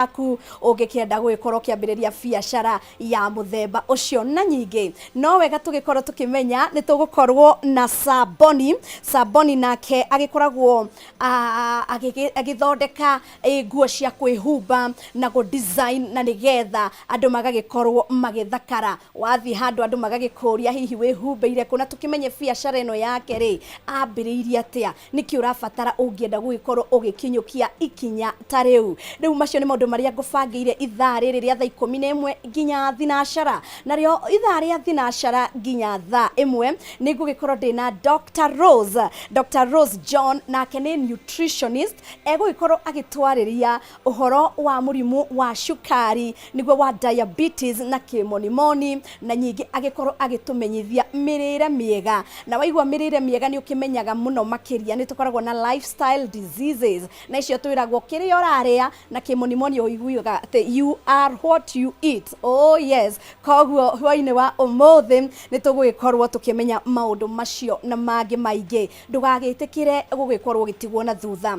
aku ũngĩkĩenda gũgĩkorwo kĩambĩrĩria biacara ya mũthemba ũcio. Na nyingĩ no wega tũgĩkorwo tũkĩmenya nĩ tũgũkorwo na Saboni nake agĩkoragwo agĩthondeka nguo cia kwĩhumba na gũ design na nĩgetha andũ magagĩkorwo magĩthakara. Wathiĩ handũ andũ magagĩkũria hihi wĩhumbeire kũ, na tũkĩmenye biacara ĩno yake rĩ ambĩrĩirie atĩa, nĩkĩ ũrabatara ũngĩenda gũgĩkorwo ũgĩkinyũkia ikinya ta rĩu. Rĩu macio nĩ maũndũ marĩa ngũbangĩire ithaa rĩrĩ rĩa thaa 11 nginya thinacara. Narĩo ithaa rĩa thinacara nginya thaa 1 nĩ ngũgĩkorwo ndĩna Dr. Rose John, nake nĩ nutritionist, egũgĩkorwo agĩtwarĩria ũhoro wa mũrimũ wa cukari nĩguo wa diabetes na kĩmonimoni, na nyingĩ agĩkorwo agĩtũmenyithia mĩrĩre mĩega. Na waigua mĩrĩre mĩega nĩ ũkĩmenyaga mũno makĩria nĩ tũkoragwo na lifestyle diseases, na icio twĩragwo kĩrĩa ũrarĩa na kĩmonimoni ũiguaga atĩ you are what you eat. Oh yes, koguo hwainĩ wa ũmũthĩ nĩ tũgũgĩkorwo tũkĩmenya maũndũ macio na mangĩ maingĩ. Ndũgagĩtĩkĩre gũgĩkorwo ũgĩtigwo na thutha,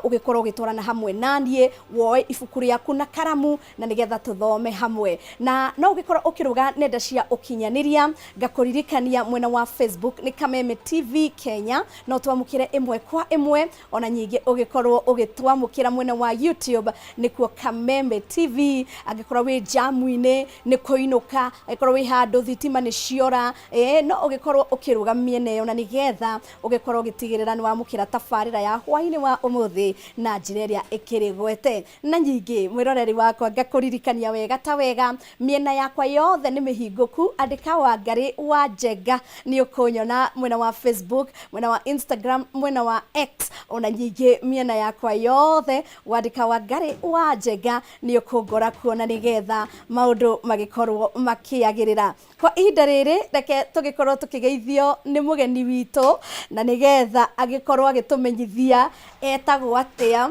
ũgĩkorwo ũgĩtwarana hamwe naniĩ, woe ibuku rĩaku na karamu na nĩgetha tũthome hamwe. Na no ũgĩkorwo ũkĩrũga nenda cia ũkinyanĩria, ngakũririkania mwena wa Facebook nĩ Kameme TV Kenya, no twamũkĩre ĩmwe kwa ĩmwe, ona nyingĩ ũgĩkorwo ũgĩtwamũkĩra mwena wa YouTube nĩkuo Kameme TV. Angĩkorwo wĩ jamu-inĩ nĩ kũinũka, angĩkorwo wĩ handũ thitima nĩ ciora, no ũgĩkorwo ũkĩrũga mĩena ĩyo na nĩgetha ũgĩkorwo ũgĩtigĩrĩra nĩ wamũkĩra tabarĩra ya hwainĩ wa ũmũthĩ na njĩra ĩrĩa ĩkĩrĩ gwete. Na nyingĩ mwĩroreri wakwa ngakũririkania wega ta wega, mĩena yakwa yothe nĩ mĩhingũku, andĩka Wangari wa Njenga nĩ ũkũnyona mwena wa Facebook, mwena wa Instagram, mwena wa X, ona nyingĩ mĩena yakwa yothe wandĩka Wangari wa Njenga nĩ ũkũngora kuona nĩgetha maũndũ magĩkorwo makĩagĩrĩra. Kwa ihinda rĩrĩ reke tũgĩkorwo tũkĩgeithio nĩ mũgeni witũ na nĩgetha agĩkorwo agĩtũmenyithia etagwo atĩa,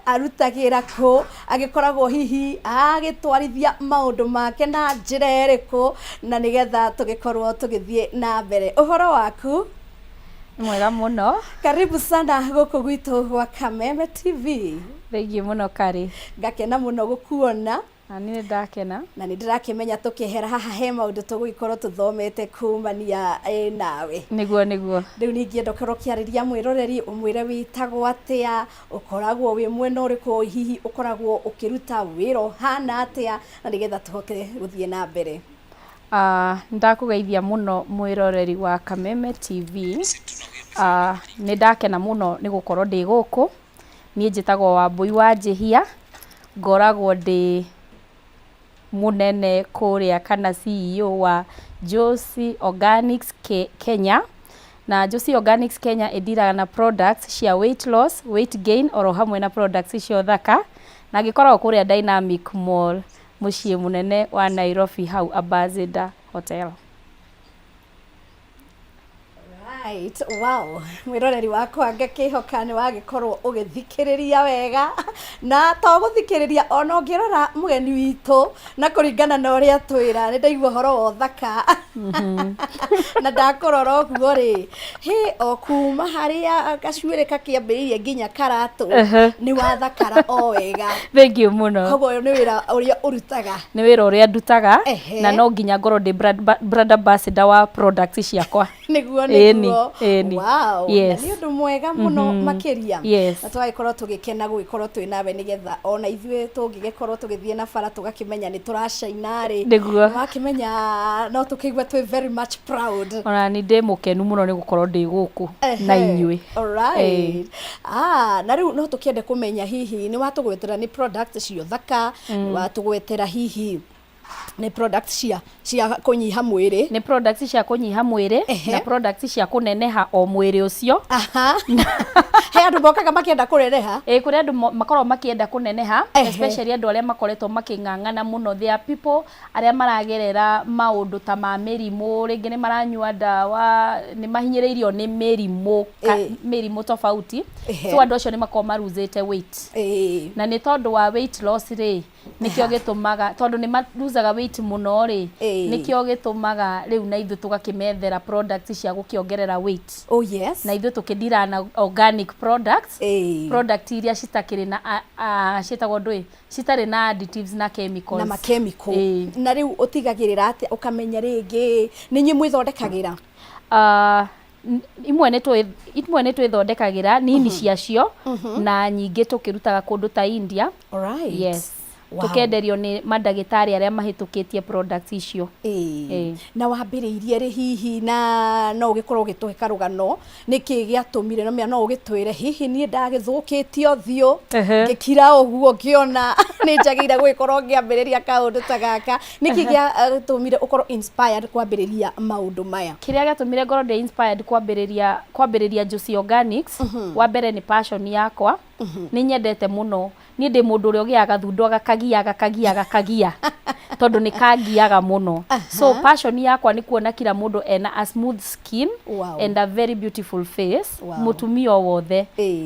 arutagĩra kũ, agĩkoragwo hihi agĩtwarithia maũndũ make na njĩra ĩrĩkũ, na nĩgetha tũgĩkorwo tũgĩthiĩ na mbere. Ũhoro waku? Mwega mũno. Karibu sana gũkũ gwitũ gwa Kameme TV. Thengiũ mũno Kari. Ngakena mũno gũkuona. Na niĩ ndakena. Na nĩ ndĩrakĩmenya tũkĩehera haha he maũndũ tũgũgĩkorwo tũthomete kumania nawe. Nĩguo. Rĩu ningĩ ndokorwo kĩarĩria mwĩroreri, ũmwĩre wĩtagwo atĩa, ũkoragwo wĩ mwena ũrĩkũ, hihi ũkoragwo ũkĩruta wĩra ũhana atĩa, na nĩgetha tũhoke gũthiĩ na mbere. Ndakũgeithia mũno mwĩroreri wa Kameme TV. Nĩ ndakena mũno nĩ gũkorwo ndĩ gũkũ. Niĩ njĩtagwo Wambui wa Njĩhia, ngoragwo ndĩ mũnene kũrĩa kana CEO wa Josie Organics Kenya. Na Josie Organics Kenya ĩndiraga na products cia weight loss, weight gain, oro hamwe na products cia thaka, na ngĩkoragwo kũrĩa Dynamic Mall mũciĩ mũnene wa Nairobi hau Ambassador Hotel. Right, wow. Mwĩroreri wakwa ngakĩhoka nĩ wagĩkorwo ũgĩthikĩrĩria wega, na to gũthikĩrĩria ona ũngĩrora mũgeni witũ na kũringana na ũrĩa twĩra nĩ ndaigua ũhoro wa ũthaka. Na ndakũrora ũguo rĩ, o kuma harĩa gacuĩrĩ kakĩambĩrĩirie nginya karatũ nĩ wathakara o wega. Thengiũ mũno. Koguo ũyũ nĩ wĩra ũrĩa ũrutaga. Nĩ wĩra ũrĩa ndutaga, na no nginya ngorwo ndĩ brand ambassador wa products ciakwa. Nĩguo. Wow. Yes. Na nĩ ũndũ mwega mũno makĩria. Yes. Na twagĩkorwo tũgĩkena gũgĩkorwo twĩ nawe nĩgetha ona ithuĩ tũngĩgĩkorwo tũgĩthiĩ na bara tũgakĩmenya nĩ tũracaina rĩ. Nĩguo. Wakĩmenya no tũkĩigua twĩ very much proud. Ona nĩ ndĩ mũkenu mũno nĩ gũkorwo ndĩ gũkũ na inyuĩ. Alright. Na rĩu no tũkĩende kũmenya hihi nĩ watũgwetera nĩ product cio thaka, nĩ watũgwetera hihi nĩ products cia kũnyiha mwĩrĩ. Nĩ products cia kũnyiha mwĩrĩ na products cia kũneneha o mwĩrĩ ũcio. He andũ mokaga makĩenda kũneneha. Kũrĩ andũ makoragwo makĩenda kũneneha, especially andũ arĩa makoretwo makĩng'ang'ana mũno. There are people arĩa maragerera maũndũ ta ma mĩrimũ, rĩngĩ nĩ maranyua ndawa, nĩ mahinyĩrĩirio nĩ mĩrimũ tofauti. So andũ acio nĩ makoragwo maruzĩte weight. Na nĩ tondũ wa weight loss rĩ, nĩkĩo gĩtũmaga, tondũ nĩ luzaga weight muno ri nikio gitumaga riu na ithu tugakimethera products cia gukiongerera weight. Oh yes. Na ithu tukidira na organic products. Product iria citakiri na citagwo ndui citari na additives na chemicals. Na ma chemical. Na riu utigagirira ati ukamenya ringi ninyi mwithondekagira. Imwe nä twä thondekagira nini ciacio na nyingä tå kä rutaga kå ndå ta India. Alright. Yes. Tukenderio nä mandagätarä arĩa mahĩtũkĩtie products icio. Na wambĩrĩirie rĩ hihi na no ũgĩkorwo ũgĩtũhe karũgano nĩkĩ gĩatũmire no mĩa no ũgĩtwĩre hihi niĩ ndagĩthũkĩtio ũthiũ ngĩkira ũguo ngĩona nĩ njagĩrĩire gũgĩkorwo ngĩambĩrĩria kaũndũ ta gaka nĩkĩ gĩatũmire ũkorwo inspired kwambĩrĩria maũndũ maya? Kĩrĩa gĩatũmire ngorwo ndĩ inspired kwambĩrĩria Juicy Organics wa mbere nĩ passion yakwa. Nĩ nyendete muno niĩ ndĩ mũndũ ũrĩa ũgĩaga thundo agakagia tondũ nĩ kangiaga muno. So passion yakwa nĩ kuona kila mũndũ ena a smooth skin and a very beautiful face. Mũtumia o wothe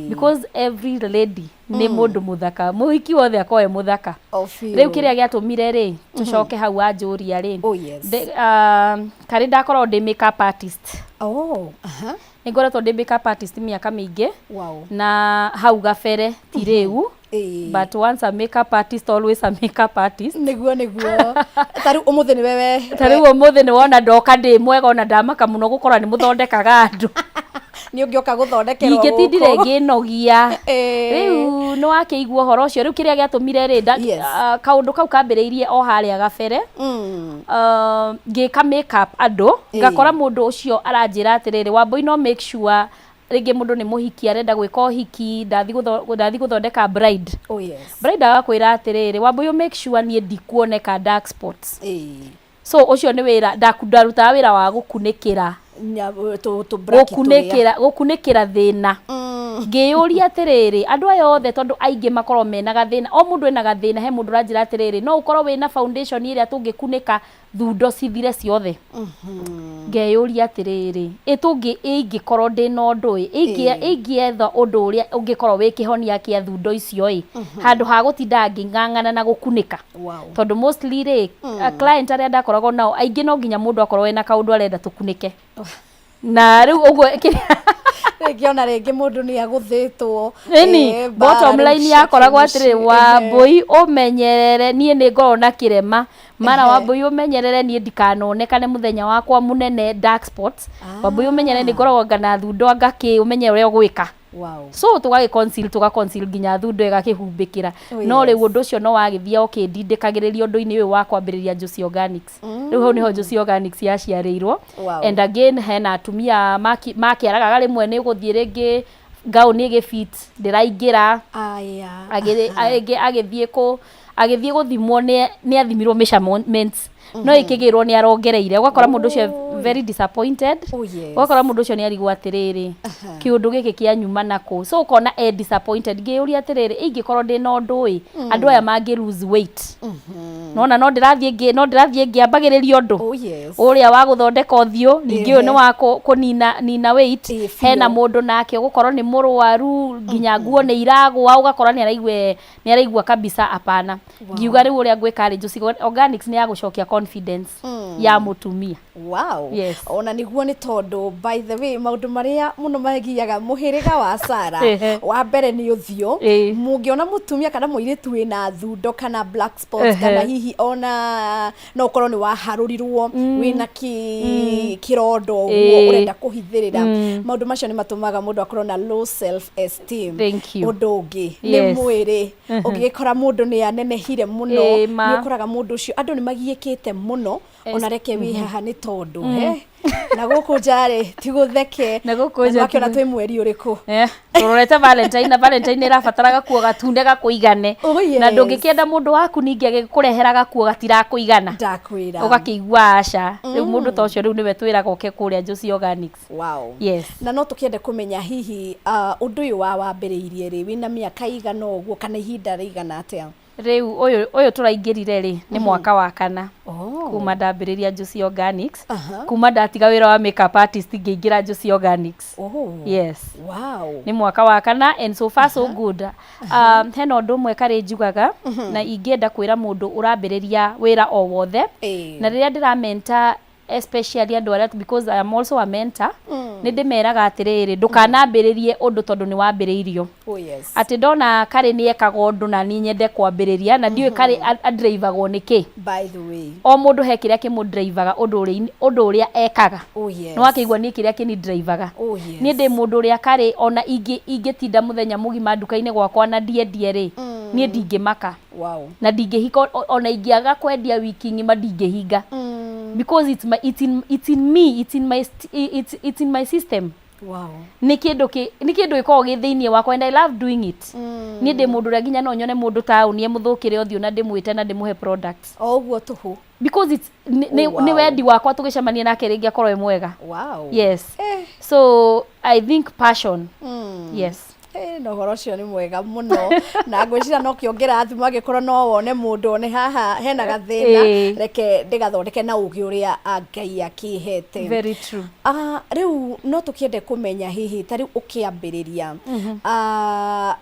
because every lady nĩ mũndũ mũthaka, mũhiki wothe akoe mũthaka. Rĩu kĩrĩa gĩatũmire rĩ tũcoke hau anjũria rĩ karĩ ndakorwo ndĩ makeup artist. Nĩ ngoretwo ndĩ makeup artist mĩaka mĩingĩ na hau gabere ti rĩu. But once a makeup artist, always a makeup artist. Niguo tariu umuthi ni wewe tariu umuthi ni wona ndoka ndi mwega ona ndamaka muno gukora ni muthondekaga andu ni ungioka guthondekerwo ingitindire nginogia riu no akeigua horo cio riu kiria giatumire ri kaundu kau kambiriirie o haria gabere ngika makeup andu ngakora mundu ucio aranjira atiriri Wambui no make sure rĩngĩ mũndũ nĩ mũhiki arenda gwĩka ũhiki ndathi gũthondeka bride. Bride agakwĩra atĩrĩrĩ Wambui make sure niĩ ndikuoneka dark spots. So ũcio nĩ wĩra ndarutaga wĩra wa gũkunĩkĩra thĩna. Ngĩyũria atĩrĩrĩ andũ aya othe tondũ aingĩ makorwo mena gathĩna o mũndũ ena gathĩna he mũndũ ũranjĩra atĩrĩrĩ no ũkorwo wĩna foundation ĩrĩa tũngĩkunĩka thundo cithire ciothe. Ngeyũria atĩrĩrĩ ingĩkorwo ndĩna ũndũ ingĩetha ũndũ ũrĩa ũngĩkorwo wĩ kĩhonia kĩa thundo icio handũ ha gũtinda ngĩng'ang'ana na gũkunĩka. Tondũ mostly rĩ client arĩa ndakoragwo nao aingĩ no nginya mũndũ akorwo ena kaũndũ arenda tũkunĩke. Na rĩu ũguo ngiona rĩngĩ mũndũ nĩ agũthĩtwo bottom line yakoragwo atĩrĩ Wambui ũmenyerere niĩ nĩ ngorwo na kĩrema mara Wambui ũmenyerere niĩ ndikanonekane mũthenya wakwa mũnene dark spots. Wambui ũmenyerere nĩ ngoragwo ngana thundo ũmenye ũrĩa ũgwĩka. So tũgaconceal nginya thundo ĩgakĩhumbĩkĩra. No rĩu ũndũ ũcio no wagĩthia ũkĩndindĩkagĩrĩria ũndũ-inĩ ũyũ wa kwambĩrĩria Juicy Organics. Rĩu hau nĩho Juicy Organics yaciarĩirwo. And again hena atumia makĩaragaga rĩmwe nĩ ũgũthiĩ rĩngĩ gaũni ĩgĩfit ndĩraingĩra agĩthiĩ gũthimwo nĩ athimirwo measurements no ikigirwo ni arongereire ugakora mundu ucio very disappointed. Ugakora mundu ucio ni arigwa atiriri kiundu giki kia nyuma nako so ukona disappointed ngiyuria atiriri ingikorwo ndi na undu andu aya mangi lose weight nona no ndirathie ngiambagiriria undu uria wa guthondeka uthio ningi uyu ni wa kunina weight hena mundu nake ugukorwo ni murwaru nginya nguo ni iragwa ugakora ni araigwa kabisa apana ngiuga riu uria gwika ri Juicy Organics ni ya gucokia confidence ya mutumia. Wow. Yes. Ona niguo ni tondu by the way maundu maria muno magiyaga muhiriga wa Sara wa mbere ni uthio mungiona mutumia kana muiritu wina thundo kana black spots kana hihi ona no ukorwo ni waharurirwo wina kirondo urenda kuhithirira maundu macio ni matumaga mundu akorwo na low self esteem. Undu ungi ni mwiri ungikora mundu ni anenehire muno ni ukoraga mundu ucio andu ni magiyekete muno ona reke wi haha ni tondu na guku njare ti gutheke na guku njare wakiona twi mweri uriku turorete Valentine irabataraga kuo gatunde gakuigane na ndungikienda mundu waku ningi agikureheraga kuo gatirakuigana ndakwira ugakiigua aca riu mundu ta ucio riu niwe twiraga uke kuria Juicy Organics. Wow. Yes. Na no tukiende kumenya hihi undu uyu wambiriirie ri wina miaka igana uguo kana ihinda rigana atia? Riu uyu turaingirire ri ni mwaka wa kana kuma ndambĩrĩria Juicy Organics kuma ndatiga wĩra wa makeup artist ngĩingĩra Juicy Organics. Yes. Wow. Nĩ mwaka wa kana and so far so good. Hena ũndũ ũmwe karĩ njugaga na ingĩenda kwĩra mũndũ ũrambĩrĩria wĩra o wothe na rĩrĩa ndĩramenta especially andũ arĩa because I am also a mentor nĩ ndĩmeraga atĩrĩrĩ ndũkanambĩrĩrie ũndũ tondũ nĩ wambĩrĩirio. Atĩ ndona karĩ nĩ ekaga ũndũ na niĩ nyende kwambĩrĩria na ndiũĩ karĩ adrivagwo nĩkĩ. By the way, o mũndũ he kĩrĩa kĩmũdrivaga ũndũ ũrĩa ekaga. Nĩ wakĩigua niĩ kĩrĩa kĩnidrivaga. Niĩ ndĩ mũndũ ũrĩa karĩ ona ingĩtinda mũthenya mũgima nduka-inĩ gwakwa na ndiendie rĩ niĩ ndingĩmaka. Na ndingĩhika ona ingĩaga kwendia wiki ng'ima ndingĩhinga. Because it's in me, it's in my system. Wow. Nĩ kĩndũ gĩkoragwo gĩ thĩinĩ wakwa and I love doing it. Niĩ ndĩ mũndũ ũrĩa nginya no nyone mũndũ taũni mũthũkĩre ũthiũ na ndĩmwĩte na ndĩmũhe products. Ũguo tũhũ. Because it's nĩ wendi wakwa tũgĩcemania nake rĩngĩ akorwo mwega. Wow. Yes. So I think passion. Yes. No horo cio nĩ mwega mũno na ngwĩciria no kĩongera thimo angĩkorwo no wone mũndũ one haha hena gathĩna reke ndĩgathondeke na ũgĩ ũrĩa Ngai akĩhete. Very true. Rĩu no tũkĩende kũmenya hihi ta rĩu ũkĩambĩrĩria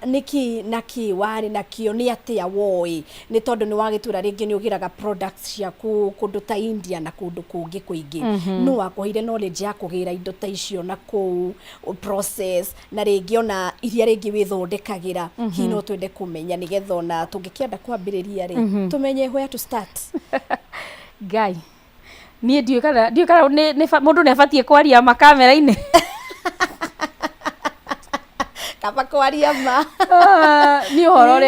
nĩki naki warĩ nakĩo nĩ atĩa woĩ nĩ tondũ nĩ wagĩtura rĩngĩ nĩ ũgĩraga products ciaku kũndũ ta India na kũndũ kũngĩ kũingĩ no wakũheire knowledge ya kũgĩra indo ta icio na kũu process na rĩngĩ ona iria rĩngĩ wĩthondekagĩra hihi no twende kũmenya nĩgetha ona tũngĩkĩenda kwambĩrĩria rĩ tumenye where to start. Ngai niĩ ndiũĩ kana mũndũ nĩ abatiĩ kwaria makamera-inĩ. Kaba kwaria ma. Nĩ ũhoro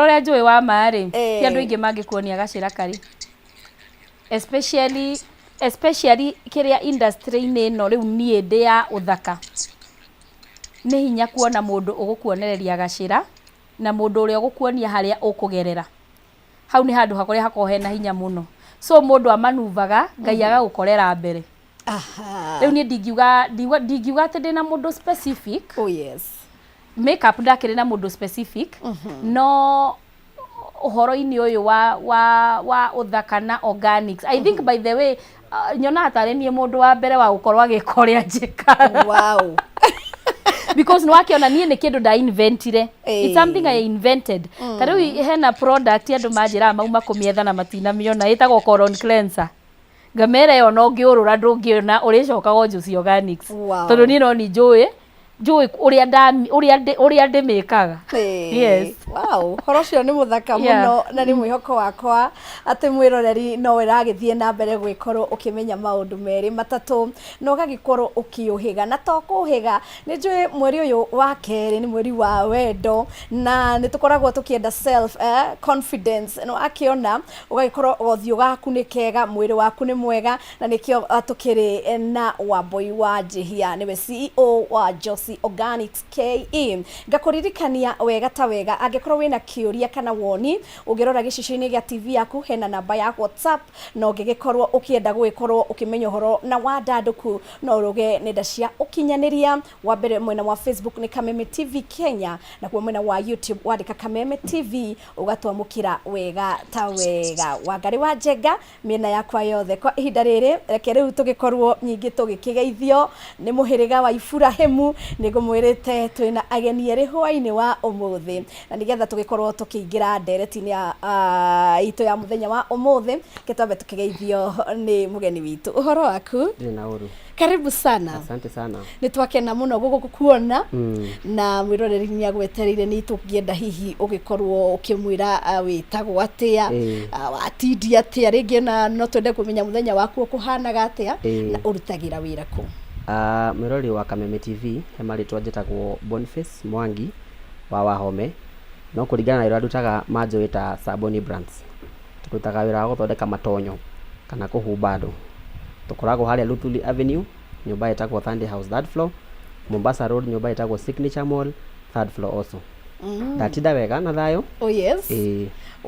ũrĩa njũĩ wa ma rĩ ti andũ aingĩ mangĩkuonia gacĩra karĩ especially kĩrĩa industry-inĩ ĩno rĩu niĩ ndĩ ya ũthaka. Nĩ hinya kuona mũndũ ũgũkuonereria gacĩra na mũndũ ũrĩa ũgũkuonia harĩa ũkũgerera. Hau nĩ handũ hakorĩa hakorwo hena hinya mũno. So mũndũ amanuvaga Ngai agagũkorera mbere. Rĩu niĩ ndingiuga atĩ ndĩna mũndũ specific. Makeup ndakĩrĩ na mũndũ specific no ũhoro-inĩ ũyũ wa ũthaka na organics. I think by the way nyona atarĩ niĩ mũndũ wa mbere wa gũkorwo agĩka ũrĩa njĩkaga. Wow. Because nwakiona niĩ nĩ kĩndũ nda inventire. It's something I invented. Ta rĩu hena product andũ manjĩraga mauma kũmĩetha na matinamĩona ĩtagwo colon cleanser. Ngamera ĩyo no ngĩũrũra ndũngĩona ũrĩcokaga Juicy Organics. Tondũ niĩ no ni njũĩ ũrĩa ndĩmĩkaga. Yes. Wow. Horo cio nĩ mũthaka mũno na nĩ mwĩhoko wakwa atĩ mwĩroreri no ũragĩthiĩ na mbere gwĩkorwo ũkĩmenya maũndũ merĩ matatũ na ũgagĩkorwo ũkĩũhĩga na to kũhĩga nĩ njũĩ mweri ũyũ wa kerĩ nĩ mweri wa wendo na nĩ tũkoragwo tũkĩenda self confidence no akĩona ũgagĩkorwo ũthiũ gaku nĩ kega mwĩrĩ waku nĩ mwega na nĩkĩo tũkĩrĩ na Wambui wa Njĩhia nĩwe CEO wa Juicy Organics KE. Ngakũririkania wega ta wega angĩkorwo wĩna kĩũria kana woni ũngĩrora gĩcicio-inĩ gĩa TV yaku hena namba ya WhatsApp no ũngĩgĩkorwo ũkĩenda gũgĩkorwo ũkĩmenya ũhoro na wandandũku no ũroge nenda cia ũkinyanĩria wa mbere mwena wa Facebook nĩ Kameme TV Kenya na kwa mwena wa YouTube wandĩka Kameme TV ũgatwamũkĩra wega ta wega. Wangari wa Njenga mĩena yakwa yothe kwa ihinda rĩrĩ reke rĩu tũgĩkorwo nyingĩ tũgĩkĩgeithio nĩ mũhĩrĩga wa Iburahĩmu nĩngũmwĩrĩte twĩna ageni erĩ hwainĩ wa ũmũthĩ na nĩgetha tũgĩkorwo tũkĩingĩra ndereti-inĩ itũ ya mũthenya wa ũmũthĩ kĩtwambe tũkĩgeithio nĩ mũgeni witũ. Ũhoro waku? Ndĩ na ũru. Karibu sana. Asante sana. Nĩ twakena mũno gũgũkuona na mwĩroreri nĩ agwetereire nĩ tũngĩenda hihi ũgĩkorwo ũkĩmwĩra wĩtagwo atĩa watindia atĩa rĩngĩ na no twende kũmenya mũthenya waku ũkũhanaga atĩa na ũrutagĩra wĩra kũ. Mwĩroreri wa Kameme TV he marĩtwa njĩtagwo Boniface Mwangi wa Wahome no kũringana na wĩra ndutaga manjũĩ ta Saboni Brands. Tũrutaga wĩra wa gũthondeka matonyo kana kũhumba andũ. Tũkoragwo harĩa Luthuli Avenue nyũmba ĩtagwo Thunder House third floor, Mombasa Road nyũmba ĩtagwo Signature Mall third floor also. Ndatinda wega na thayũ? Oh yes.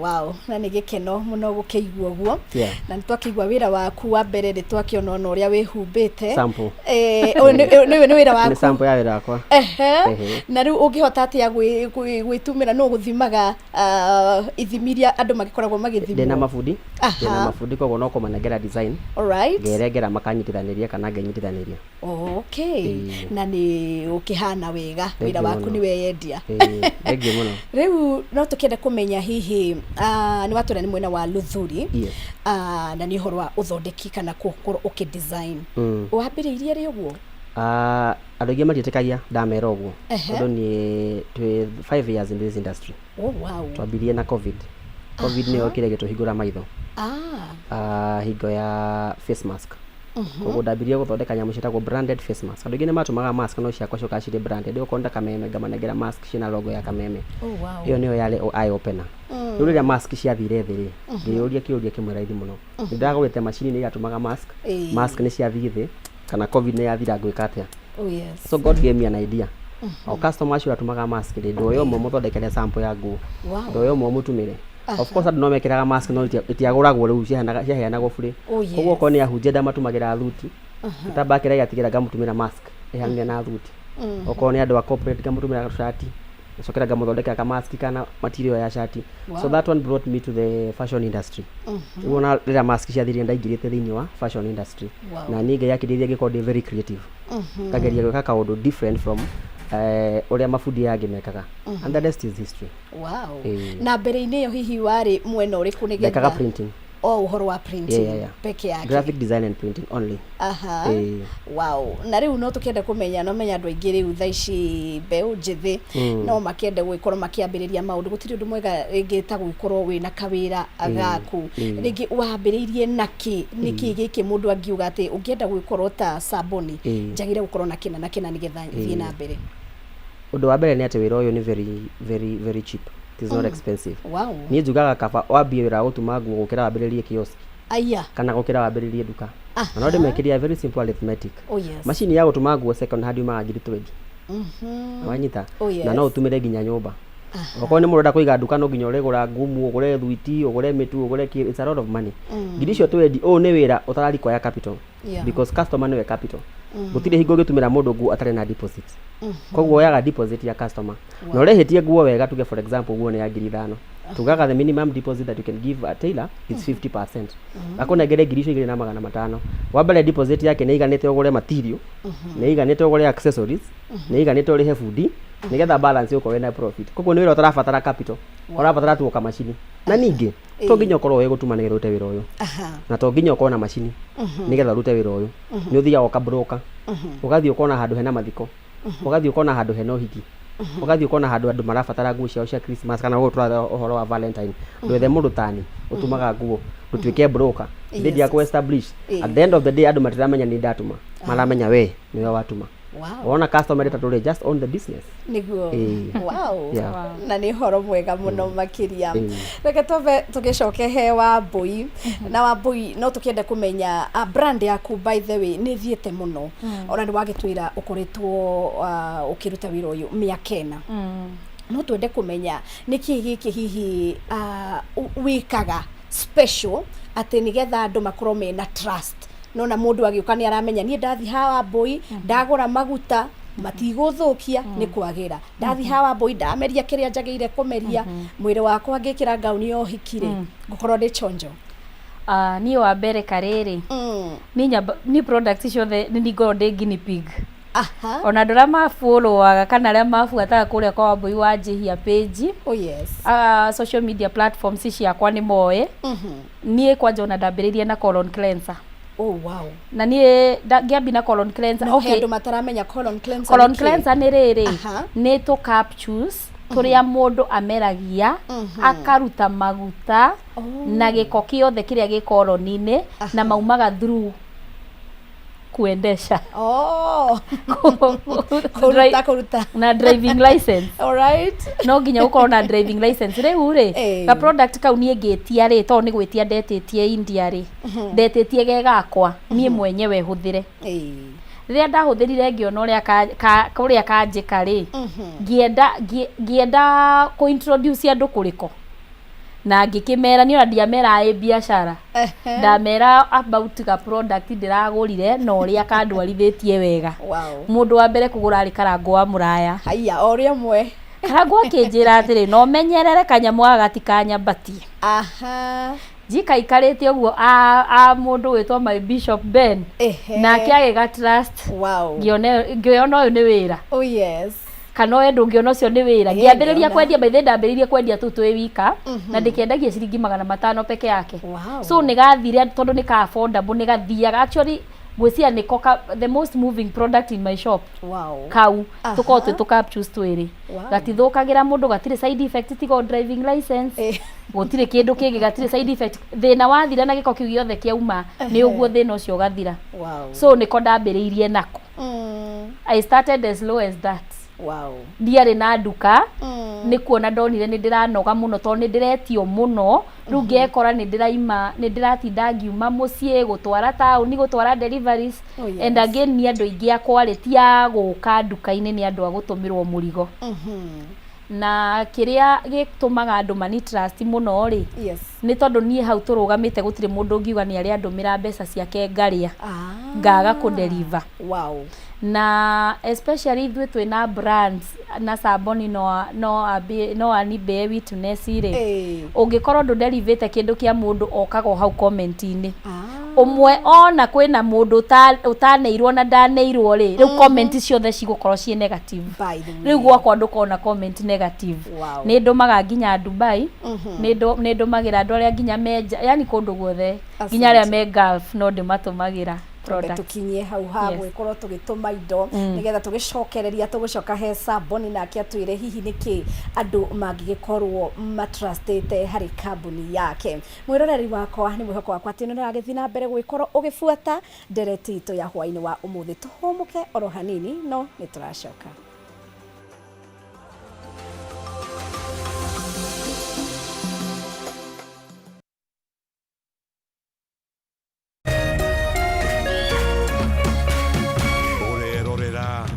Wow, na nä gä keno må no gå kä igua guo Yeah. na nä twakä igua wä ra waku wa mbere nä twakä ona å rä a wä humbä te nä wä ra nä waku sample ya wä ra wakwa. na rä u å ngä hota atä a gwä tumä ra no gå thimaga ithimi iria andå magä koragwo magä ndä na thimwo. mabundi koguo no kå manengera design Alright. ngerengera makanyitithanä kana ngenyitithanä ria. Okay. Na nä å kä hana wega wä ra waku nä weyendia. Thengiå må no. Rä u no tå kä enda kå menya hihi nä watå ra nä mwena wa Luthuri. Yes. Na nä å horo wa å thondeki kana gå korwo å kä design wambä rä irie rä å guo. Andå aingä matiätä kagia ndamera å guo tondå niä twä 5 years in this industry. Wow. Twambirie na covid nä yo kä re gä tå hingå ra maitho hingo ya face mask. Koguo ndambirie gå thondeka nyamå ciätagwo branded face mask. Andå aingä nä matåmaga mask no ciakwa coka cirä branded åkonda kameme ngamanengera mask ciĩna logo ya kameme. Ĩyo nĩyo yarĩ eye opener. Rĩu rĩrĩa mask ciathire thĩ rĩ ngĩyũria kĩũria kĩmwe raithi mũno. Nĩ ndagũrĩte macini nĩ iratũmaga mask nĩ ciathiĩ thĩ kana covid nĩ yathira ngwĩka atĩa. So God gave me an idea. O customer acio atũmaga mask rĩ ndũ ũyũ ũmwe mũthondekere sample ya nguo. Ndũ ũyũ ũmwe mũtũmĩre. Of course andũ no mekĩraga mask no itiagũragwo rĩu ciaheanagwo free. Koguo okorwo nĩ ahunjia ndamatũmagĩra thuti. Gĩtambaya kĩrĩa gĩatigĩra ngamũtũmĩra mask ĩhanaine na thuti. Okorwo nĩ andũ a corporate ngamũtũmĩra shati. Cokera ngamuthondekera ka mask kana material ya shati. So that one brought me to the fashion industry. Uona rĩrĩa mask ciathirie ndaingĩrĩte thĩinĩ wa fashion industry. Na niĩ ngĩyakĩrĩria gĩkorwo very creative. Kageria gwĩka kaũndũ different from ũrĩa mabundi yangĩ mekaga. And the rest is history. Wow. Na mbere-inĩ ĩyo hihi warĩ mwena ũrĩkũ nĩgetha? Ndekaga printing. Ũhoro wa printing peke yake. Graphic design and printing only. Wow. Na rĩu no tũkĩenda kũmenya no menya andũ aingĩ rĩu thaa ici mbeũ njĩthĩ no makĩenda gwĩkorwo makĩambĩrĩria maũndũ gũtirĩ ũndũ mwega rĩngĩ ta gwĩkorwo wĩna kawĩra gaku rĩngĩ wambĩrĩirie nakĩ nĩkĩ gĩkĩ mũndũ angiuga atĩ ũngĩenda gwĩkorwo ta Saboni njagĩrĩire gũkorwo na kĩna nĩgetha thiĩ na mbere. Ũndũ wa mbere nĩ atĩ wĩra ũyũ nĩ very cheap. It is not expensive. Wow. Niĩ njugaga kaba wambie wĩra gũtuma nguo gũkĩra wambĩrĩrie kiosk. Kana gũkĩra wambĩrĩrie nduka. Na no ndĩmekĩria very simple arithmetic. Macini ya gũtuma nguo second hand yumaga ngiri 20. Wanyita. Na no ũtũmĩre nginya nyũmba. Okorwo nĩ mũndũ ũrenda kũiga nduka no nginya ũrĩgũra ngumu, ũgũre thuiti, ũgũre mĩtu, ũgũre kĩ, it's a lot of money. Ngiri icio twendi ũũ nĩ wĩra ũtararikwa capital. Because customer nĩwe capital. Gũtirĩ hingo ũngĩtũmĩra mũndũ nguo atarĩ na deposit. Koguo oyaga deposit ya customer. Na ũrĩhĩtie nguo wega tuge for example nguo nĩ ya ngiri 5. Tugaga the minimum deposit that you can give a tailor is 50%. Akunengere ngiri icio 2,500. Wambere deposit yake nĩ iganĩte ũgũre material, nĩ iganĩte ũgũre accessories, nĩ iganĩte ũrĩhe fundi, nĩgetha balance ũkorwo na profit. Koguo nĩ wĩra ũtarabatara capital, ũrabatara tu oka macini. Na ningĩ to nginya ũkorwo wĩ gũtuma nĩgetha ũrute wĩra ũyũ. Na to nginya ũkorwo na macini nĩgetha ũrute wĩra ũyũ. Nĩ ũthiaga ũkabroka, ũgathiĩ ũkona handũ hena mathiko, ũgathiĩ ũkona handũ hena ũhiki, ũgathiĩ ũkona handũ andũ marabatara nguo ciao cia Christmas kana gũtwara ũhoro wa Valentine. Ndwethe mũndũ tani ũtumaga nguo ũtuĩke broker ndĩ ya ku establish. At the end of the day andũ matiramenya nĩ ndatuma, maramenya we nĩwe watuma. Wow. Ona customer data tole just on the business. Niguo. Wow. Na nĩ horo mwega mũno makĩria. Reke tũgĩcoke he Wambui. Na Wambui no tũkĩenda kũmenya brand yaku by the way nĩ thiĩte mũno. Ona nĩ wagĩtwĩra ũkoretwo ũkĩruta wĩra ũyũ mĩaka 4. No twende kũmenya nĩkĩ gĩkĩ hihi wĩkaga special atĩ nĩgetha andũ makorwo mena trust. No na mũndũ agĩũka nĩ aramenya niĩ ndathi ha Wambui ndagũra maguta matigũthũkia nĩ kwagĩra. Ndathi ha Wambui ndameria kĩrĩa njagĩrĩire kũmeria mwĩrĩ wakwa ngĩkĩra ngauni ya ũhiki-rĩ ngũkorwo ndĩ chonjo. Niĩ wa mbere karĩrĩ ni product ciothe nĩ ngorwo ndĩ guinea pig. Ona andũ arĩa mafollowaga kana arĩa mabuataga kũrĩa kwa Wambui wa Njĩhia page social media platforms ciakwa nĩ moĩ. Niĩ kwanja ona ndambĩrĩirie na colon cleanser. Oh wow. Na niĩ ngĩambia na colon cleanser. Okay, andũ mataramenya colon cleanser. Colon cleanser nĩ rĩrĩ nĩ tũ capsules tũrĩa mũndũ ameragia akaruta maguta na gĩko kĩothe kĩrĩa gĩ colon-inĩ na maumaga through kuendesha. Kuruta. Na driving license. Alright. No nginya ũkorwo na driving license. Rĩu rĩ ka product kau niĩ ngĩtia rĩ to nĩ gwĩtia ndetĩtie India rĩ ndetĩtie gegakwa niĩ mwenyewe hũthĩre. Rĩrĩa ndahũthĩrire ngĩona ũrĩa kanjĩka rĩ ngĩenda kũ introduce andũ kũrĩko na ngikimera ni ona ndiamera ai biashara ndamera about ka product ndiragurire no ria kandwarithitie wega mundu wa mbere kugura ari karango wa muraya haya ori amwe karango akinjira atiri no menyerere kanyamu agatikanyambatie njikaikarite uguo a mundu witwa my bishop Ben nake agiga trust ngiona uyu ni wira oh yes kana we ndungiona ucio ni wira ngiambiriria kwendia by the ndambiriria kwendia tu twi wika na ndikendagia ciringi 500 peke yake so nigathire tondu ni ka affordable nigathiaga actually gwisia niko the most moving product in my shop kau tuko captures twiri gatithukagira mundu gatire side effect tigo driving license gutire kindu kingi gatire side effect thina wathira na giko kiu giothe kiauma ni uguo thina ucio gathira so niko ndambiriirie nako I started as low as that ndiari na nduka ni kuona ndonire ni ndiranoga muno to ni ndiretio muno riu ngekora ni ndiraima ni ndiratinda ngiuma mucie gutwara town gutwara deliveries and again ni andu ingi quality ya guka nduka-ini ni andu agutumirwo murigo na kiria gitumaga andu mani trust muno ri ni tondu nie hau turugamite gutire mundu ngiuga ni ari andumira mbeca ciake ngaria ngaga ku deliver na especially ithuĩ twĩna brands na saboni no anibe witness ire ũngĩkorwo ndũderivĩte kĩndũ kĩa mũndũ okaga hau comment-inĩ ũmwe ona kwĩna mũndũ ũtaneirwo na ndaneirwo rĩ rĩu comment ciothe cigũkorwo ciĩ negative rĩu gwakwa ndũkona comment negative nĩ ndũmaga nginya Dubai nĩ ndũmagĩra andũ arĩa nginya menja yani kũndũ guothe nginya arĩa me Gulf no ndĩmatũmagĩra tukinye hau hagwe korwo tugituma indo nigetha tugicokereria tugucoka he Saboni nake atwire hihi niki andu mangigikorwo matrustete hari kambuni yake mwiroreri wakwa ni mwihoko wakwa ati nĩ ragĩthi na mbere gwikorwo ugibuata ndereti itu ya hwaini wa umuthi tuhumuke oro hanini no nĩ turacoka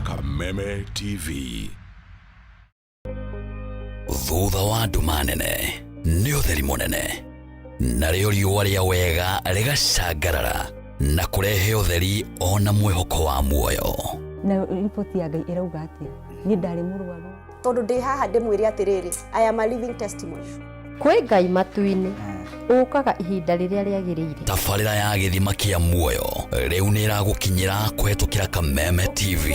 Kameme TV. Thutha wa nduma nene nĩ ũtheri mũnene narĩo riũa rĩa wega rĩgacangarara na kũrehe ũtheri ona mwĩhoko wa muoyo. Na ripoti ya Ngai ĩrauga atĩ nĩ ndarĩ mũrwaru tondu ndi haha ndimwire atiriri I am a living testimony kwĩ Ngai matu-inĩ ũkaga ihinda rĩrĩa rĩagĩrĩire. Tabarĩra ya gĩthima kĩa muoyo rĩu nĩ ĩragũkinyĩra kũhetũkĩra Kameme TV.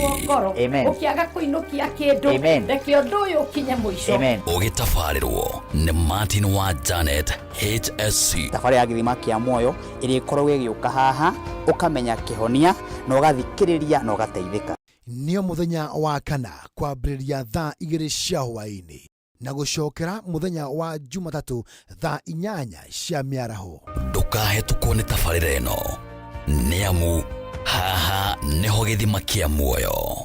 Amen. Ũkĩaga kũinũkia kĩndũ reke ũndũ ũyũ ũkinye mũico. Ũgĩtabarĩrwo nĩ Martin wa Janet HSC. Tabarĩra ya gĩthima kĩa muoyo ĩrĩa ĩkoragwo ĩgĩũka haha ũkamenya kĩhonia na ũgathikĩrĩria na ũgateithĩka. Nĩo mũthenya wa kana kwambĩrĩria thaa 2 cia hwaĩ-inĩ na gucokera muthenya wa Jumatatu thaa 8 cia mĩaraho. Ndũkahetũkwo nĩ tabarĩra ĩno nĩ amu haha nĩho gĩthima kĩa muoyo.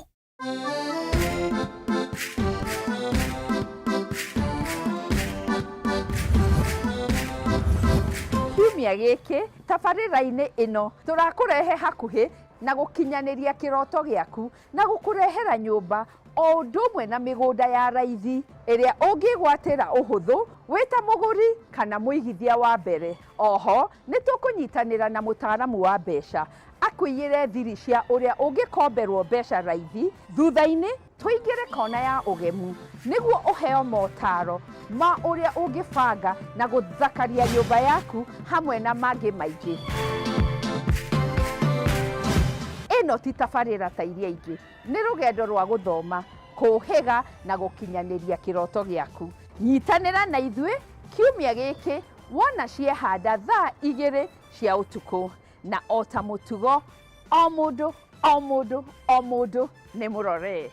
Kiumia gĩkĩ tabarĩra-inĩ ĩno tũrakũrehe hakuhĩ na gũkinyanĩria kĩroto gĩaku na gũkũrehera nyũmba o ũndũ ũmwe na mĩgũnda ya raithi ĩrĩa ũngĩgwatĩra ũhũthũ wĩta mũgũri kana mũigithia wa mbere. Oho nĩ tũkũnyitanĩra na mũtaaramu wa mbeca akũiyĩre thiri cia ũrĩa ũngĩkomberwo mbeca raithi. Thutha-inĩ tũingĩre kona ya ũgemu nĩguo ũheo motaro ma ũrĩa ũngĩbanga na gũthakaria nyũmba yaku hamwe na mangĩ maingĩ. Ĩno ti tabarĩra ta iria ingĩ, nĩ rũgendo rwa gũthoma, kũhĩga na gũkinyanĩria kĩroto gĩaku. Nyitanĩra na ithuĩ kiumia gĩkĩ wona ciehanda thaa 2 cia ũtukũ, na o ta mũtugo o mũndũ nĩ mũrore.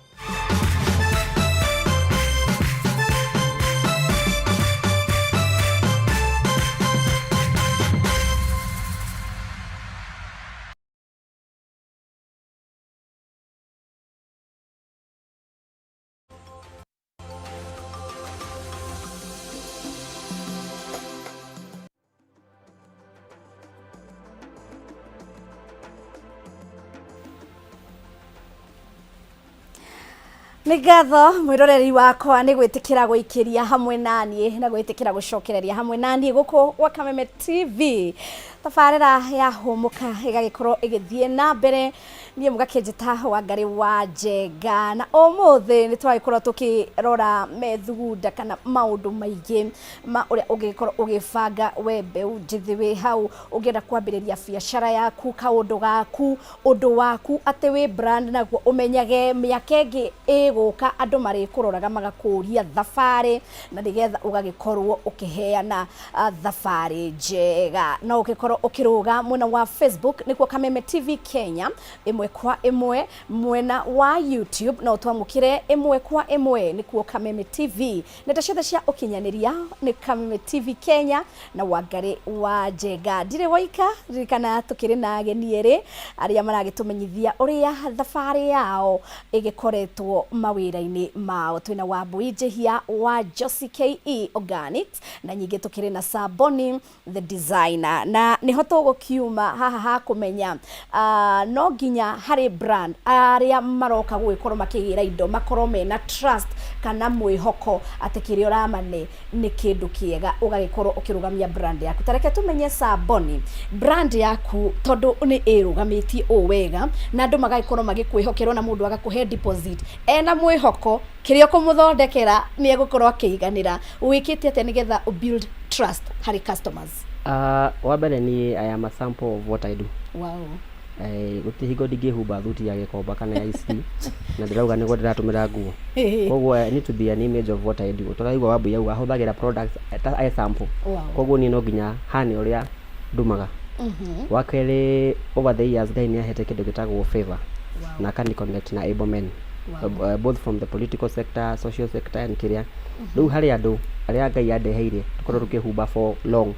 Nĩ ngatho mwĩroreri wakwa nĩ gwĩtĩkĩra gũikĩria hamwe naniĩ na gwĩtĩkĩra gũcokereria hamwe naniĩ gũkũ gwa Kameme TV. Tabarĩra ya hũmũka ĩgagĩkorwo ĩgĩthiĩ na mbere, niĩ mũgakĩnjĩta Wangari wa Njenga, na ũmũthĩ nĩ twagĩkorwo tũkĩrora methugunda kana maũndũ maingĩ ma ũrĩa ũngĩkorwo ũgĩbanga we mbeũ njĩthĩ wĩ hau ũngĩenda kwambĩrĩria biacara yaku, kaũndũ gaku, ũndũ waku atĩ wĩ brand naguo ũmenyage mĩaka ĩngĩ ĩgũka andũ marĩkũroraga magakũria thabarĩ na nĩgetha ũgagĩkorwo ũkĩheana thabarĩ njega. No ũgĩkorwo ũkĩrũga mwena wa Facebook nĩkuo Kameme TV Kenya ĩmwe kwa ĩmwe, mwena wa YouTube no twamũkĩre ĩmwe kwa ĩmwe nĩkuo Kameme TV. Nenda ciothe cia ũkinyanĩria nĩ Kameme TV Kenya na Wangari wa Njenga. Ndirĩ woika, ririkana tũkĩrĩ na ageni erĩ arĩa maragĩtũmenyithia ũrĩa thabarĩ yao ĩgĩkoretwo mawĩra-inĩ mao. Twĩna Wambui Njĩhia wa Josie KE Organics na nyingĩ tũkĩrĩ na Saboni the designer, na nĩho tũgũkiuma haha ha kũmenya no nginya harĩ brand arĩa maroka gwĩkorwo makĩgĩra indo makorwo mena trust kana mwĩhoko atĩ kĩrĩa ũramane nĩ kĩndũ kĩega ũgagĩkorwo ũkĩrũgamia brand yaku. Tareke tũmenye Saboni brand yaku tondũ nĩ ĩrũgamĩtie ũũ wega na andũ magagĩkorwo magĩkwĩhokerwo na mũndũ agakũhe deposit ena mwĩhoko kĩrĩa ũkũmũthondekera nĩ egũkorwo akĩiganĩra. Wĩkĩte atĩa nĩgetha build trust harĩ customers? Wambere ni I am a sample of what I do. Wow. Gutihingo ndingĩhumba thuti ya gĩkomba kana ya ici na ndĩrauga nĩguo ndĩratũmĩra nguo. Koguo I need to be an image of what I do. Tũraigua Wambui yauga ahũthagĩra products I sample. Koguo niĩ no nginya hane ũrĩa ndumaga. Wakerĩ over the years Ngai nĩahete kĩndũ gĩtagwo favor na kani connect na able men. Both from the political sector, social sector and kĩrĩa. Rĩu harĩ andũ arĩa Ngai andeheire tũkorwo tũkĩhumba for long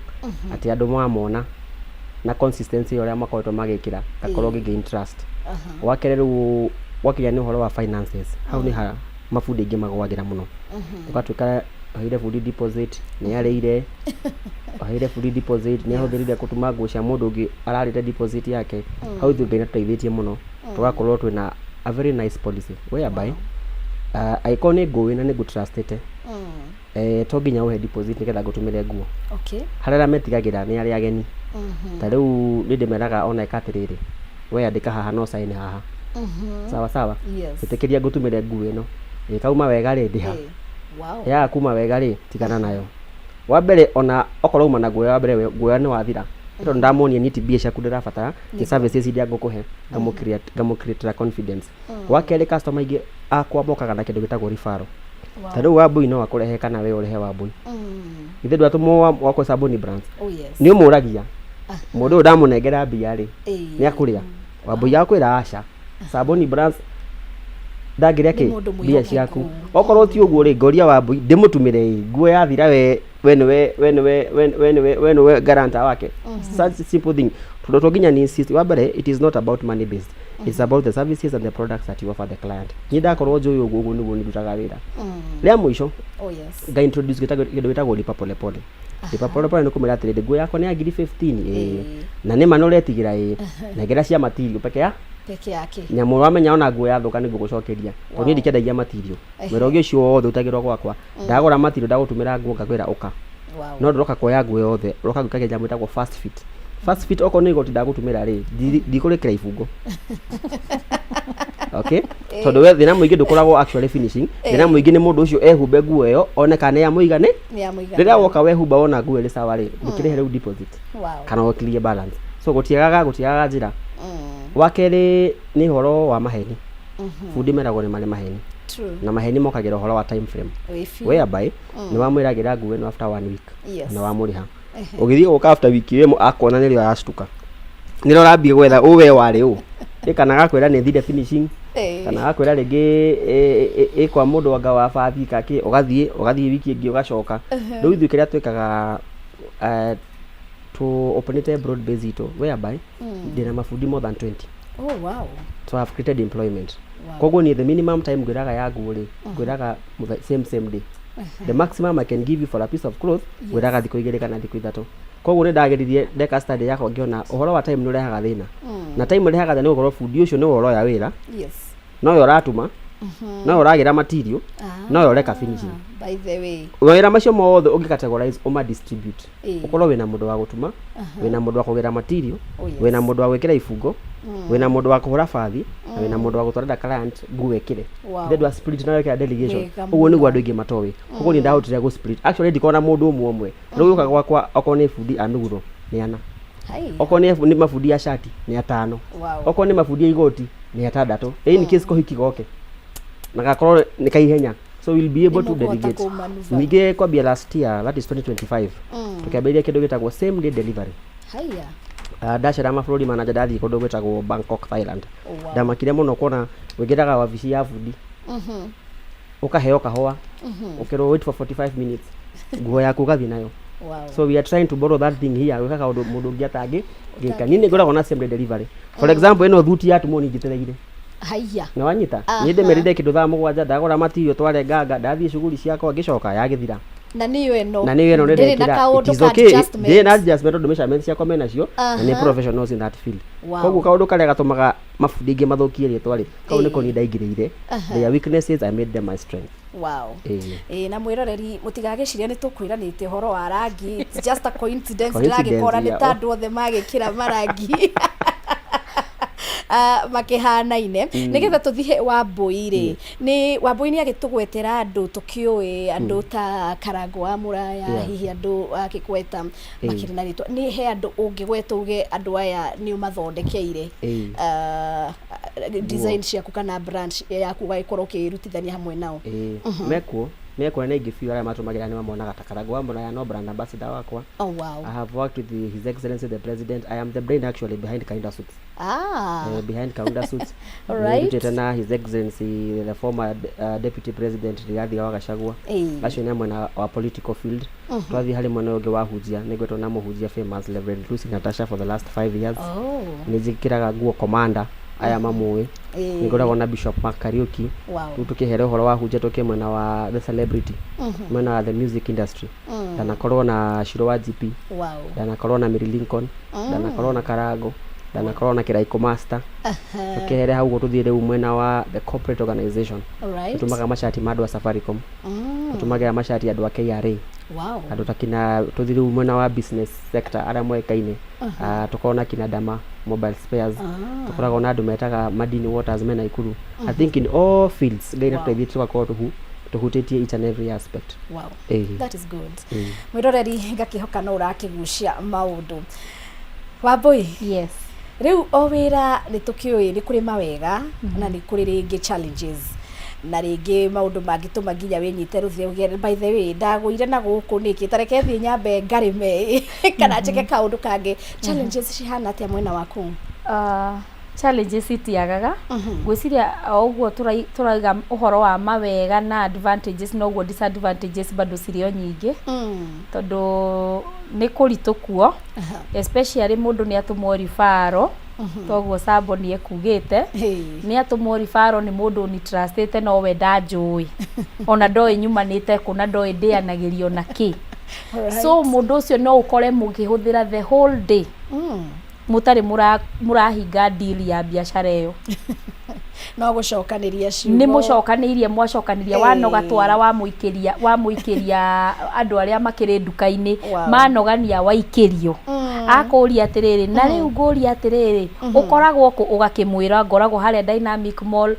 atĩ andũ mamona na consistency ũrĩa makoretwo magĩkĩra gakorwo gain trust. Wakerĩ rĩu wakinya nĩ ũhoro wa finances, hau nĩ ha mabundi aingĩ magwagĩra mũno. Ũgatuĩka ahire full deposit nĩ arĩire, ahire full deposit nĩ ahũthĩrire gũtũma nguo cia mũndũ ũngĩ ararĩte deposit yake. Hau Ngai nĩtũteithĩtie mũno tũgakorwo twĩna a very nice policy whereby icon nĩ nguo na nĩ trustete to nginya ũhe deposit nĩgetha ngũtũmĩre nguo. Okay. Harĩa metigagĩra nĩ arĩa ageni. Ta rĩu nĩ ndĩmeraga ona ĩkatirĩrĩ we andĩka haha no sign haha. Sawa sawa. Ĩtĩkĩria ngũtũmĩre nguo ĩno ĩkauma wega rĩ ndĩha. Wow. Ya kuma wega rĩ tigana nayo. Wambere ona okorwo uma na nguo ya mbere nguo nĩ wathira. Tondũ ndamuonia ni tibia ciaku ndĩrabatara ni services iria ngũkũhe ngamũ-create confidence. Wakerĩ customer aingĩ akwa mokaga na kĩndũ gĩtagwo referral. Ta rĩu Wambui no akũrehe kana we ũrehe Wambui. Ithe ndwatũmwo wako Saboni brands. Nĩ ũmũragia mũndũ ũyũ ndamũnengera mbia rĩ nĩ akũrĩa. Wambui akwĩra aca Saboni brands ndangĩrĩa kĩ mbia ciaku. Okorwo ti ũguo rĩ ngoria Wambui ndĩmũtumĩre nguo yathira we we guarantor wake. Such simple thing. Tondũ nginya ni insist wambere it is not about money based. It's about the services and the products that you offer the client. Ni ndakorwo njũĩ ũguo nĩguo nĩndutaga wĩra. Rĩa mũico nga introduce kĩndũ gĩtagwo lipa pole pole. Lipa pole pole nĩ kũmĩra atĩrĩrĩ nguo yakwa nĩ ya ngiri 15 na nĩ ma no ũretigĩra na ngera cia material peke yake. Nyamũ wamenya ona nguo yathũka nĩguo gũcokeria. Tondũ niĩ ndikĩendagia material. Wĩra ũngĩ ũcio wothe ũtagĩrwo gwakwa. Ndagũra material ndagũtũmĩra nguo ngakwĩra ũka. No ndĩroka kuoya nguo yothe ũroka gwĩka nyamũ ĩtagwo fast fit. Fast fit okorwo nĩ igoti ndagũtũmĩra rĩ ndikũrĩkĩra ibungo. Okay? Tondũ we thĩna mũingĩ ndũkoragwo actually finishing. Thĩna mũingĩ nĩ mũndũ ũcio ehumbe nguo ĩyo one kana nĩ ya mũigane. Rĩrĩa woka wehumba wona nguo ĩrĩ sawa rĩ ndũkĩrĩhe rĩu deposit kana ũkĩrie balance. So gũtiagaga njĩra. Wakerĩ nĩ ũhoro wa maheni. Bundi meragwo nĩ marĩ maheni. Na maheni mokagĩra ũhoro wa time frame whereby nĩ wamwĩragĩra nguo ĩno after 1 week na wamũrĩha. Ũgĩthiĩ gũka after week ĩmwe akona nĩrĩo aracituka nĩrĩo ũrambia gwetha ũwe warĩ ũ kana gakwĩra nĩ thire finishing kana gakwĩra rĩngĩ kwa mũndũ anga wa bathi kake ũgathiĩ wiki ĩngĩ ũgacoka. Rĩu ithuĩ kĩrĩa twĩkaga to openate broad base itũ whereby ndĩna mabundi more than 20. Oh wow. So I have created employment. Koguo ni the minimum time ngwĩraga ya nguo rĩ ngwĩraga same day. The maximum I can give you for a piece of cloth ngwĩraga thikũ 2 kana thikũ 3. Koguo nĩ ndageririe ndeka study yakwa ngĩona ũhoro wa time nĩ ũrehaga thĩna. Na time ũrehaga thĩna nĩ gũkorwo bundi ũcio nĩ ũhoro ya wĩra. No yo ratuma no uragira material no ureka finishing by the way wira macio mothe ungi categorize uma distribute ukorwo wina mundu wa gutuma wina mundu wa kugira material wina mundu wa gwikira ifungo wina mundu wa kuhura bathi na wina mundu wa gutwarira client nguwekire ndu wa split na wekira delegation uguo niguo andu ingi matowi uguo ni ndahotire go split actually ndikona mundu umwe riu yuka gwakwa okorwo ni fundi anuguro ni ana okorwo ni mafundi ya shati ni 5 okorwo ni mafundi ya igoti ni 6 in case ko hikigoke na gakorwo ni kaihenya so we'll be able to delegate nige kwambia last year that is 2025 tukiambia kindu gitagwo same day delivery ndacera mabũrũri manager ndathii kũndũ gwĩtagwo Bangkok Thailand ndamakire mũno kuona wĩngĩraga wabici ya bundi ũkaheo kahũa ũkĩrwo wait for 45 minutes nguo yaku ũgathiĩ nayo so we are trying to borrow that thing here gwĩka kaũndũ mũndũ ũngĩ atangĩ gĩka niĩ nĩngoragwo na same day delivery for example ĩno thuti ya tumũ ningĩtereire na wanyita niĩ ndĩmerire kĩndũ thaa 7 ndagũra material tware nganga ndathiĩ shughuli ciakwa ngĩcoka yagĩthira na niyo eno ndĩrĩ na kaũndũ ka adjustment ndĩrĩ na adjustment ndũ measurements ciakwa mena cio na nĩ professionals in that field koguo kaũndũ karĩa gatũmaga mabundi ingĩ mathũkie rĩtwa rĩ kau nĩko ni ndaingĩrĩire their weaknesses I made them my strength na mwĩroreri mũtigagĩciria nĩ tũkwĩranĩte ũhoro wa rangi it's just a coincidence ndĩragĩkora nĩ ta andũ othe magĩkĩra marangi makihanaine nigetha tuthie Wambui ri ni Wambui ni agitugwetera andu tukiui andu ta Karango wa Muraya hihi andu akikweta makiri na ritwa ni he andu ungigweta uge andu aya ni umathondekeire design ciaku kana brand yaku gaikorwo ukirutithania hamwe nao mekuo na ingifiu aria matumagira ni mamonaga ta Karango wa Muraya no brand ambassador wakwa. I have worked with His Excellency the President. I am the brain actually behind Kaunda Suits. Behind Kaunda Suits. Alright. Tena His Excellency the former Deputy President Rigathi wa Gachagua. Acio ni mwena wa political field. Twathi hari mwena ungi wa hujia nigwetwo na muhujia famous Reverend Lucy Natasha for the last 5 years. Nijikiraga nguo commander aya mamwe nigoragwo na Bishop Mark Kariuki tukihera uhoro wa hujia tuke mwena wa the celebrity mwena wa the music industry ndanakorwo na Shiro wa GP ndanakorwo na Mary Lincoln ndanakorwo na Karango ndanakorwo na Kiraiko Master tukihera hau tuthire mwena wa the corporate organization tumaga mashati madu wa Safaricom tumaga mashati andu wa KRA andu takina tuthire mwena wa business sector ara mwekaine tukona kina Dama mobile spares tukoragwo na andu metaga Madini Waters mena Ikuru I think in all fields gaina private tukakoro tuhutitie each and every aspect. That is good. Mwiroreri ngakihoka no urakigucia maundu Wambui. Yes. Riu o wira ni tukioi ni kuri mawega na ni kuri ringi challenges na ringi maundu mangituma nginya winyite ruthie by the way ndagwire na guku niki tareke thie nyambe ngarime kana njike kaundu kangi challenges cihana atia mwena waku challenges itiagaga gwiciria oguo turaiga uhoro wa mawega na advantages no guo disadvantages bado cirio nyingi tondu ni kuritukuo especially mundu ni atumwo rifaro toguo Sabo ni ekugite ni atumwo rifaro ni mundu ni trustete no we ndanjui ona ndoi nyumanite kuna ndoi ndianagirio na ki so mundu ucio no ukore mugihuthira the whole day mutari murahinga deal ya biashara iyo no gucokaniria ciugo ni mucokanirie mwacokaniria wanoga twara wa muikiria andu aria makire nduka-ini manogania waikirio akuria atiriri na riu nguria atiriri ukoragwo ugakimwira ngoragwo haria Dynamic Mall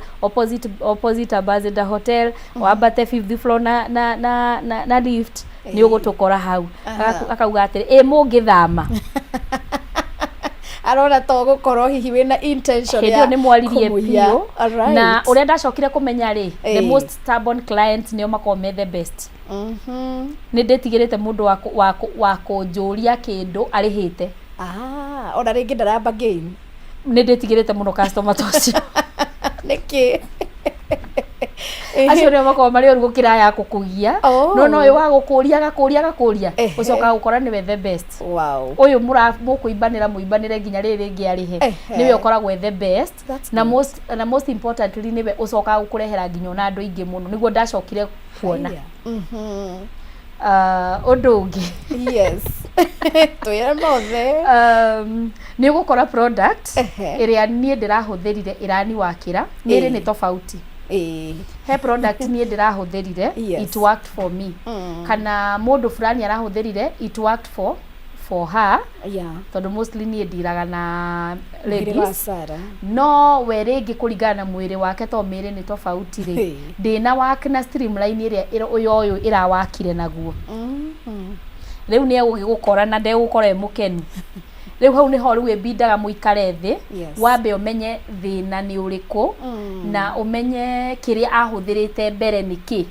opposite Ambassador Hotel wambate 5th floor na lift ni ugutukora hau akauga atiri mungithama arona to gukorwo hihi wina intention ya ni mwaririe pio na uria ndacokire kumenya ri the most stubborn client nio makome the best ni nditigirite mundu wa kunjuria kindu arihite ona ringi ndaramba game ni nditigirite muno customer tocio niki acio nio makoma mari orugukira ya kukugia no uyu wa gukuria gakuria ucoka gukora niwe the best uyu mukuimbanira muimbanire nginya riri ringi arihe niwe ukoragwo the best na most importantly niwe ucoka gukurehera nginya na andu ingi muno niguo ndacokire kuona undu ungi yes tuyere mothe ni gukora product iria nie ndirahuthirire irani wakira niri ni tofauti he product niĩ ndĩrahũthĩrire Yes. it worked for me kana mũndũ fulani arahũthĩrire it worked for her tondũ mostly niĩ ndiraga na ladies no we rĩngĩ kũringana na mwĩrĩ wake to mĩĩrĩ nĩ tofauti rĩ ndĩna work na streamline ĩrĩa ũyũ ĩrawakire naguo rĩu nĩ egũgĩgũkora na ndegũkora mũkenu rĩu hau nĩho rĩu ĩbindaga mũikare thĩ wambe ũmenye thĩna nĩ ũrĩkũ na ũmenye kĩrĩa ahũthĩrĩte mbere nĩkĩ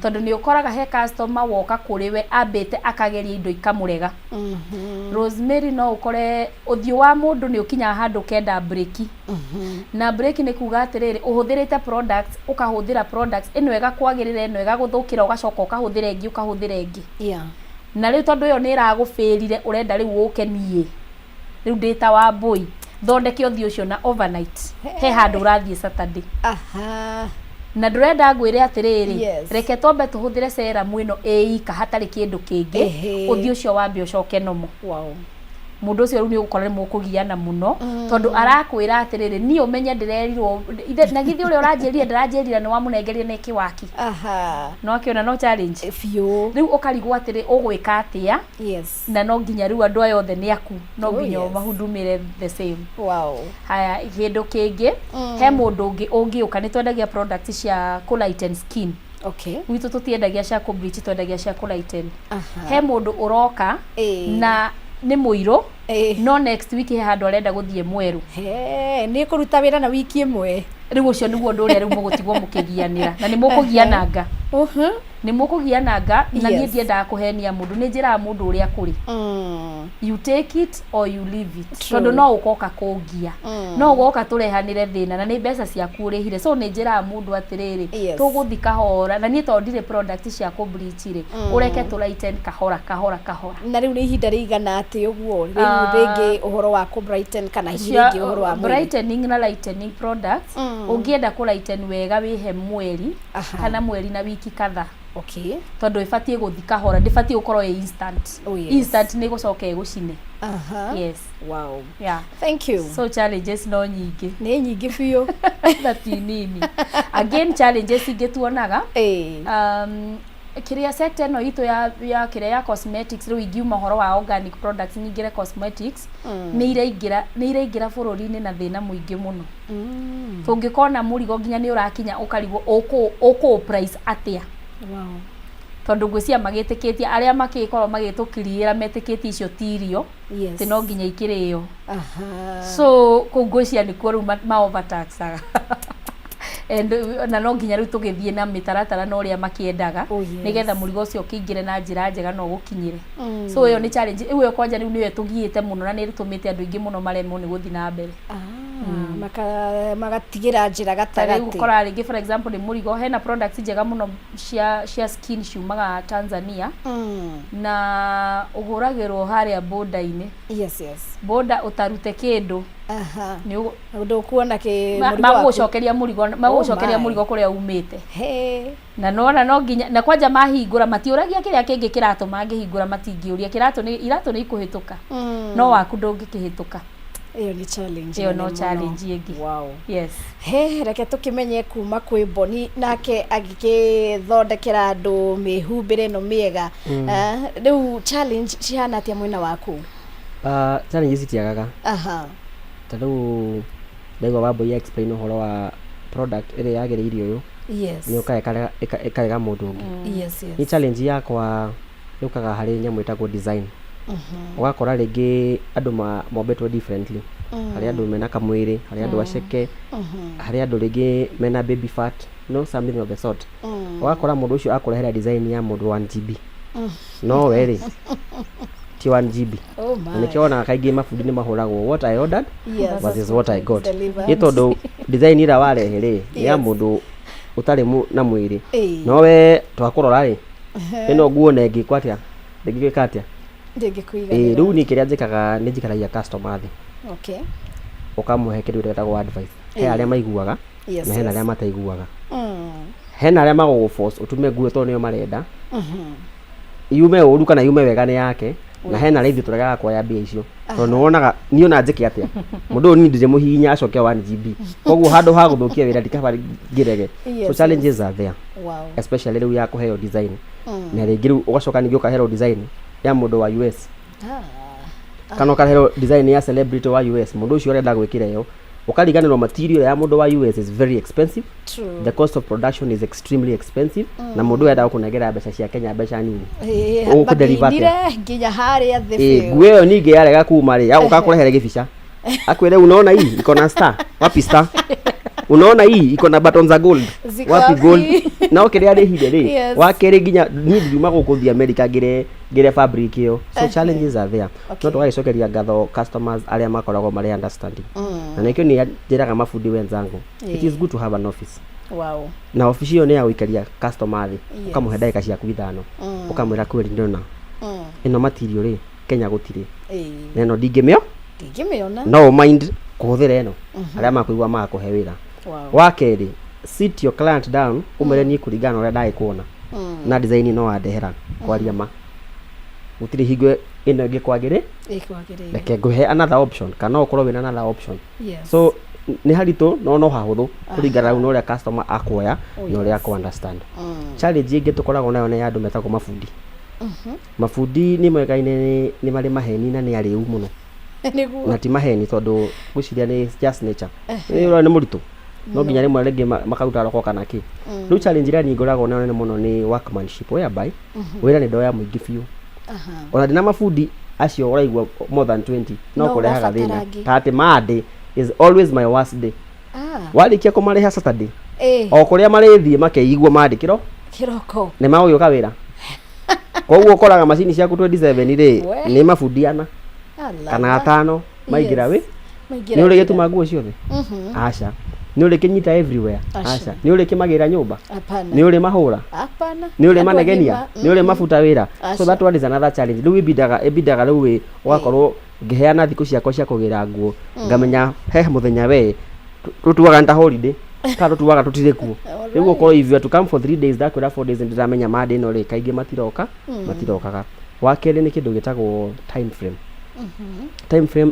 tondũ nĩ ũkoraga he customer woka kũrĩ we ambĩte akageria indo ikamũrega Rosemary no ũkore ũthiũ wa mũndũ nĩ ũkinyaga handũ kenda break na break nĩ kuga atĩrĩrĩ ũhũthĩrĩte products ũkahũthĩra products ĩno ĩgakwagĩrĩra ĩno ĩgagũthũkĩra ũgacoka ũkahũthĩra ĩngĩ na rĩu tondũ ĩyo nĩ ĩragũbĩrire ũrenda rĩu ũkenie rĩu ndĩta wa boy thondeke ũthiũ ũcio na overnight he handũ ũrathiĩ Saturday na ndũrenda ngwĩre atĩrĩrĩ reke tombe tũhũthĩre serum ĩno ĩika hatarĩ kĩndũ kĩngĩ ũthiũ ũcio wambe ũcoke nomo mũndũ ũcio rĩu nĩ ũgũkora mũkũgiana mũno tondũ arakwĩra atĩrĩrĩ niĩ ũmenye ndĩrerirwo na githĩ ũrĩa ũranjĩrire ndĩranjĩrire nĩ wamũnengeria nĩ kĩwaki no akĩona no challenge rĩu ũkarigwo atĩrĩ ũgwĩka atĩa na no nginya rĩu andũ aya othe nĩ aku no nginya mahundumĩre the same haya kĩndũ kĩngĩ he mũndũ ũngĩ ũngĩũka nĩ twendagia product cia kũlighten skin gwitũ tũtiendagia cia kũbleach twendagia cia kũlighten he mũndũ ũroka na nĩ mũirũ no next week he handũ arenda gũthiĩ mweru nĩ kũruta wĩra na wiki ĩmwe rĩu ũcio nĩguo ũndũ ũrĩa rĩu mũgũtigwo mũkĩgianĩra na nĩ mũkũgiananga nĩ mũkũgiananga na niĩ ndiendaga kũhenia mũndũ nĩ njĩraga mũndũ ũrĩa kũrĩ you take it or you leave it tondũ no ũkoka kũngia no ũgoka tũrehanĩre thĩna na nĩ mbeca ciaku ũrĩhire so nĩ njĩraga mũndũ atĩrĩrĩ tũgũthi kahora na niĩ tondũ ndirĩ product cia kũbleach rĩ ũreke tũlighten kahora na rĩu nĩ ihinda rĩigana atĩ ũguo rĩu rĩngĩ ũhoro wa kũbrighten kana rĩngĩ ũhoro wa brightening na lightening products ũngĩenda kũlighten wega wĩhe mweri kana mweri na wiki kadhaa tondũ ĩbatiĩ gũthi kahora ndĩbatiĩ gũkorwo instant nĩ gũcoka ĩgũcine thank you so challenges no nyingĩ nĩ nyingĩ biũ na ti nini again challenges ingĩ tuonaga kĩrĩa sector ĩno itũ ya kĩrĩa ya cosmetics rĩu ingiuma ũhoro wa organic products nyingĩre cosmetics nĩ iraingĩra bũrũri-inĩ na thĩna mũingĩ mũno tũngĩkona mũrigo nginya nĩ ũrakinya ũkarigwo ũkũ price atĩa tondũ ngwĩciria magĩtĩkĩtie arĩa makĩkorwo magĩtũkiriĩra metĩkĩtie icio tirio atĩ no nginya ikĩrĩo so kũu ngwĩciria nĩkuo rĩu ma-overtaxaga na no nginya rĩu tũgĩthiĩ na mĩtaratara na ũrĩa makĩendaga nĩgetha mũrigo ũcio ũkĩingĩre na njĩra njega no gũkinyĩre so ĩyo nĩ challenge ĩyo kwanja rĩu nĩyo tũgiĩte mũno na nĩ ĩtũmĩte andũ aingĩ mũno maremwo nĩ gũthiĩ na mbere magatigĩra njĩra gatagatĩ gũkora rĩngĩ for example nĩ mũrigo hena products njega mũno cia skin ciumaga Tanzania na ũhũragĩrwo harĩa border-inĩ border ũtarute kĩndũ ndũkuona magũcokeria mũrigo kũrĩa umĩte na no nginya na kwanja mahingũra matiũragia kĩrĩa kĩngĩ kĩratũma angĩhingũra matingĩũria iratũ nĩ ikũhĩtũka no waku ndũngĩkĩhĩtũka iyo ni challenge iyo no challenge ĩngĩ yes reke tũkĩmenye kuma kwĩ Boni nake agĩgĩthondekera andũ mĩhumbĩre ĩno mĩega rĩu challenge cihana atĩa mwena waku challenge citiagaga tondũ ndaigua Wambui explain ũhoro wa product ĩrĩa yagĩrĩire ũyũ nĩ ũkaga ĩkarega mũndũ ũngĩ ni challenge yakwa yũkaga harĩ nyamũ ĩtagwo design ũgakora rĩngĩ andũ mombĩtwo differently harĩ andũ mena kamwĩrĩ harĩ andũ aceke harĩ andũ rĩngĩ mena baby fat something of the sort ũgakora mũndũ ũcio akũrehera design ya mũndũ 1GB no we ti 1GB nĩkĩo ona kaingĩ mabundi nĩ mahũragwo what I ordered versus what I got nĩ tondũ design ĩrĩa warehe rĩ ya mũndũ ũtarĩ na mwĩrĩ no we twakũrora rĩ ĩno nguo na ĩngĩkwa atĩa ndĩngĩka atĩa rĩu niĩ kĩrĩa njĩkaga nĩ njikaragia customer thĩ ũkamũhe kĩndũ gĩtagwo advice he arĩa maiguaga na hena arĩa mataiguaga hena arĩa magũgũforce ũtume nguo tondũ nĩyo marenda yume ũru kana yume wega nĩ yake na hena raithi tũregaga kuoya mbia icio tondũ nĩwonaga niĩ ona njĩke atĩa mũndũ ũyũ niĩ ndĩrĩ mũhihinya acoke 1 GB koguo handũ ha gũthũkia wĩra ndikaba ngĩrege so challenges are there especially rĩu ya kũheo design na rĩngĩ rĩu ũgacoka ningĩ ũkaheo design ya mũndũ wa US kana ũkaheo design ya celebrity wa US mũndũ ũcio ũrenda gwĩkĩra ĩyo ukariganirwo material ya mundu wa US is very expensive. True. The cost of production is extremely expensive. Na mundu enda kunegera mbeca cia Kenya mbeca nini. Ndire nginya haria the nguo ĩyo ningĩ yarega kuma ri ukakurehere gibica akwire unaona hii iko na star wapi star unaona hii iko na buttons za gold wapi gold na ukiria ri hide ri wakere nginya ni nduma gukuthia America ngire fabric iyo so challenges are there no tugagicokeria ngatho customers aria makoragwo mari understanding na nikio ni njiraga mafundi wenzangu it is good to have an office. Wow. Na office iyo ni ya gwikaria customer thi ukamuhe ndagika ciaku 5 ukamwira kweri ndona ino material ri Kenya gutiri neno ndingimio no mind kuhuthira ino aria makuigwa makuhe wira. Wakeri sit your client down umere ni kuringana uria ndai kuona na design no andehera kwaria ma gutiri hingo ino ingi kwagire reke nguhe another option kana ukorwo wina another option. So ni haritu no hahuthu kuringana na uria customer akuoya na uria aku understand. Challenge ingi tukoragwo nayo ni andu metagwo mafundi. Mafundi ni mwekaine ni mari maheni na ni ariu muno na ti maheni tondu guciria ni just nature ni muritu no nginya rimwe rĩngĩ makaruta roko kana ki rĩu challenge ĩrĩa ngoragwo nayo nene mũno ni workmanship whereby wĩra nĩ ndoya mũingĩ biũ ona ndina mafundi acio ũraigua more than 20 no kũrehaga thĩna ta atĩ Monday is always my worst day. Warĩkia kũmareha Saturday o kũrĩa marĩthiĩ makeigua mandĩkĩro kiroko nĩ magũgĩũka wĩra koguo ũkoraga macini ciaku 27 rĩ nĩ mafundiana kana 5 maingĩra wĩ nĩ ũrĩ gĩtuma nguo ciothe aca nĩ ũrĩ kĩnyita everywhere aca nĩ ũrĩ kĩmagĩra nyũmba nĩ ũrĩ mahũra nĩ ũrĩ manegenia nĩ ũrĩ mafuta wĩra. So that one is another challenge. Rĩu ibindaga rĩu ũgakorwo ngĩheana thikũ ciakwa cia kũgĩra nguo ngamenya he mũthenya we tũtuaga nta holiday kana tũtuaga tũtirĩ kuo rĩu ũkorwo if you are to come for 3 days ndakwĩra 4 days ndĩramenya Monday no rĩ kaingĩ matirokaga. Wakerĩ nĩ kĩndũ gĩtagwo time frame. Time frame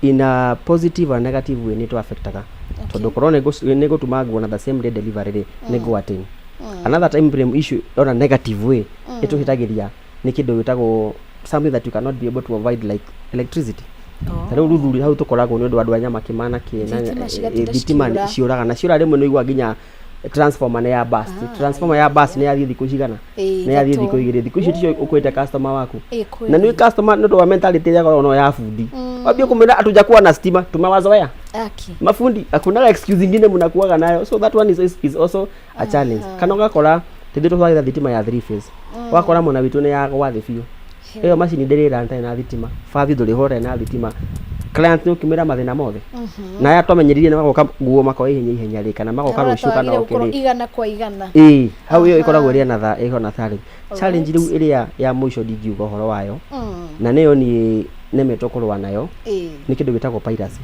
in a positive and negative way nito affectaga tondu korwo nĩ gũtuma nguo na the same day delivery nĩ go attain. Another time frame issue on a negative way ituhitagiria nĩ kĩndũ gĩtagwo something that you cannot be able to avoid like electricity. Rĩu ruthuri hau tukoragwo nĩ ũndũ andũ anya makimana kĩna thitima ciũraga na ciũra rĩmwe nĩ igua nginya transformer ya bus. Transformer ya bus nĩ yathii thikũ cigana nĩ yathii thikũ 2 thikũ icio ticio ũkwĩte customer waku na nĩ customer nĩ wa mentality ya no ya fundi wambie kumena atujakuwa na stima tumewazoea mafundi hakuna excuse nyingine mnakuaga nayo. So that one is also a challenge. Kana ugakora tindi twaitha thitima ya 3 phase wakora mwana witu ni ya gwathi biũ iyo machine ndĩrĩra ntai na thitima fathi ndũrĩ hore na thitima client nĩ ukimira mathina mothe na ya twamenyeririe nĩ magoka nguo makoya ihenya rĩ kana magoka rũciũ kana okĩrĩ igana kwa igana hau iyo ikoragwo ĩrĩa na ĩho na challenge rĩu ĩrĩa ya mũico ndingiuga ũhoro wayo na nĩyo ni nemetwo kũrũa nayo nĩ kĩndũ gĩtagwo piracy.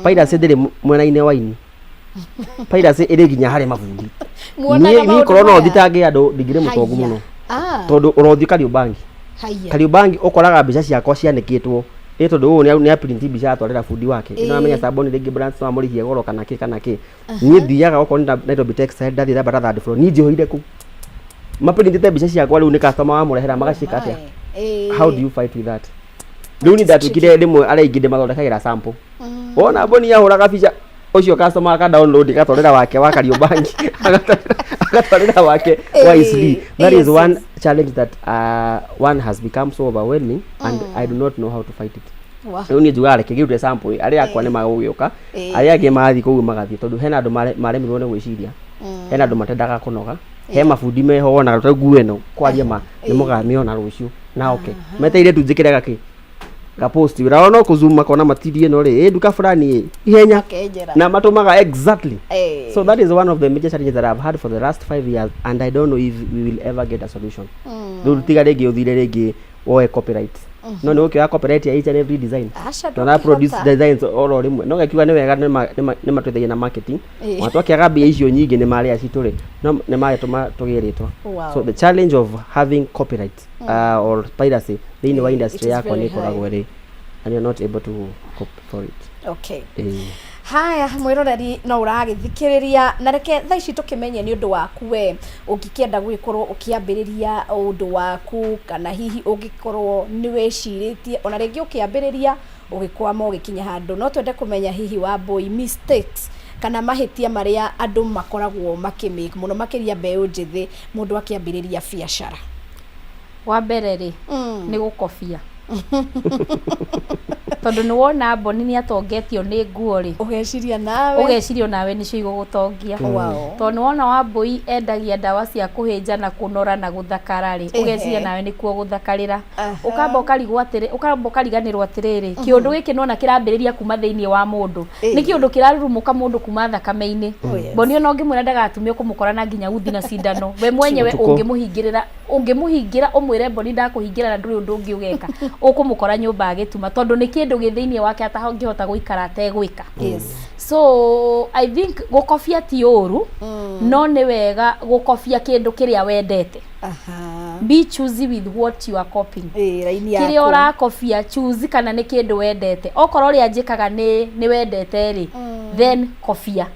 Piracy ndĩrĩ mwena-inĩ waini piracy ĩrĩ nginya harĩ mabundi niĩ korwo no thitange andũ ndingĩrĩ mũtongu mũno tondũ ũrothi Kariubangi ũkoraga mbica ciakwa cianĩkĩtwo tondu ũũ nĩ print mbica atwarĩra fundi wake ino amenya saboni rĩngĩ brands no amũrĩhie goro kana kĩ niĩ thiaga okorwo nĩ Nairobi Textile ndathie thamba third floor niĩ njihũire kũ maprintite mbica ciakwa rĩu nĩ customer wamũrehera magacika atĩa. How do you fight with that? Rĩu nĩ ndatwĩkire rĩmwe arĩa ingĩ ndĩmathondekagĩra sample wona boni yahũraga bica ucio customer aka download gatwarĩra wake wa Kariubangi agatwarĩra wake wa SD. That is one challenge that one has become so overwhelming and I do not know how to fight it. Rĩu niĩ njugaga reke ngĩrute sample arĩa akwa nĩ magũgĩũka arĩa angĩ magathiĩ kũu magathiĩ tondu hena andũ maremirwo nĩ gwĩciria hena andũ matendaga kũnoga he mabundi meho wona ta nguo ĩno kwaria ma nĩ mũgamiona rũciũ na okay meteire tu njĩkĩre gakĩ post wĩra no kũzoom makona matirie no rĩ nduka fulani ihenya na matumaga exactly. So that is one of the major challenges that I've had for the last 5 years and I don't know if we will ever get a solution. Rĩu tiga rĩngĩ ũthire rĩngĩ woe copyright no nä å kä oya copyright ya each and every design Aca na produce ndũngĩhota. designs oro rimwe no gekiuga nä wega nä matwethagia na marketing matwakiaga mbia icio nyingä nä marä a citå rä no nä magetåma tå gä rä twa Wow. so the challenge of having copyright or piracy thä inä wa industry is yakwa very nä koragwo rä and you're not able to cope for it. Okay. Haya mwiroreri no uragithikiriria na reke thaa ici tukimenye ni undu waku we ungikienda gwikorwo ukiambiriria undu waku kana hihi ungikorwo ni weciritie ona ringi ukiambiriria ugikwama ugikinya handu no twende kumenya hihi wa boy mistakes kana mahitia maria andu makoragwo makimake muno makiria mbeu njithi mundu akiambiriria biashara. Wa mbere ri ni gukobia tondu ni wona mboni ni atongetio ni nguo ri ugeciria nawe nicio igugutongia Wow. tondu wona Wambui endagia ndawa cia kuhinja na kunora na guthakara ri ugeciria nawe nikuo guthakarira ukamba ukariganirwo atiriri kiundu giki nona kirambiriria kuma thiini wa mundu ni kiundu kirarurumuka mundu kuma thakame-ini mboni ona ngimwira ndagatumie kumukora na nginya uthi na cindano we mwenyewe ungimuhingira umwire mboni ndakuhingira na nduri undu ungi ugeka ukumukora nyumba agituma tondu ni kindu githiini wake atangihota guikara ategwika. So I think gukobia ti uru no ni wega gukobia kindu kiria wendete. Be choosy with what you are copying. Kiria urakobia choose kana ni kindu wendete okorwo ria njikaga ni wendete ri then kobia.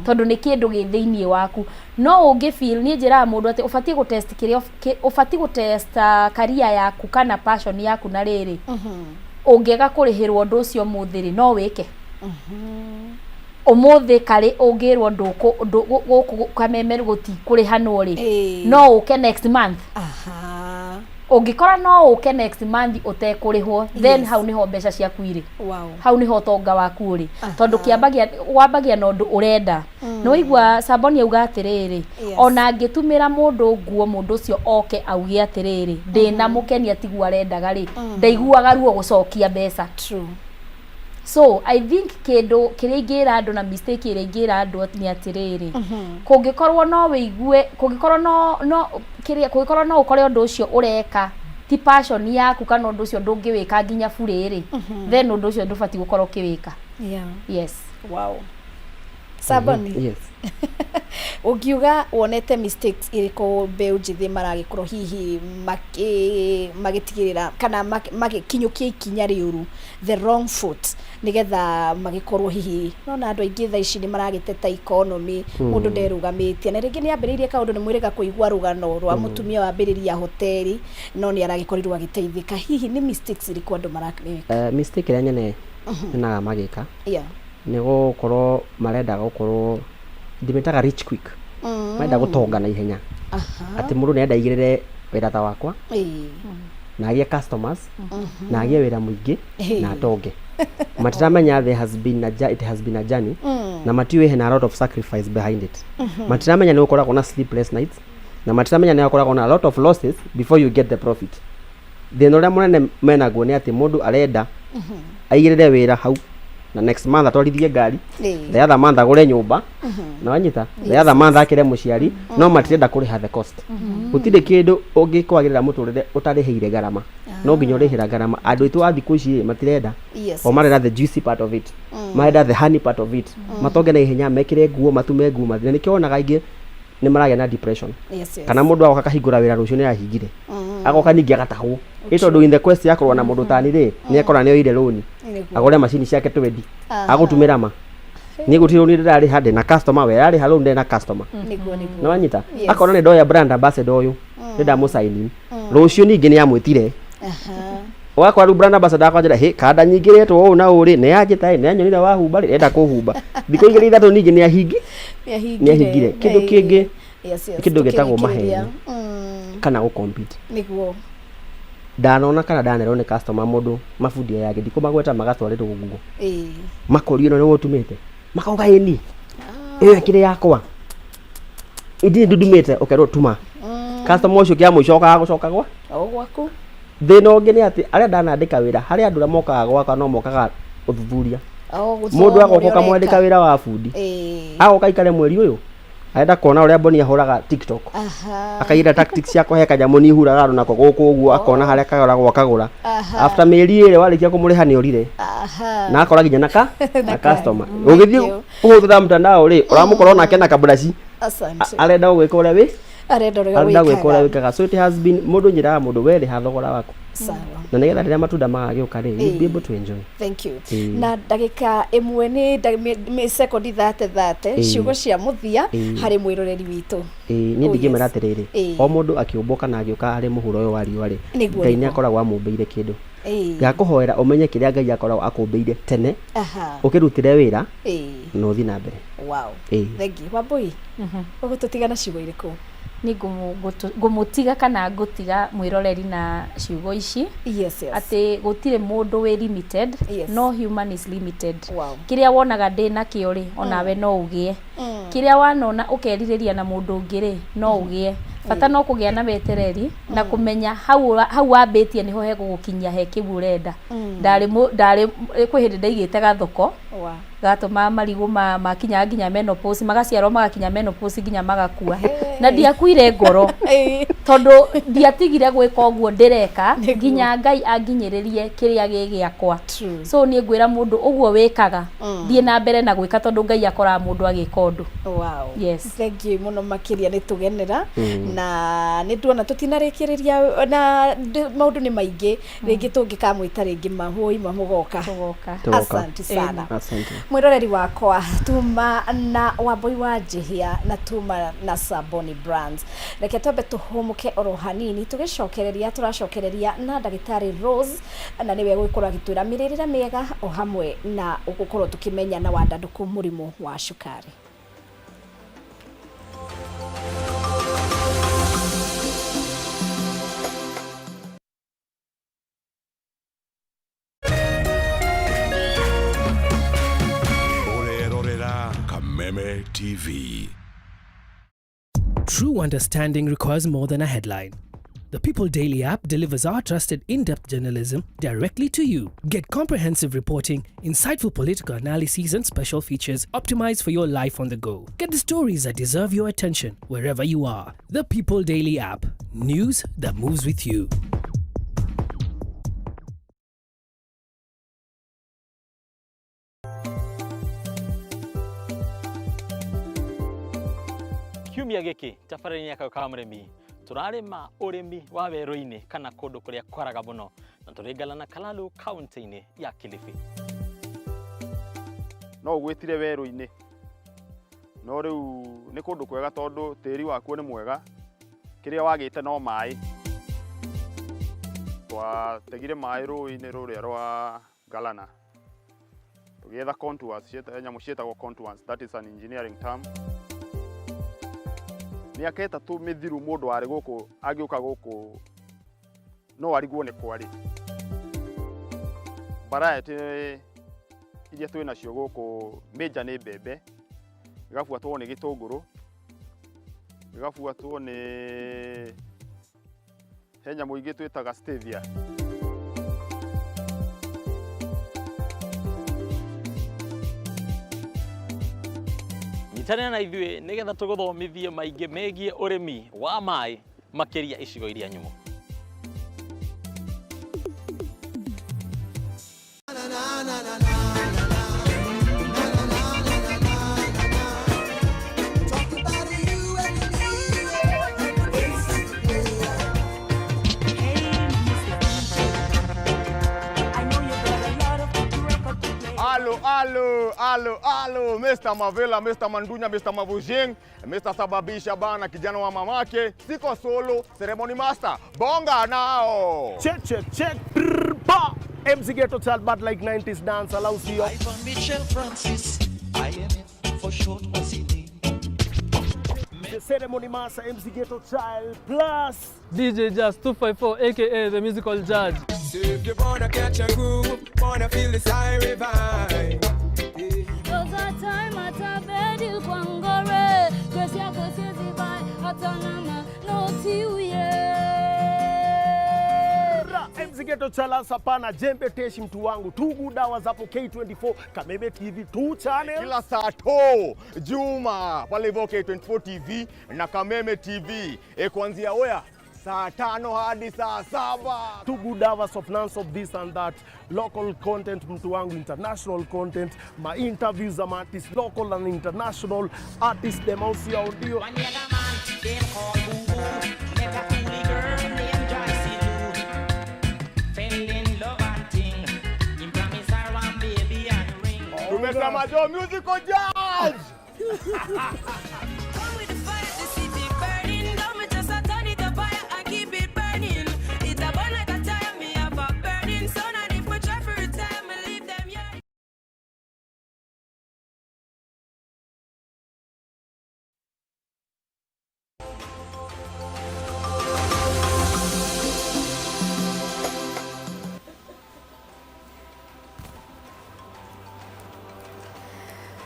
Tondu ni kindu githiini waku no ungi feel ni njira mundu ati ufati gutest kiria ufati gutest career yaku kana passion yaku na riri ungiega kurihirwo undu ucio muthiri no wike umuthi kari ungirwo nduku kameme guti kurihanwo ri no uke next month ungikora no uke next month utekurihwo then hau niho mbeca ciaku iri hau niho tonga waku uri tondu wambagia na undu urenda no wigua Saboni auga atiriri ona ngitumira mundu nguo mundu ucio oke augie atiriri ndina mukeni atigua arendaga ri ndaiguaga ruo gucokia mbeca. True. So I think kindu kiria ingira andu na mistake iria ingira andu ni atiriri kungikorwo no wigue kungikorwo no ukore undu ucio ureka ti passion yaku kana undu ucio ndungiwika nginya buriri then undu ucio ndubati gukorwo kiwika. Yes. Wow. Saboni. Yes. Ugiuga wonete mistakes iriko mbeu njithi maragikorwo hihi magitigirira kana magikinyukia ikinya riuru the wrong foot nigetha magikorwo hihi nona andu aingi thaa ici ni maragiteta economy mundu nderugamitie na ringi ni ambiririe kaundu ni mwirega kuigua rugano rwa mutumia wa ambiriria hoteli no ni aragikorirwo agiteithika hihi ni mistakes iriko andu marakimeka. Mistake ria nyene na magika ni gukorwo marendaga gukorwo ndimetaga rich quick marenda gutonga na ihenya ati mundu nenda igirire wira ta wakwa na agie customers na agie wira muingi na atonge matiramenya it has been a journey na matiwe hena a lot of sacrifice behind it matiramenya ni ukoragwo na sleepless nights na matiramenya ni ukoragwo na a lot of losses before you get the profit. Thina uria munene menaguo ni ati mundu arenda aigirire wira hau na next month atwarithie ngari the other month agure nyumba na wanyita the other month akire muciari no matirenda kuriha the cost gutire kindu ungikwagirira muturire utariheire garama no nginya urihira garama andu itu athiku ici matirenda o marenda the juicy part of it marenda the honey part of it matonge na ihenya mekire nguo matume nguo mathina nikionaga ingi ni maragia na depression kana mundu agoka kahingura wira rucio ni ahingire agoka ningi agatahwo ito in the quest yakorwo na mundu tani ri ni akora ni oire loan agore machine ciake twendi agutumira ma ni gutiro ni ndari hande na customer we ari halo ndena customer no anyita akora ni ndoya brand ambassador uyu ndenda musaini rucio ningi ni amwitire wakwa ru brand ambassador akwajira he kada nyingiretwo uu na uri ni ajita ni anyonira wahumba ri enda kuhumba thiko igiri ithatu ningi ni ahingire kindu kingi kindu gitagwo maheni kana go compete niguo ndanona kana ndanero ni customer mundu mafundi yake ndiko magweta magatwarira gugugo makorio no wotumite makauga yeni iyo kire yakwa idi ndudumite okero tuma customer ucio kia mucoka gucoka gwa gwaku thina ungi ni ati aria ndanandika wira haria andura mokaga gwaka no mokaga uthuthuria mundu agoka mwandika wira wa fundi agoka ikare mweri uyu Aenda kuona uria Boni ahuraga TikTok. Akaira tactics yako he kanyamu ni huraga runako guku uguo akona haria kagora kagura. After meri ire warikia kumuriha ni urire. Na akora ginya na customer. Ugithii uhuthira mtandao ri uramukorwo nake na kaburaci. Asante. Arenda gwika uria wi. Arenda gwika uria wikaga. So it has been mundu njira mundu weri hathogora waku. Sawa. Na nigetha riria matunda magagioka ri you be able to enjoy. Thank you. Na ndagika imwe ni sekondi 30 ciugo cia muthia hari mwiroreri witu. Ni ndigimera atiriri o mundu akiumboka na agioka hari muhuro uyu wa riwa ri Ngai ni akoragwo amumbeire kindu gakuhoera umenye kiria Ngai akoragwo akumbeire tene ukirutire wira no uthi na mbere. Wow. Thank you. Wambui ugututigana ciugo iriku ni ngumutiga kana ngutiga mwiroreri na ciugo ici. Yes. Ati gutire mundu we limited. No human is limited. Wow. Kiria wonaga ndina kio ri onawe no ugie. Kiria wanona ukeririria na mundu ungiri no ugie. Bata no kugia na wetereri na kumenya hau wambitie niho he gukinyia he kiburenda. Ndari kwihindi ndaigite gathoko. Gatuma marigu makinya nginya menopause magaciarwo magakinya menopause nginya magakua. Na ndiakuire ngoro tondu ndiatigire gwika uguo ndireka nginya Ngai anginyiririe kiria gigiakwa. So ni ngwira mundu uguo wikaga thie na mbere na gwika tondu Ngai akora mundu agika undu. Wow. Yes. Thank you muno makiria ni tugenera na ni tuona tutinarikiriria na maundu ni maingi ringi tungikamwita ringi mahui mamugoka. Asante sana. Mwiroreri wakwa tuma na Wambui wa Njihia na tuma na Saboni Brands. Reke twambe tuhumuke oro hanini tugicokereria turacokereria na ndagitari Rose na niwe gwikorwo agitwira miririra miega o hamwe na ugukorwo tukimenya na wandanduku murimu wa cukari. Kameme TV. True understanding requires more than a headline. The People Daily app delivers our trusted in-depth journalism directly to you. Get comprehensive reporting, insightful political analyses and special features optimized for your life on the go. Get the stories that deserve your attention wherever you are. The People Daily app. News that moves with you. Kiumia giki tabarĩra-inĩ ya Kayũ ka Mũrĩmi turarĩma ũrĩmi wa werũ-inĩ kana kũndũ kũrĩa kwaraga mũno na tũrĩngana na Kalalu kaunti-inĩ ya Kilifi. No ũgwĩtire werũ-inĩ no rĩu nĩ kũndũ kwega tondũ tĩri wakuo nĩ mwega kĩrĩa wagĩte no maĩ. Twategire maĩ rũĩ-inĩ rũrĩa rwa Galana tũgĩetha contours nyamũ ciĩtagwo contours, that is an engineering term. Miaka ĩtatũ mĩthiru mũndũ warĩ gũkũ agĩũka gũkũ no arigwo nĩ kwarĩ. Variety iria twĩ nacio gũkũ major nĩ mbembe, igabuatwo nĩ gĩtũngũrũ, igabuatwo nĩ he nyamũ ingĩ twĩtaga stevia. Nyitanĩra na ithuĩ nĩgetha tũgũthomithie maingĩ megiĩ ũrĩmi wa maĩ makĩria icigo iria nyũmũ. Alo, Mr. Mavela, Mr. Mandunya, Mr. Mavujing, Mr. Sababisha bana kijana wa mamake, siko solo, ceremony master, bonga nao. Check, brrrpa. MC Ghetto child bad like 90s dance allows you. I'm Michelle Francis, IMF for short was in The ceremony master MC Ghetto child plus DJ Jazz 254 aka the musical judge. So if you wanna catch a groove, wanna feel the siren vibe. MC Geto Chala Sapana Jembe Teshi mtu wangu. Tugu dawa zapo K24 Kameme TV 2 channel. Kila saa to Juma pale hivyo K24 TV na Kameme TV. Kuanzia oya saa 5 hadi saa 7. Two good hours of none of this and that. Local content mtu wangu, international content, my interviews am artists, local and international artists, them also audio. Tumesema jo musical judge.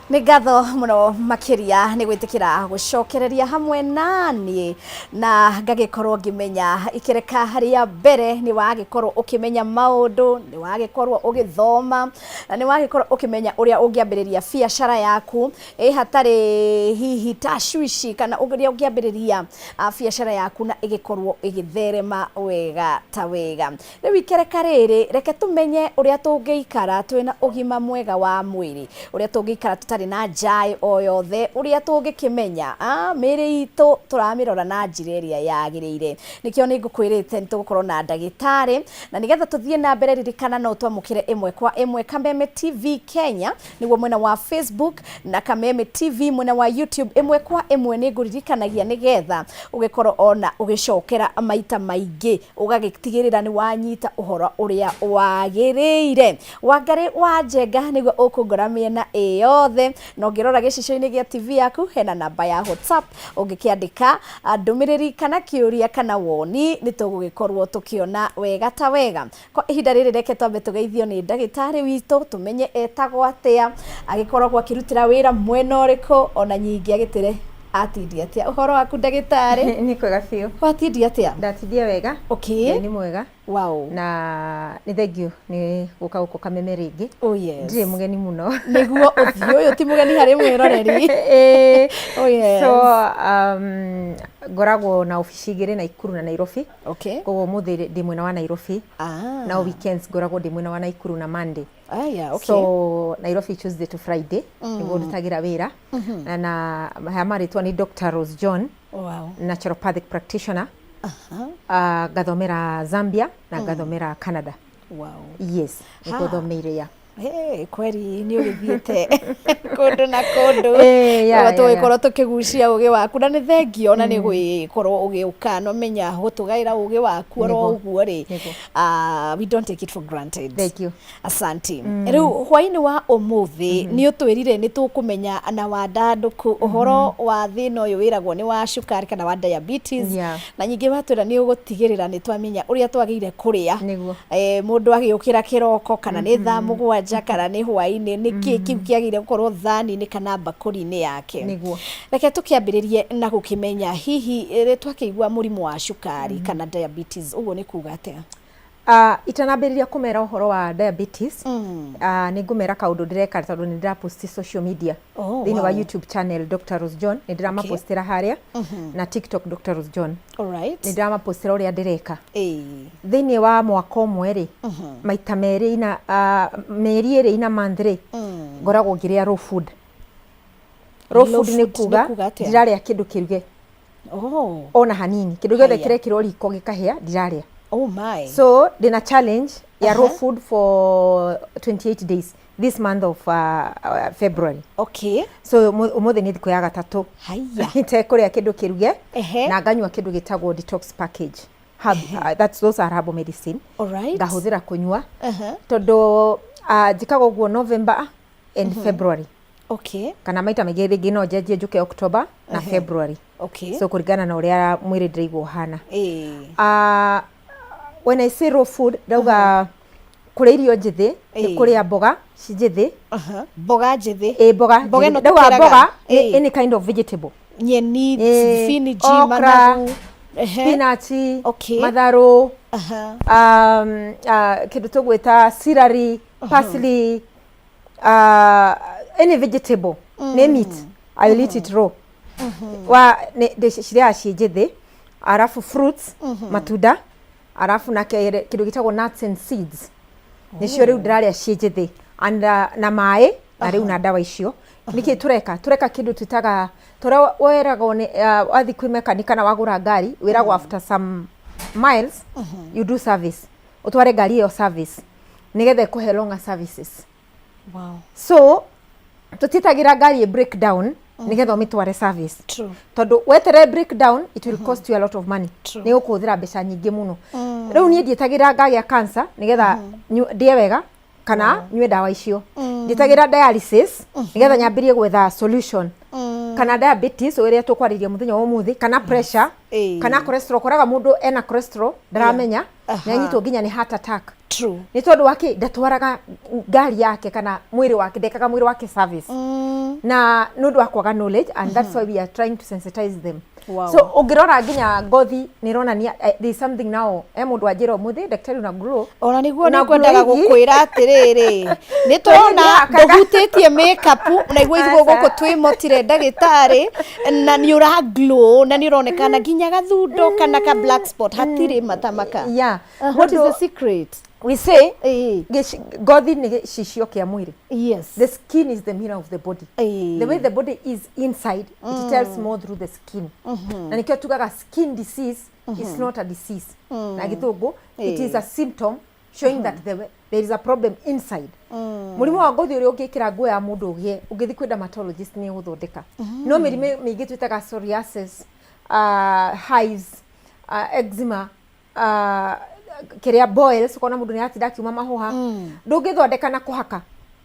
Nĩ ngatho mũno makĩria nĩ gwĩtĩkĩra gũcokereria hamwe naniĩ na ngagĩkorwo ngĩmenya ikĩreka harĩa mbere nĩ wagĩkorwo ũkĩmenya maũndũ, nĩ wagĩkorwo ũgĩthoma na nĩ wagĩkorwo ũkĩmenya ũrĩa ũngĩambĩrĩria biacara yaku hatarĩ hihi tashwishi kana ũrĩa ũngĩambĩrĩria biacara yaku na ĩgĩkorwo ĩgĩtherema wega ta wega. Rĩu ikĩreka rĩrĩ reke tũmenye ũrĩa tũngĩikara twĩna ũgima mwega wa mwĩrĩ, ũrĩa tũngĩikara tũtarĩ na njai o yothe, ũrĩa tũngĩkĩmenya mĩĩrĩ itũ tũramĩrora na njĩra ĩrĩa yagĩrĩire. Nĩkĩo nĩ ngũkwĩrĩte nĩ tũgũkorwo na ndagĩtarĩ na nĩgetha tũthiĩ na mbere ririkana no twamũkĩre ĩmwe kwa ĩmwe Kameme TV Kenya nĩguo mwena wa Facebook na Kameme TV mwena wa YouTube ĩmwe kwa ĩmwe. Nĩ ngũririkanagia nĩgetha ũgĩkorwo ona ũgĩcokera maita maingĩ ũgagĩtigĩrĩra nĩ wanyita ũhoro ũrĩa wagĩrĩire. Wangari wa Njenga nĩguo ũkũngora mĩena ĩyothe na ũngĩrora gĩcicio-inĩ gĩa TV yaku hena namba ya WhatsApp ũngĩkĩandĩka ndũmĩrĩri kana kĩũria kana woni nĩ tũgũgĩkorwo tũkĩona wega ta wega. Kwa ihinda rĩrĩ reke twambe tũgeithio nĩ ndagĩtarĩ witũ tũmenye etagwo atĩa, agĩkoragwo akĩrutĩra wĩra mwena ũrĩkũ, ona nyingĩ agĩtĩre atindia atia. Ũhoro waku ndagĩtarĩ? Nĩ kwega biũ. Watindia atia? Ndatindia wega. Okay. Nĩ mwega. Wow. Na nĩ thengio nĩ gũka gũkũ Kameme rĩngĩ. Oh yes. Ndirĩ mũgeni mũno. Nĩguo ũthiũ ũyũ ti mũgeni harĩ mwĩroreri. Oh yes. So ngoragwo na ofici igĩrĩ Naikuru na Nairobi. Okay. Koguo mũthĩ ndĩ mwena wa Nairobi. Na weekends ngoragwo ndĩ mwena wa Naikuru na Monday. Yeah, okay. So Nairobi Tuesday to Friday nĩguo ndutagira wĩra. Na haya marĩtwa nĩ Dr. Rose John. Wow. Naturopathic practitioner. Gathomera Zambia na gathomera Canada. Wow. Yes, nĩgũthomeire ya. Hey, kweri nĩ ũgĩthiĩte kũndũ na kũndũ. Tũgĩkorwo tũkĩgucia ũgĩ waku na nĩ thengio na nĩ gwĩkorwo ũgĩũka no menya gũtũgaĩra ũgĩ waku oro ũguo rĩ. We don't take it for granted. Thank you. Asante. Rĩu hwaĩ-inĩ wa ũmũthĩ nĩ ũtwĩrire nĩ tũkũmenya na wandandũku ũhoro wa thĩna ũyũ wĩragwo nĩ wa cukari kana wa diabetes. Na nyingĩ watwĩra nĩ ũgũtigĩrĩra nĩ twamenya ũrĩa twagĩrĩire kũrĩa. Mũndũ agĩũkĩra kĩroko kana nĩ thaa mũgwanja kana nĩ hwaĩ-inĩ nĩkĩ kĩu kĩagĩrĩire gũkorwo thani-inĩ kana mbakũri-inĩ yake. Nĩguo. Reke tũkĩambĩrĩrie na gũkĩmenya hihi twakĩigua mũrimũ wa cukari kana diabetes ũguo nĩ kuga atĩa? Itanambĩrĩria kũmera ũhoro wa diabetes. Nĩ ngũmera kaũndũ ndĩreka tondũ nĩ ndĩraposti social media thĩinĩ wa YouTube channel Dr. Rose John. Nĩ ndĩramapostĩra harĩa na TikTok Dr. Rose John. Alright. Nĩ ndĩramapostĩra ũrĩa ndĩreka. Thĩinĩ wa mwaka ũmwe rĩ maita merĩ ina mĩeri ĩrĩ ina month rĩ ngoragwo ngĩrĩa raw food. Raw food nĩ kuga ndirarĩa kĩndũ kĩruge ona hanini, kĩndũ gĩothe kĩrekĩrwo riko gĩkahĩa ndirarĩa. Oh my. So dina challenge ya raw food for 28 days this month of February. Okay. So umuthi ni thikũ ya gatatũ. Haya. Itekũrĩa kĩndũ kĩruge na nganyua kĩndũ gĩtagwo detox package. Those are herbal medicine. Alright. Ngahũthĩra kũnyua. Tondũ njikaga ũguo November and February. Okay. Kana maita maingĩ rĩngĩ no njenjie njuke October na February. Okay. So kũringana na ũrĩa mwĩrĩ ndĩraigua ũhana. When I say raw food, ndauga kũrĩa irio njĩthĩ, kũrĩa mboga ci njĩthĩ. Mboga njĩthĩ. Mboga. Ndauga mboga any kind of vegetable. Nyeni, spinach, matharũ, spinach, matharũ, kindu tugwita celery, parsley, any vegetable, name it, I will eat it raw. Ciria cienjithi, arafu fruits, matunda, arafu na kindu gitagwo nuts and seeds. Nicio riu ndiraria cienjithi, and na mai, na riu na ndawa icio. Niki tureka kindu twitaga tora weragwo ni wathi kwi mekanika na wagura ngari wiragwo after some miles you do service, utware ngari iyo service nigetha ikuhe longer services. Wow. So tutitagira ngari breakdown nigetha umitware service. True. Tondu wetere breakdown it will cost you a lot of money. Ni ukuthira mbeca nyingi muno. Riu nie ndietagira ngari ya cancer nigetha ndie wega kana nywe dawa icio. Ndietagira dialysis nigetha nyambirie gwetha solution. Kana diabetes uria tukwariria muthenya wa muthi, kana pressure, kana cholesterol. Koraga mundu ena cholesterol ndaramenya na nyitwo nginya ni heart attack. True. Ni tondu wake ndatwaraga ngari yake kana mwiri wake ndekaga mwiri wake service. Na nundu wakwaga knowledge, and that's why we are trying to sensitize them. Wow. So ungirora nginya ngothi nirona ni there is something now mundu ajira muthi daktari una glow ona niguo ni kwendaga gukwira atiriri ni turona ndũhutĩtie makeup na igwe ithuĩ gũkũ twĩmotire ndagĩtarĩ na ni ura glow na ni uronekana nginya gathundo kana ka black spot hatirĩ matamaka. Yeah. What is the secret? We say ngothi ni cicio kia mwiri. Yes. The skin is the mirror of the body. The way the body is inside, it tells more through the skin. Na nikio tugaga skin disease is not a disease. Na githungu, it is a symptom showing that there is a problem inside. Murimu wa ngothi uri ungikira nguo ya mundu ugie ungithi kwi dermatologist ni guthondeka. No mirime mingi twitaga psoriasis, hives, eczema, kiria boils, ukona mundu ni atinda akiuma mahoha, ndungithondeka na kuhaka,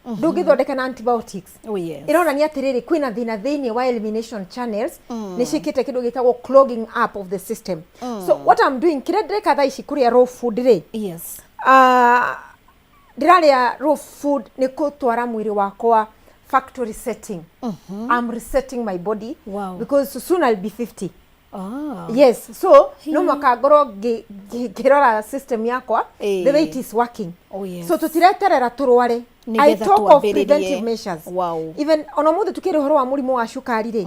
ndungithondeka na antibiotics. Oh yes. Irona ni atiriri kwina thina thiini wa elimination channels ni cikite kindu gitagwo clogging up of the system. So what I'm doing, kire ndreka tha ici kuria raw food ri. Yes. Ndiraria raw food ni kutwara mwiri wakwa factory setting. I'm resetting my body. Wow. Because soon I'll be 50. Ah. Yes, so no makagoro girora system yakwa the way it is working. Oh yes. So tutireterera turware. I talk of preventive measures. Wow. Even ono muthe tukiri horo wa murimu wa shukari ri.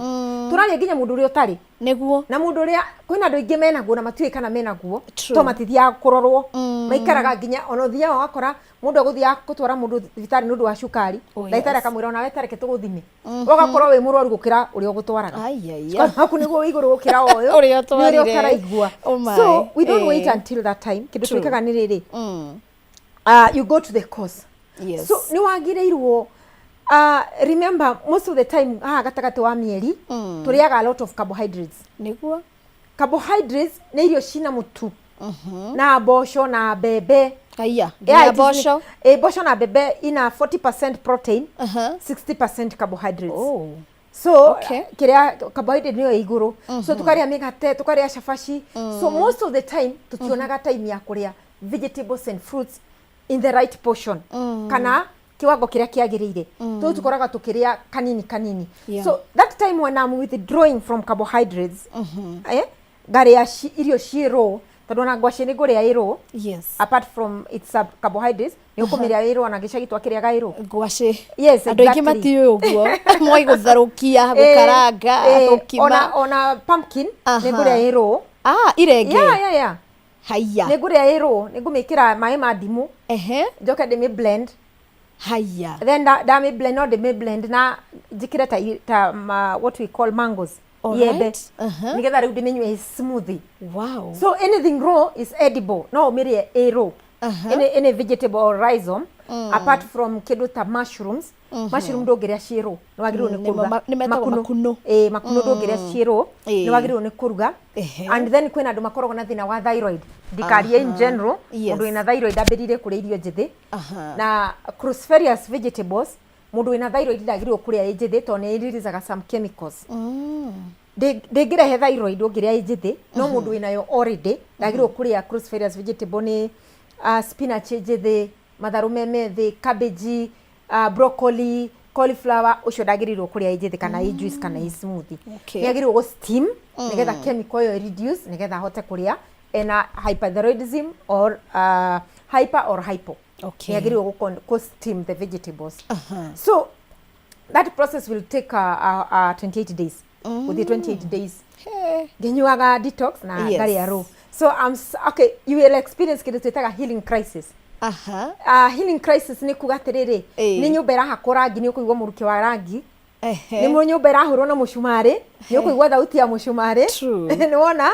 Turaria nginya mundu uri utari. Neguo. Na mundu uri kwina andu ingi mena guo na matiwe kana mena guo. To matithia kurorwo. Maikaraga nginya ono thia wakora mundu aguthia gutwara mundu thibitari nundu wa shukari. Ndaitara kamwira ona wetareke tuguthime. Ugakorwo wi murwaru gukira uri ogutwaraga. Haku niguo iguru gukira oyo. Uri otwarire. Uri otaraigua. So we don't wait until that time. Kindu twikaga ni riri. You go to the course. Yes. So ni wagireirwo remember most of the time gatagati wa mieri turiaga a lot of carbohydrates. Niguo carbohydrates ni irio cina mutu na mboco na mbembe. Aya, ya mboco. Mboco na mbembe ina 40% protein, 60% carbohydrates. Oh. So kiria carbohydrate niyo iguru. So tukaria migate, tukaria shafashi. So most of the time tutionaga time ya kuria vegetables and fruits in the right portion. Kana kiwango kiria kiagirire. Tu tukoraga tukiria kanini. So that time when I'm withdrawing from carbohydrates, garia irio shiro tondu na ngwaci ni nguria iro. Yes. Apart from its carbohydrates, ni ukumiria iro na gicagi twakiria gairo. Ngwaci. Yes, andu ingi matiwe uguo. Moi gutharukia, gukaranga, gukima. Ona pumpkin ni nguria iro. Irenge. Yeah. Haya. Ni nguria iro, ni ngumikira mai ma ndimu. Njoke ndimi blend. Haya. Then da me blend, no de me blend na jikira ta what we call mangoes. Yebe. Nigetha riu ndimenywe smoothie. Wow. So anything raw is edible. No mirie raw. Any vegetable or rhizome apart from kindu ta mushrooms. Mushroom ndongeria ciero ni wagirwo ni kuruga. Makuno. Makuno ndongeria ciero ni wagirwo ni kuruga. And then kwina andu makoragwo na thina wa thyroid. Ndikarie in general mundu ina thyroid ambirire kuria irio njithi. Na cruciferous vegetables mundu ina thyroid ndagirwo kuria njithi to ni releasaga some chemicals. Ndingirehe thyroid ungiria njithi no mundu inayo already ndagirwo kuria cruciferous vegetable ni spinach njithi, matharu memethi, cabbage, broccoli, cauliflower, ucio ndagirirwo kuria njithi kana i juice kana i smoothie. Niagirirwo go steam nigetha chemical yo reduce nigetha hote kuria in a hyperthyroidism or hyper or hypo. Okay. Yagiriwe go steam the vegetables. So that process will take 28 days. With the 28 days. Genyuaga detox na gari ya raw. So okay, you will experience kitu tuitaga healing crisis. Healing crisis ni kugatiriri ni nyumba irahakora rangi ni ukuigwa muruki wa rangi. Ni mo nyumba irahurwo na mushumari ni ukuigwa thauti ya mushumari. Ni wona?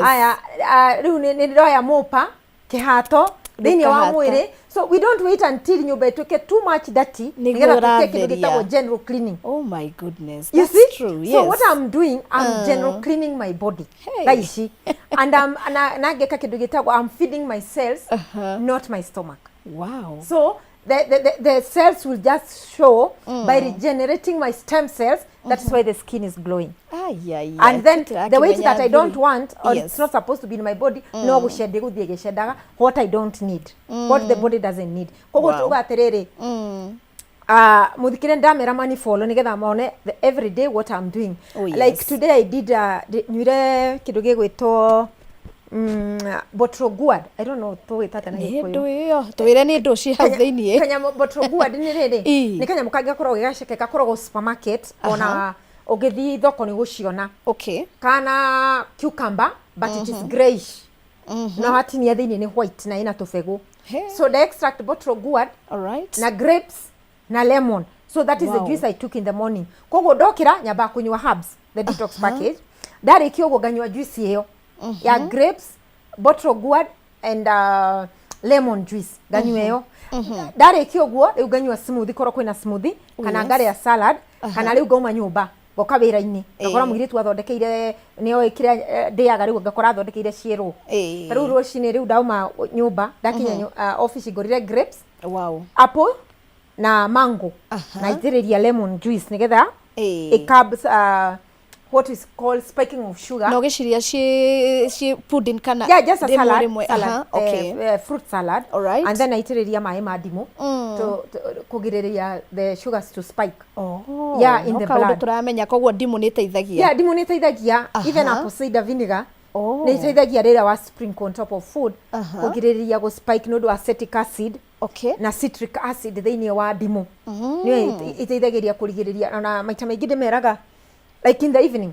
Aya riu ni ndoya mopa kihato thini wa mwiri. So we don't wait until nyumba ituke too much dirty nigetha tuke kitu gitagwo general cleaning. Oh my goodness, you that's see? True. Yes. So what I'm doing, I'm general cleaning my body. Laishi. And nageka kitu gitagwo, I'm feeding my cells, not my stomach. Wow. So the cells will just show by regenerating my stem cells. That's why the skin is glowing. And then the weight that I don't want, or it's not supposed to be in my body, no gushede guthie geshedaga what I don't need, what the body doesn't need. Koguo tuga atiriri muthikire ndamera mani follow nigetha mone every day what I'm doing. Like today I did nyure kindu gigwitwo Botroguad. I don't know to itata na hiko yo twire ni ndo ci hau thiini kanya Botroguad ni riri ni kanya mukangia korwo gigaceke korwo supermarket ona ugithi thoko ni guciona kana cucumber but it is grayish na hatinia thiini ni white na ina tufegu. So the extract Botroguad na grapes na lemon. So that is the juice I took in the morning. Koguo ndokira nyamba kunywa herbs, the detox package. Dari kiogo ganywa juice iyo ya grapes, Botroguad and lemon juice ganyweyo. Dari kiogo riu ganywa smoothie koro kwina smoothie kana ngare ya salad kana riu gauma nyumba goka wira-ini ngakora muhiritu athondekeire nio ikire ndiaga riu ngakora athondekeire ciero riu rucini riu ndauma nyumba ndakinya office ngorire grapes, apple na mango na itiriria lemon juice nigetha carbs what is called spiking of sugar. No giciria ci pudding kana just a salad. Fruit salad. Alright. And then itiriria mai madimu to kugiriria the sugars to spike. In the blood. Turamenya koguo ndimu ni teithagia. Ndimu ni teithagia. Even apple cider vinegar ni teithagia rira wa sprinkle on top of food kugiriria go spike no do acetic acid na citric acid thiini wa ndimu ni iteithagiria kurigiriria na maita maingi ndimeraga like in the evening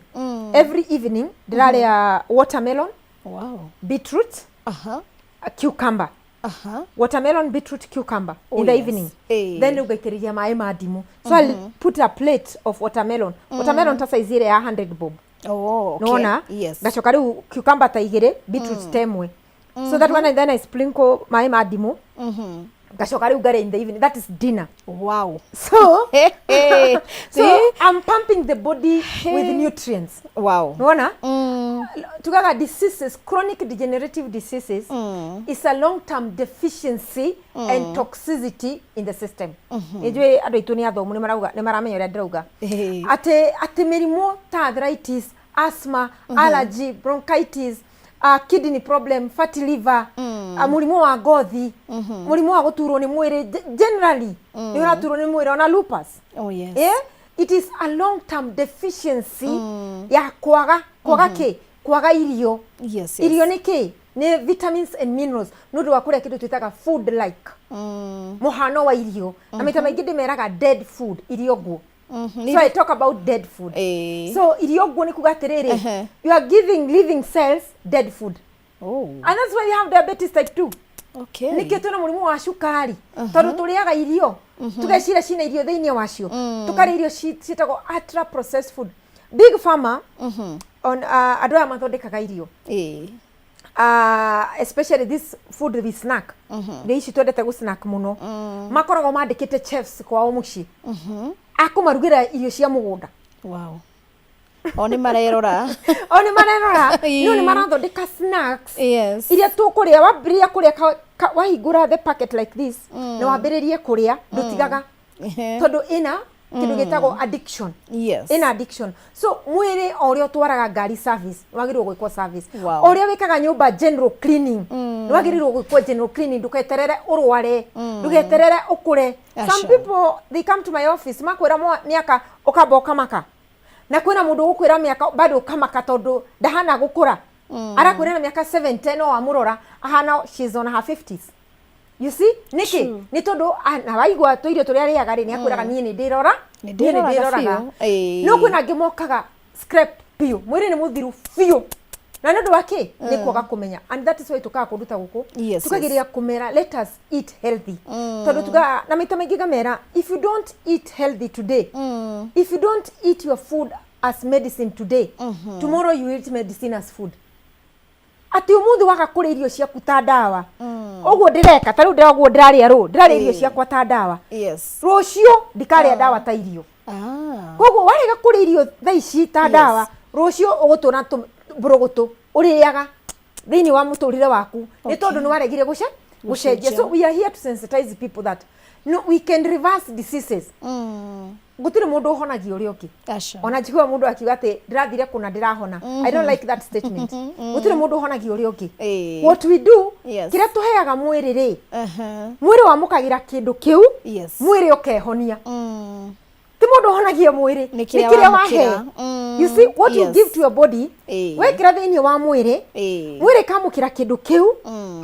every evening ndiraria watermelon beetroot cucumber watermelon beetroot cucumber in the evening then ugaitiriria mai madimu so I'll put a plate of watermelon watermelon ta size ile ya 100 bob naona gacoka riu cucumber ta igire beetroot temwe so that when then I sprinkle mai madimu gacoka riu ngare in the evening. That is dinner. So I'm pumping the body with nutrients. Naona tugaga diseases, chronic degenerative diseases is a long-term deficiency and toxicity in the system. Ejwe ado itu ni athomu ni maramenya uria ndirauga ate mirimu ta arthritis, asthma, allergy, bronchitis, kidney problem, fatty liver, murimu wa ngothi, murimu wa guturwo ni mwiri generally ni uraturwo ni mwiri ona lupus. It is a long term deficiency ya kwaga ki kwaga irio. Irio ni ki ni vitamins and minerals nundu wa kuria kindu twitaga food like muhano wa irio na mita maingi ndimeraga dead food irio gu. So I talk about dead food. So irio gu ni kugatiriri you are giving living cells dead food. And that's why you have diabetes type 2. Nikitu na murimu wa shukari tondu turiaga irio tugecira cina irio thiini wacio tukari irio citagwo ultra processed food. Big Pharma on andu aya mathondekaga irio especially this food we snack ni ici twendete gu snack muno makoragwo mandikite chefs kwao muci akumarugira irio cia mugunda. Oni marerora no ni marathondeka snacks iria tukuria wambiria kuria wahingura the packet like this na wambiririe kuria ndutigaga tondu ina kindu gitagwo addiction. Ina addiction. So mwiri orio twaraga ngari service wagirwo gwikwo service orio wikaga nyumba general cleaning wagirwo gwikwo general cleaning nduketerere urware ndugeterere ukure. Some people they come to my office makwira miaka ukamba ukamaka na kwina mundu gukwira miaka bado ukamaka tondu ndahana gukura arakwira na miaka 7 no amurora ahana she's on her 50s. You see niki ni tondu na waigwa tuirio turia riaga ri ni akwiraga nie ni ndirora no kwina ngimokaga scrap pio mwiri ni muthiru fio na ndu wake ni kwaga kumenya, and that is why tukaa kunduta guku tukagiria kumera let us eat healthy tondu tuga na maita maingi gamera if you don't eat healthy today if you don't eat your food as medicine today tomorrow you eat medicine as food. Ati umuthi waka kuri irio ciaku ta dawa oguo ndireka ta riu ndiragwo ndiraria irio ciakwa ta dawa rucio ndikaria dawa ta irio koguo warega kuri irio thaici ta dawa rucio ugutuna burugutu uriaga thini wa muturire waku ni tondu ni waregire gucenjia. So we are here to sensitize people that no, we can reverse diseases. Gutire mundu uhonagio uri uki ona njigua mundu akiuga ati ndirathire kuna ndirahona. I don't like that statement. Gutire mundu uhonagio uri uki. What we do kira tuheaga mwiri ri mwiri wa mukagira kindu kiu mwiri ukehonia ti mundu uhonagio mwiri ni kire wahe. You see what you give to your body we kira thini wa mwiri mwiri kamukira kindu kiu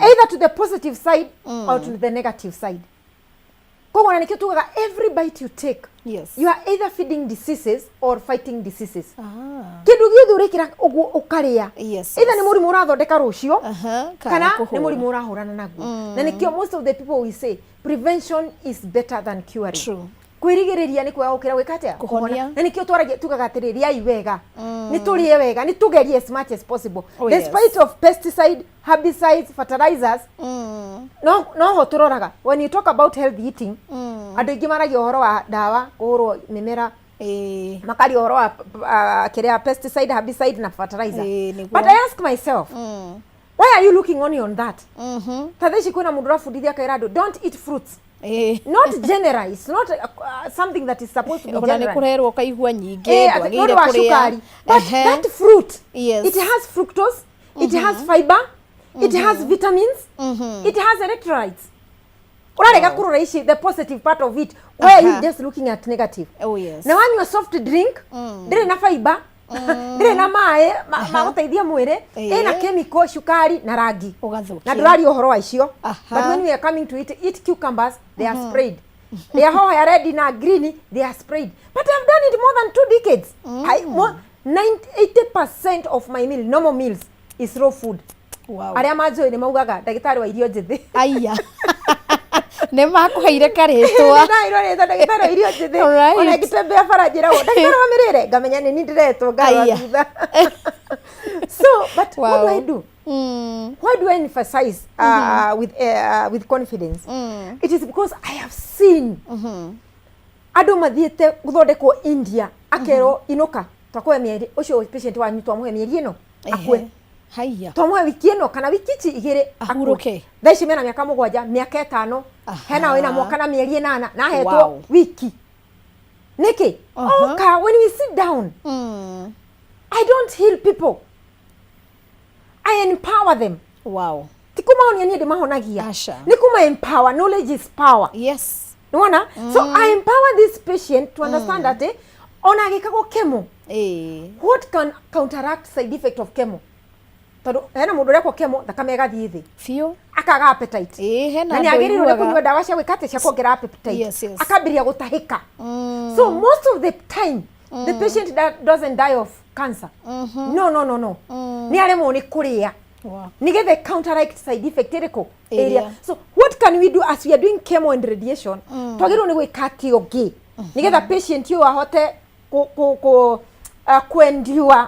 either to the positive side or to the negative side. Kogo na nikituga every bite you take you are either feeding diseases or fighting diseases. Kindu giothe urikira ukaria either ni murimu urathondeka rucio kana ni murimu urahurana naguo. Na nikio most of the people we say prevention is better than curing. True. Kwirigiriria ni kwa ukira wikatia kuhonia na nikio twaragia tugagatiriria iwega ni turie wega ni tugerie as much as possible despite of pesticide, herbicides, fertilizers. No ho turoraga when you talk about healthy eating andu ingi maragia uhoro wa dawa kuhurwo mimera makari uhoro wa kiria pesticide, herbicide na fertilizer. But I ask myself why are you looking only on that? Tadhishi kuna mundu rafundithia kairado don't eat fruits. Not general, it's not something that is supposed to be general. Ona kurerwo kaigua nyingi ndwagire kuria. But that fruit it has fructose, it has fiber, it has vitamins, it has electrolytes. Urarega kurora ici the positive part of it where you just looking at negative. Now when you soft drink ndire na fiber ndire na mae maguteithia mwire ina chemical shukari na rangi na ndurari uhoro wa icio. But when we are coming to eat cucumbers they are sprayed. They are how red na green they are sprayed. But I've done it more than 2 decades. 80% of my meal normal meals is raw food. Wow. Aria majo ni maugaga ndagitari wa irio njithi. Aya. Ne makuheire karitwa na irore ndagitari wa irio njithi. Ona gitembea farajira wo ndagitari wa mirire ngamenya ni ndiretwo ngara thutha. So but what do I do? Why do I emphasize with confidence? It is because I have seen adu mathiete guthondekwo India akero inuka twakwe mieri ucio patient wa nyitwa muhe mieri ino akwe haya tomwe wiki ino kana wiki ici igiri akuruke thaici mena miaka 7 miaka 5 hena wina mwaka na mieri 8 na hetwo wiki niki okay when we sit down I don't heal people, I empower them. Wow. Tikuma onia ni de mahonagia nikuma empower. Knowledge is power. Yes. Nuona? So I empower this patient to understand that ona gikago chemo what can counteract side effect of chemo. Tado hena mundu rekwo chemo thakame gathie thi fio akaga appetite hena ni agirirwo kunywa dawa cia gwikate cia kuongerera appetite akabiria gutahika. So most of the time the patient that doesn't die of cancer no ni aremo ni kuria nigethe counteract side effect iriko area. So what can we do as we are doing chemo and radiation? Twagirwo ni gwikati ogi nigethe patient you ahote kuendure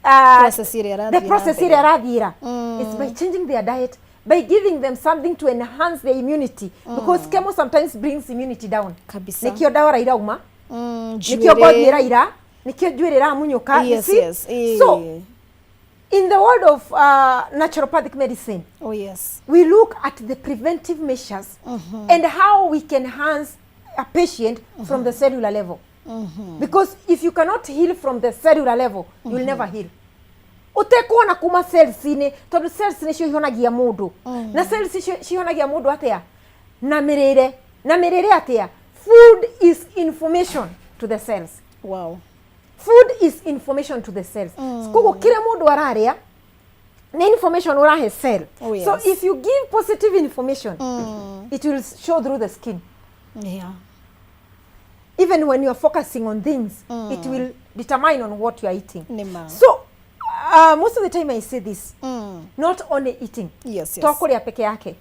the process area rathira. It's by changing their diet, by giving them something to enhance their immunity, because chemo sometimes brings immunity down. Nikio dawa raira uma nikio gothi raira nikio njwiri ra munyuka. So in the world of naturopathic medicine, we look at the preventive measures and how we can enhance a patient from the cellular level. Because if you cannot heal from the cellular level, you will never heal. Utekuona kuma cells ine tondu cells ni cio ihonagia mundu na cells cio ihonagia mundu atia na mirire atia. Food is information to the cells. Wow. Food is information to the cells. Kogo kile mundu araria Ni information urahe cell. Oh, yes. So if you give positive information, it will show through the skin. Yeah. Even when you are focusing on things, it will determine on what you are eating. Nima. So most of the time I say this, not only eating. Yes. Tokuria peke yake.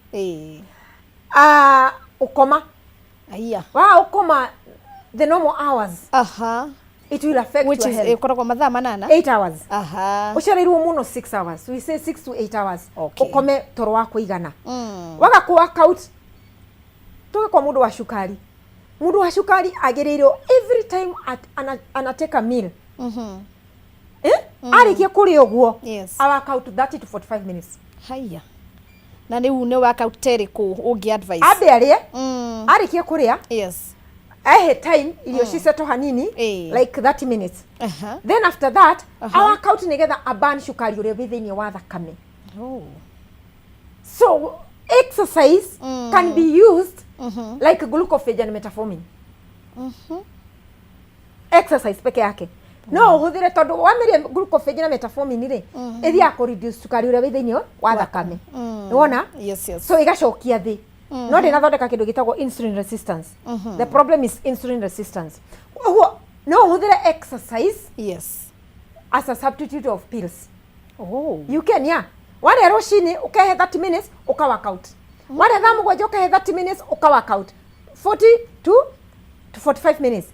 Ukoma. Aya. Wa ukoma the normal hours. It will affect which your is health. Which is mathaa manana? 8 hours. Ushariruo muno 6 hours. We say 6 to 8 hours. Ukome toro wa kuigana. Waga ku workout. Toka kwa mundu wa shukari. Mundu wa shukari agereiro every time anateka meal. Arikia kuri oguo. Yes. I work out 30 to 45 minutes. Haya. Na ni une workout teriku ungi advice. Abe arie. Arikia kuria. Yes. I had time ili oshiseto hanini like 30 minutes. Then after that, I work out together a ban shukari uri within wa thakame. Oh. So exercise can be used like glucophage and metformin. Exercise peke yake. No, huthire tondu wamirie glucophage na metformin ri ithia ku reduce sukari uri within wa thakame. Niwona? Yes, yes. So igacokia thi. No ndinathondeka kindu gitagwo insulin resistance. The problem is insulin resistance. No, huthire exercise. Yes. As a substitute of pills. Oh. You can, yeah. Wale roshini ukahe 30 minutes uka work out. Wale dhamu kwa ukahe 30 minutes uka work out. 40 to 45 minutes.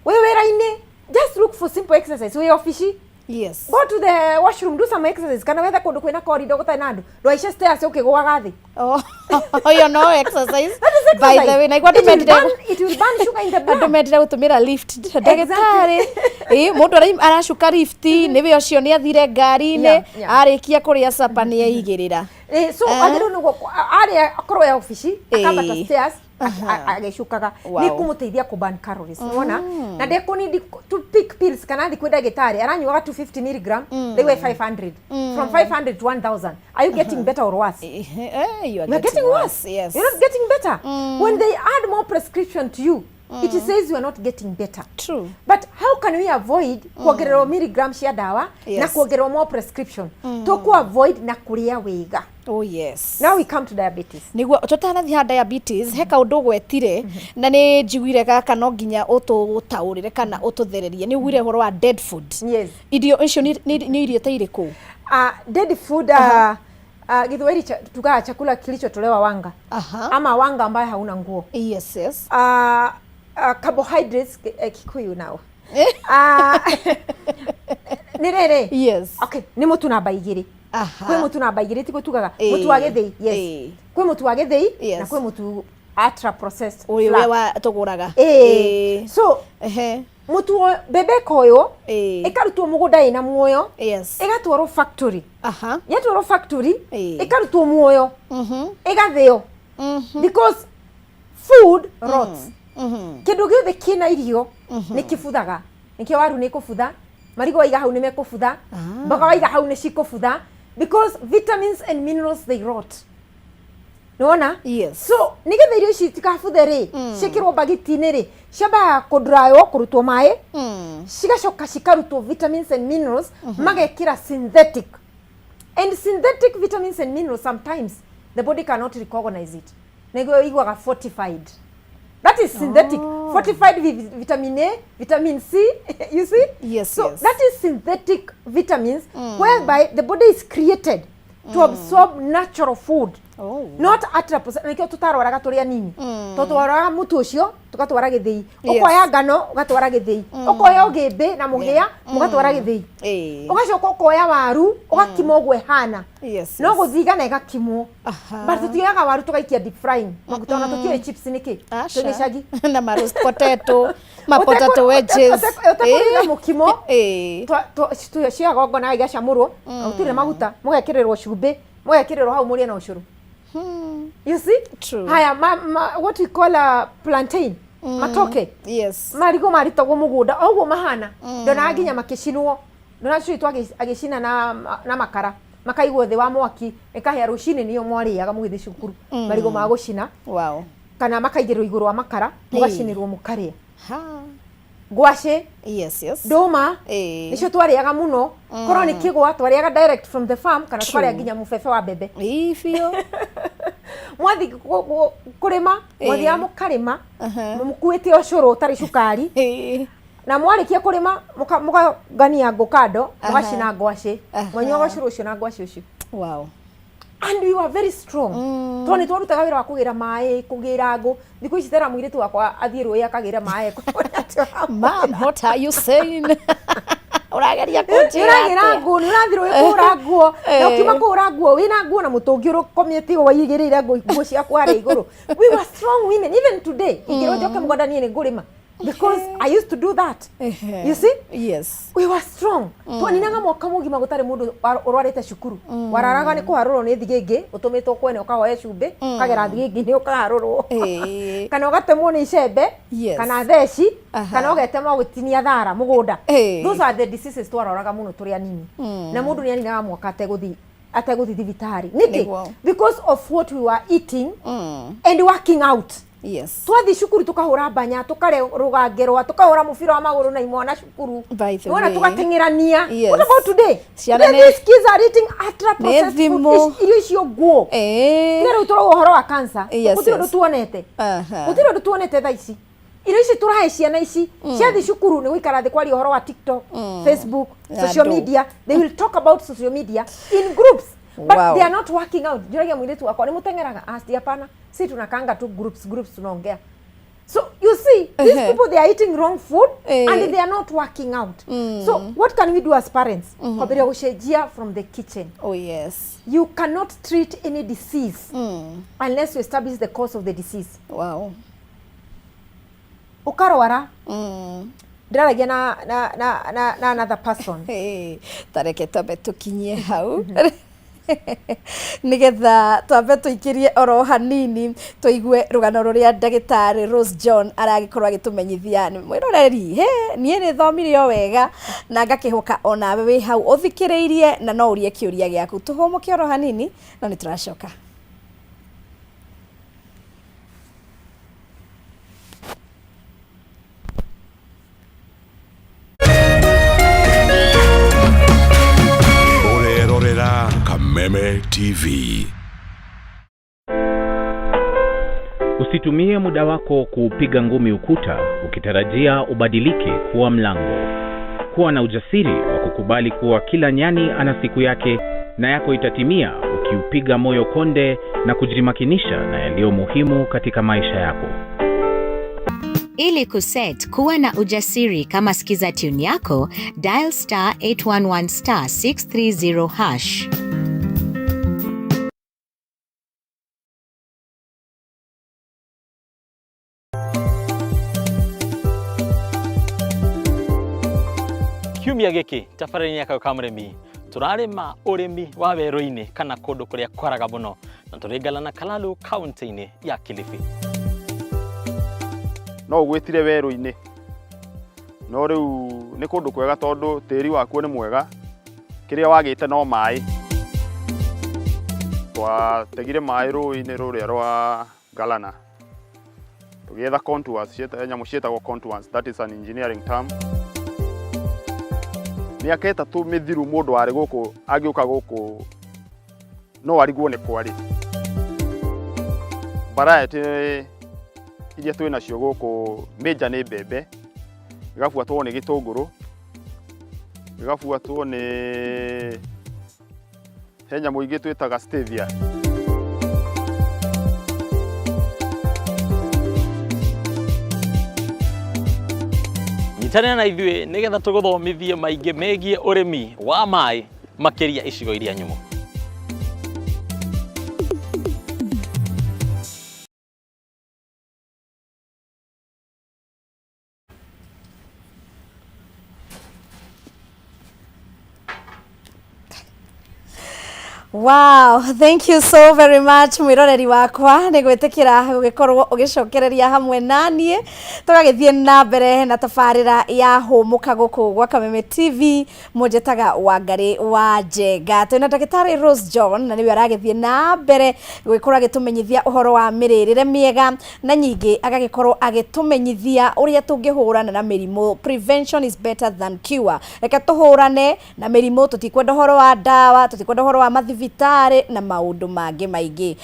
Wewe raine, just look for simple exercise. Wewe offishi. Yes. Go to the washroom, do some exercise. Kana wetha kundu kwina corridor gutai nandu. Ndwaisha stairs ukigwa thi. Oh, you know exercise. That is exercise. By the way, naigua it will burn sugar in the blood. Ndumetire gutumira lift. Ndagitari. Mundu arashuka lift, niwe ucio ni athire ngari-ini, arikia kuria sapa ni aigirira. So agiru nugo ari akorwo ya office, akabata stairs. Ageshukaga ni kumuteithia ku burn calories. Unaona? Na ndeko need to pick pills kana ndi kwenda gitari aranyuaga 250 mg they were 500 from 500 to 1000. Are you getting better or worse? You are getting worse. Yes. You're not getting better. When they add more prescription to you, it says you are not getting better. True. But how can we avoid kuongererwo milligrams ya dawa na kuongererwo more prescription? To ku avoid na kuria wega. Oh yes. Now we come to diabetes. Niguo tutanathi ha diabetes he kaundu gwetire na ni njiguire gaka no nginya ututaurire kana ututhererie ni ugire horo wa dead food. Yes. Irio icio ni irio ta iriku? Dead food Githweri tukaa chakula kilichotolewa wanga. Ama wanga ambaye hauna nguo. Yes, yes. Carbohydrates Kikuyu now. Nirere. Yes. Okay, ni mutu namba igiri. Kwe mutu namba igiri tiko tugaga. Mutu wa githei. Yes. Kwe mutu wa githei na kwe mutu ultra processed. Uyu wa tuguraga. So, mutu bebeko uyu ikarutwo mugunda ina muoyo. Yes. Igatwaro factory. Yatwaro factory ikarutwo muoyo. Igathio. Because food rots. Kindu giothe kina irio ni kibuthaga. Nikio waru ni kubutha, marigo waiga hau ni mekubutha, mboga waiga hau ni cikubutha because vitamins and minerals they rot. Nona? Yes. So nigetha irio ici tikabuthe ri, cikirwo bagiti-ini ri, ciamba kudrayo kurutwo mai, cigacoka cikarutwo vitamins and minerals, magekira synthetic. And synthetic vitamins and minerals sometimes the body cannot recognize it. Nego igwaga fortified. That is synthetic. Fortified vitamin A, vitamin C, you see? Yes, so yes. that is synthetic vitamins whereby the body is created to absorb natural food. Not ultra processed. Nikio tutarwaraga turia nini. Tutwaraga mutu ucio tugatwara githii. Ukoya ngano ugatwara githii. Ukoya ugimbi na mugia mugatwara githii. Ugacoka ukoya waru ugakima ugwe hana. No guthiga na igakimwo. But tutioyaga waru tugaikia deep frying. Maguta ona tutioe chips niki. Tugicagi na roast potato, ma potato wedges. Utakuruga mukimo. Tu cia gongo na igacamurwo. Utire maguta mugekirerwo cumbi. Mugekirerwo hau murie na ucuru. You see? True. Haya, what we call a plantain. Matoke. Yes. Marigo maritagwo mugunda. Oguo mahana. Ndona nginya makicinwo. Ndona cui tu agicina na makara. Makaigwo thi wa mwaki. Ikahia rucini niyo mwariaga mugithi cukuru. Marigo ma gucina. Wow. Kana makaigirwo iguru wa makara. Mugacinirwo mukaria. ngwaci yes nduma nicio twariaga muno korwo ni kigwa twariaga direct from the farm kana twaria nginya mubebe wa mbembe ifio mwathi kurima mwathi mukarima mukuite ucuru utari cukari na mwarikia kurima mukagania ngukando mugacina ngwaci mwanyua ucuru ucio na ngwaci ucio wow and we were very strong toni twarutaga wira wa kugira mai kugira ngo thiku ici tera mwiritu wakwa athie rui akagira mai mom what are you saying urageria kunjira uragira ngo ni urathie rui kura nguo na ukima kura nguo wina nguo na mutungi urukomete waigirira nguo cia kwara iguru we were strong women even today ingiro njoke mugandanie ni ngurima because I used to do that. You see? Yes. We were strong. Twaninaga mwaka mugima gutari mundu urwarite cukuru. Wararaga ni kuharurwo ni thigigi, utumitwo kwene ukahoya cumbi, ukagera thigigi ni ukaharurwo. Kana ugatemwo ni icembe, kana theci, kana ugetemwo gutinia thara mugunda. Those are the diseases twararaga muno turi anini. Na mundu ni aninaga mwaka ateguthi thibitari. Niki? Because of what we were eating and working out. Yes. Twathi cukuru tukahura banya tukare rugangerwa tukahura mubira wa maguru na imwana cukuru. Wona tugatengirania. What about today? These kids are eating ultra processed food. Irio icio nguo. Ngero utoro uhoro wa cancer. Utiro tuonete. Utiro tuonete tha ici. Irio ici turahe ciana ici. Ciathi cukuru ni guikara thi kwari uhoro wa TikTok, Facebook, social media. They will talk about social media in groups. But they are not working out. Juragia mwiretu wako ni mutengeraga asti hapana. Si tunakanga tu groups tunaongea. So you see, these people they are eating wrong food and they are not working out. So what can we do as parents? Kwabiri gucenjia from the kitchen. Oh yes. You cannot treat any disease unless you establish the cause of the disease. Wow. Ukarwara. Ndiragia na another person. Tareke tabe tukinyie hau. Nigetha twambe tuikirie oro hanini tuigue rugano ruria ndagitari Rose John aragikorwa agitumenyithia mwiroreri nie ni thomire o wega na ngakihoka ona we hau uthikiriirie na no urie kiuria giaku tuhomoke oro hanini no nituracoka. Kameme TV. Usitumie muda wako kuupiga ngumi ukuta ukitarajia ubadilike kuwa mlango. Kuwa na ujasiri wa kukubali kuwa kila nyani ana siku yake na yako itatimia ukiupiga moyo konde na kujimakinisha na yaliyo muhimu katika maisha yako. Ili kuset kuwa na ujasiri kama sikiza tune yako, dial *811*630#. Kiumia giki tabarĩra-inĩ ya Kagũ ka Mũrĩmi turarĩma ũrĩmi wa werũ-inĩ kana kũndũ kũrĩa kwaraga mũno na tũrĩngana na Kalalu kaunti-inĩ ya Kilifi. No ũgwĩtire werũ-inĩ no rĩu nĩ kũndũ kwega tondũ tĩri wakuo nĩ mwega, kĩrĩa wagĩte no maĩ. Twategire maĩ rũĩ-inĩ rũrĩa rwa Galana tũgĩetha contours, nyamũ ciĩtagwo contours, that is an engineering term. Mĩaka ĩtatũ mĩthiru mũndũ warĩ gũkũ agĩũka gũkũ no arigwo nĩ kwarĩ. Variety iria twĩ nacio gũkũ major nĩ mbembe, igabuatwo nĩ gĩtũngũrũ, igabuatwo nĩ he nyamũ ingĩ twĩtaga stevia. Nyitanĩra na ithuĩ nĩgetha tũgũthomithie maingĩ megiĩ ũrĩmi wa maĩ makĩria icigo iria nyũmũ. Wow, thank you so very much mwiroreri wakwa ni gwitikira gugikorwo ugicokereria hamwe nanie tugagithie na mbere na tabarira ya humuka guku gwa Kameme TV mujetaga Wangari wa Njenga twina ndagitari Rose John na niwe aragithie na mbere gwikorwo agitumenyithia uhoro wa miririre miega na nyingi agagikorwo agitumenyithia uria tungihurana na mirimu. Prevention is better than cure. Reka tuhurane na mirimu, tutikwenda uhoro wa dawa, tutikwenda uhoro wa vitare na maundu mangĩ maingĩ.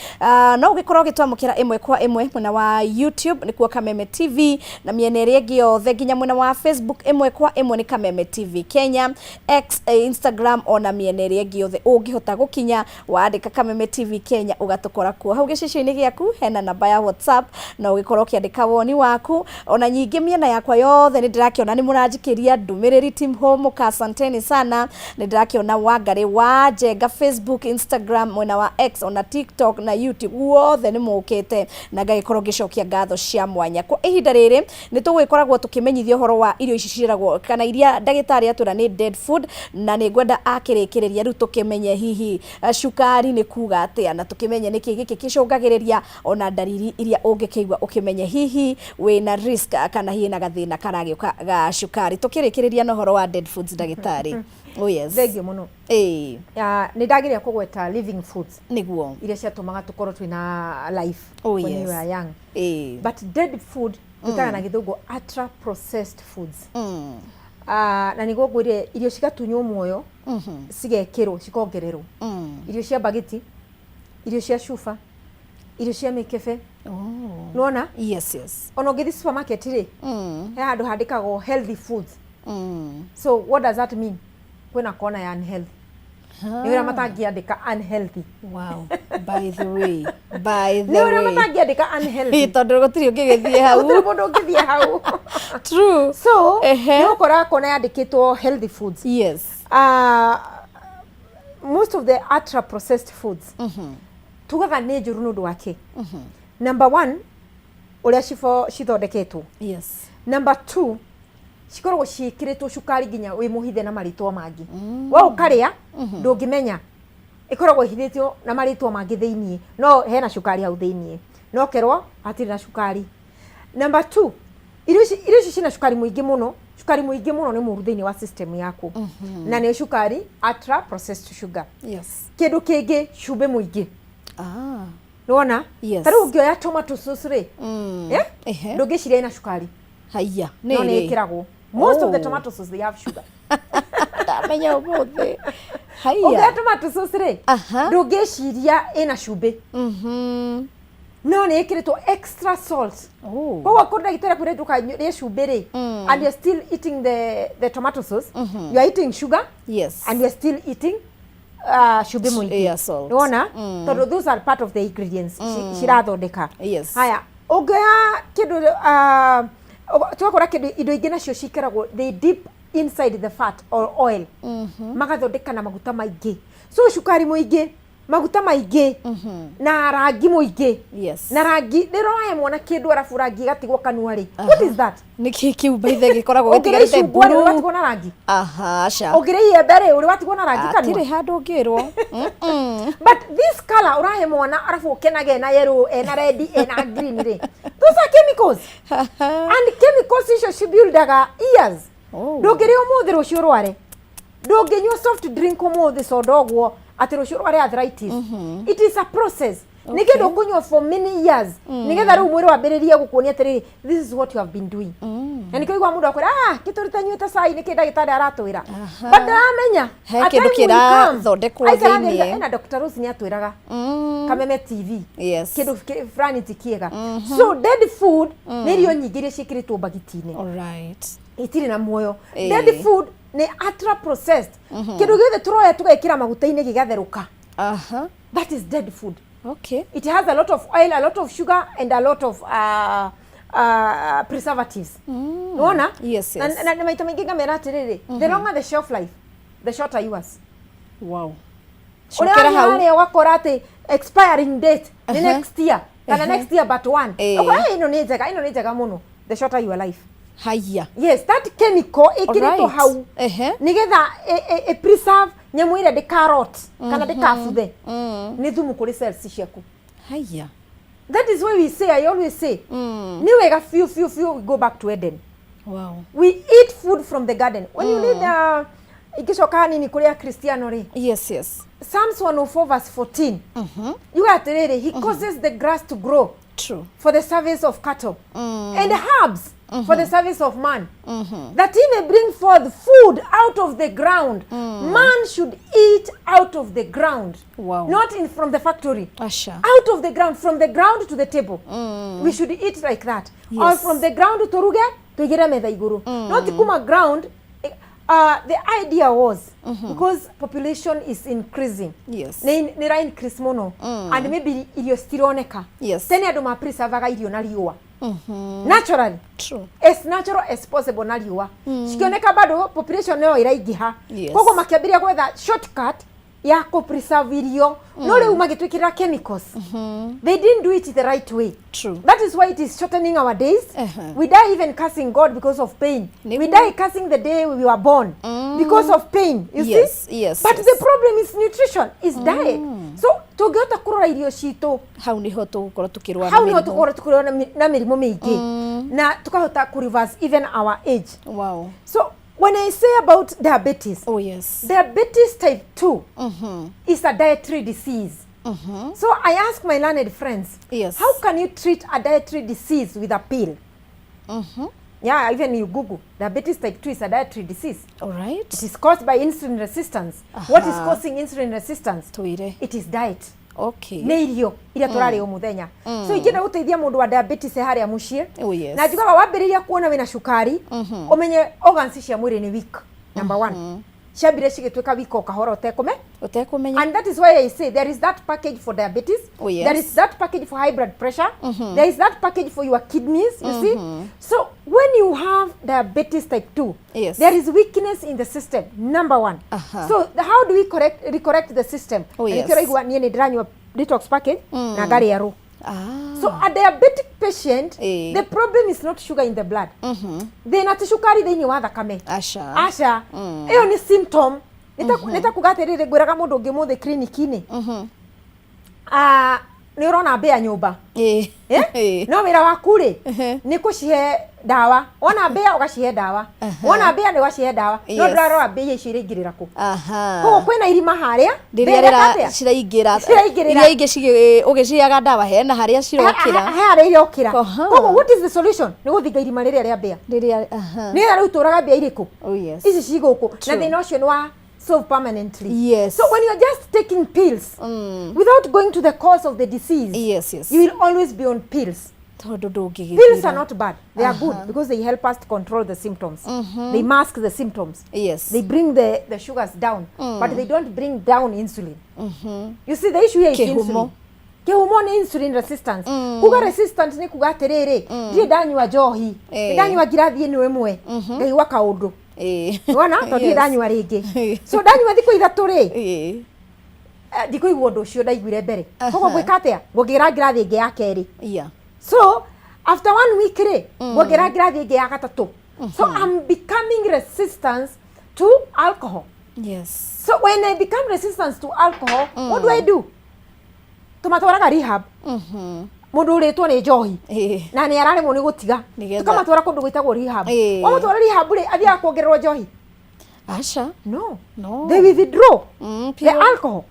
No ũgĩkorwo ũgĩtwamũkĩra ĩmwe kwa ĩmwe mwena wa YouTube nĩkuo Kameme TV, na mĩena ĩrĩa ĩngĩ yothe nginya mwena wa Facebook ĩmwe kwa ĩmwe nĩ Kameme TV Kenya, X, Instagram ona mĩena ĩrĩa ĩngĩ yothe ũngĩhota gũkinya wandĩka Kameme TV Kenya ũgatũkora kuo. Hau gĩcicio-inĩ gĩaku hena namba ya WhatsApp na ũgĩkorwo ũkĩandĩka woni waku. Ona nyingĩ mĩena yakwa yothe nĩ ndĩrakĩona nĩ mũranjĩkĩria ndũmĩrĩri team home, asanteni sana. Nĩ ndĩrakĩona Wangari wa Njenga Facebook, Instagram, mwena wa X, ona TikTok na YouTube wothe nĩ mũkĩte na ngagĩkorwo ngĩcokia ngatho cia mwanya. Kwa ihinda rĩrĩ nĩ tũgũgĩkoragwo tũkĩmenyithia ũhoro wa irio ici ciĩragwo kana iria ndagĩtarĩ atwĩra nĩ dead food, na nĩ ngwenda akĩrĩkĩrĩria rĩu tũkĩmenye hihi cukari nĩ kuga atĩa na tũkĩmenye nĩkĩ gĩkĩ gĩcũngagĩrĩria ona ndariri iria ũngĩkĩigua ũkĩmenye hihi wĩna risk kana hihi na gathĩna karagĩũka ga cukari. Tũkĩrĩkĩrĩria na ũhoro wa dead foods ndagĩtarĩ. Oh yes. Thengio muno. Nĩ ndagĩrĩria kũgweta living foods. Nĩguo. Iria ciatũmaga tũkorwo twĩna life when we were young. But dead food tutaga na gĩthũngũ ultra processed foods. Na nĩguo ngwĩre irio cigatunywo muoyo, cigekĩrwo, cikongererwo. Irio cia bagiti, irio cia cuba, irio cia mĩkebe. Nona? Yes, yes. Ona ũngĩthiĩ supermarket rĩ, he handũ handĩkagwo healthy foods. So what does that mean? Kwena kona ya unhealthy. Niwira matangiandika unhealthy. Wow. By the way. Niwira matangiandika unhealthy. Tondu gutiri ungigithie hau. Gutiri mundu ungithie hau. True. So, niukora kona yandikitwo healthy foods. Yes. Most of the ultra processed foods. Tugaga nĩ njũru nĩ ũndũ wake. Number 1, uria cithondeketwo. Yes. Number 2, cikoragwo ciĩkĩrĩtwo cukari nginya wĩ mũhithe na marĩtwa mangĩ. Wa ũkarĩa ndũngĩmenya ĩkoragwo ĩhithĩtio na marĩtwa mangĩ thĩiniĩ, no hena cukari hau thĩiniĩ, no kerwo hatirĩ na cukari. Number 2, irio ici cina cukari mũingĩ mũno. Cukari mũingĩ mũno nĩ mũru thĩiniĩ wa system yaku, na nĩ cukari ultra processed sugar. Yes. Kĩndũ kĩngĩ cumbĩ mũingĩ. Nona? Yes. Tarĩu ũngĩoya tomato sauce rĩ, ndũngĩciria ina cukari. Haiya, no nĩ ĩkĩragwo. Most of the tomato sauce they have sugar. Ndamenya ũmũthĩ. Haiya. Ũngĩoya tomato sauce rĩ, ndũngĩciria ina cumbĩ. No nĩ ĩkĩrĩtwo extra salt. Koguo kũrĩ ndagĩtarĩ kwĩra ndũkarĩe cumbĩ rĩ, and you're still eating the tomato sauce, you are eating sugar. Yes. And you're still eating cumbĩ mũingĩ. Nĩwona? Tondũ those are part of the ingredients cirathondeka. Yes. Haya, ũngĩoya kĩndũ twakora kĩndũ indo ingĩ nacio cikaragwo they dip inside the fat or oil. Magathondeka na maguta maingĩ. So cukari mũingĩ, maguta maingĩ, na rangi mũingĩ. Yes. Na rangi ndĩrohe mwana kĩndũ arabu rangi gatigwo kanua rĩ. What is that? Nĩkĩ kiu baithe gĩkoragwo gĩtigarĩte blue. Ũrĩ watigwo na rangi. Aha, sha. Ũngĩrĩie mbere ũrĩ watigwo na rangi kanua. Atirĩ handũ ũngĩrwo. But this color ũrahe mwana arabu ũkenage na yellow, na red, na green rĩ. Those are chemicals. And chemicals icio cibuildaga years. Ndũngĩrĩa ũmũthĩ rũciũ rware. Ndũngĩnyua soft drink ũmũthĩ soda ũguo atĩ rũciũ rware arthritis. It is a process. Nĩkĩndũ ũkũnyua for many years. Nĩgetha rĩu mwĩrĩ wambĩrĩrie gũkuonia atĩrĩrĩ, this is what you have been doing. Na nĩkĩigua mũndũ akwĩra, gĩtũrĩte nyuĩte cai nĩkĩ ndagĩtarĩ aratwĩra. But ndaramenya kĩndũ kĩrathondekwo thĩiniĩ. Na Dr. Rose nĩatwĩraga Kameme TV. Yes. Kĩndũ fulani ti kĩega. So dead food nĩ irio nyingĩ iria ciĩkĩrĩtwo bagiti-inĩ. Alright. Itirĩ na muoyo. Dead food nĩ ultra processed. Kĩndũ gĩothe tũroya tũgekĩra maguta-inĩ gĩgatherũka. That is dead food. Okay. It has a lot of oil, a lot of sugar, and a lot of preservatives. Unaona? Yes, yes. Na maita mengi ngamera atiriri. The longer the shelf life, the shorter yours. Wow. Shokera hau wakora ati expiring date the next year. Kana next year but one. Okora ino ni njega muno. The shorter your life. Haiya. Yes, that chemical ikirito hau. Nigetha preserve nyamå ä rä a ndä carrot kana ndä kabuthe nä thumu kå rä cells ciaku. Haya. That is why we say, I always say, ni wega few we go back to Eden. Wow. We eat food from the garden. When you read ikicoka nini kuria Cristiano ri. Yes, yes. Psalms 104 verse 14. You got really, he causes the grass to grow. True. For the service of cattle. And herbs for the service of man. That he may bring forth food out of the ground. Man should eat out of the ground. Wow. Not from the factory. Asha. Out of the ground, from the ground to the table. We should eat like that. Yes. Or from the ground to ruge, tuigire metha iguru. Not kuma ground. The idea was because population is increasing. Yes. Nira increase mono. And maybe irio stironeka. Yes. Tene andu ma preserve irio na riua. Naturally. True. As natural as possible na riua. Cikioneka bado population nayo iraingiha. Yes. Koguo makiambiria gwetha shortcut ya ko preserve irio. No riu magitwikira chemicals. They didn't do it the right way. True. That is why it is shortening our days. We die even cursing God because of pain. We die cursing the day we were born because of pain. You see? Yes. But the problem is nutrition, is diet. So tungihota kurora irio citu hau niho tugukorwo tukirwa hau niho tugukorwo tukirwa na mirimu mingi na tukahota ku reverse even our age. Wow. So when I say about diabetes, oh yes, diabetes type 2 is a dietary disease. So I ask my learned friends, yes, how can you treat a dietary disease with a pill? Yeah, even you Google, diabetes type 2 is a dietary disease. All right. It is caused by insulin resistance. What is causing insulin resistance? It is diet. Okay. Nä irio iria tårarä o må thenya. So ingä gå teithia må ndå wa diabetes harä a må ciä. Oh, yes. Na njugaga wambä rä ria kuona wä na cukari å menye organs cia mwä rä nä weak. Number 1. Ciambire cigätuä ka wiko kahora utekumenya. And that is why I say there is that package for diabetes. Oh, yes. There is that package for high blood pressure. There is that package for your kidneys, you see. So when you have diabetes type 2, yes, there is weakness in the system, number 1. So how do we recorrect the system? Oh, yes. Nie ni ndĩranyua detox package na ngarĩa ru. So a diabetic patient, the problem is not sugar in the blood. Thĩna ti cukari thĩinĩ wa thakame. Aca. Ĩyo ni symptom. Nita kugatirire ngwiraga mundu ungi muthe clinic-inĩ. Nĩ ũrona mbĩa nyũmba. No wĩra waku rĩ nĩ kũcihe ndawa. Wona mbĩa ũgacihe ndawa. Wona mbĩa nĩ ũgacihe ndawa. No ndĩrarora mbĩa icio iraingĩrĩra kũ. Koguo kwĩna irima harĩa rĩrĩa ciraingĩra. Iria ingĩ ũgĩciaga ndawa hena harĩa cirokĩra. Harĩa irokĩra. Koguo what is the solution? Nĩ gũthinga irima rĩrĩa rĩa mbĩa. Nĩ rĩu tũraga mbĩa irĩkũ? Ici cigũkũ. Na thĩna ũcio nĩ wa solve permanently. Yes. So when you are just taking pills without going to the cause of the disease, you will always be on pills. Pills are not bad. They are good because they help us to control the symptoms. They mask the symptoms. Yes. They bring the sugars down, but they don't bring down insulin. You see, the issue here is insulin. Kihumo ni insulin resistance. Kuga resistant ni kuga atiriri. Ndire ndanyua njohi. Ndanyua ngirathi ĩno ĩmwe. Ngaigua kaundu. Wona to ndire ndanyua ringi. So ndanyua thikũ ithatũ ri. Ndikuigua ũndũ ũcio ndaiguire mbere. Koguo gwĩka atĩa? Ngũgĩra ngirathi ĩngĩ ya kerĩ. So after 1 week ri, ngũgĩra ngirathi ĩngĩ ya gatatũ. So I'm becoming resistant to alcohol. Yes. So when I become resistant to alcohol, what do I do? Tumatwaraga rehab. Mundu uritwo ni njohi na ni araremwo ni gutiga. Tukamatwara kundu gwitagwo rehab. Wamutwara rehab ri athiaga kuongererwo njohi. Asha. No. They withdraw the alcohol.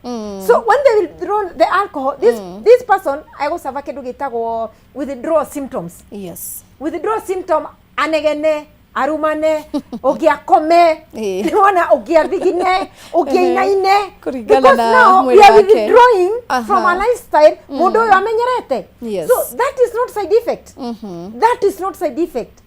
So when they withdraw the alcohol, this person I go sava kindu gitagwo withdrawal symptoms. Yes. Withdrawal symptom anegene, arumane, ogiakome, niona ogiathigine, ogiainaine. Because now we are withdrawing from a lifestyle mundu uyu amenyerete. So that is not side effect. That is not side effect.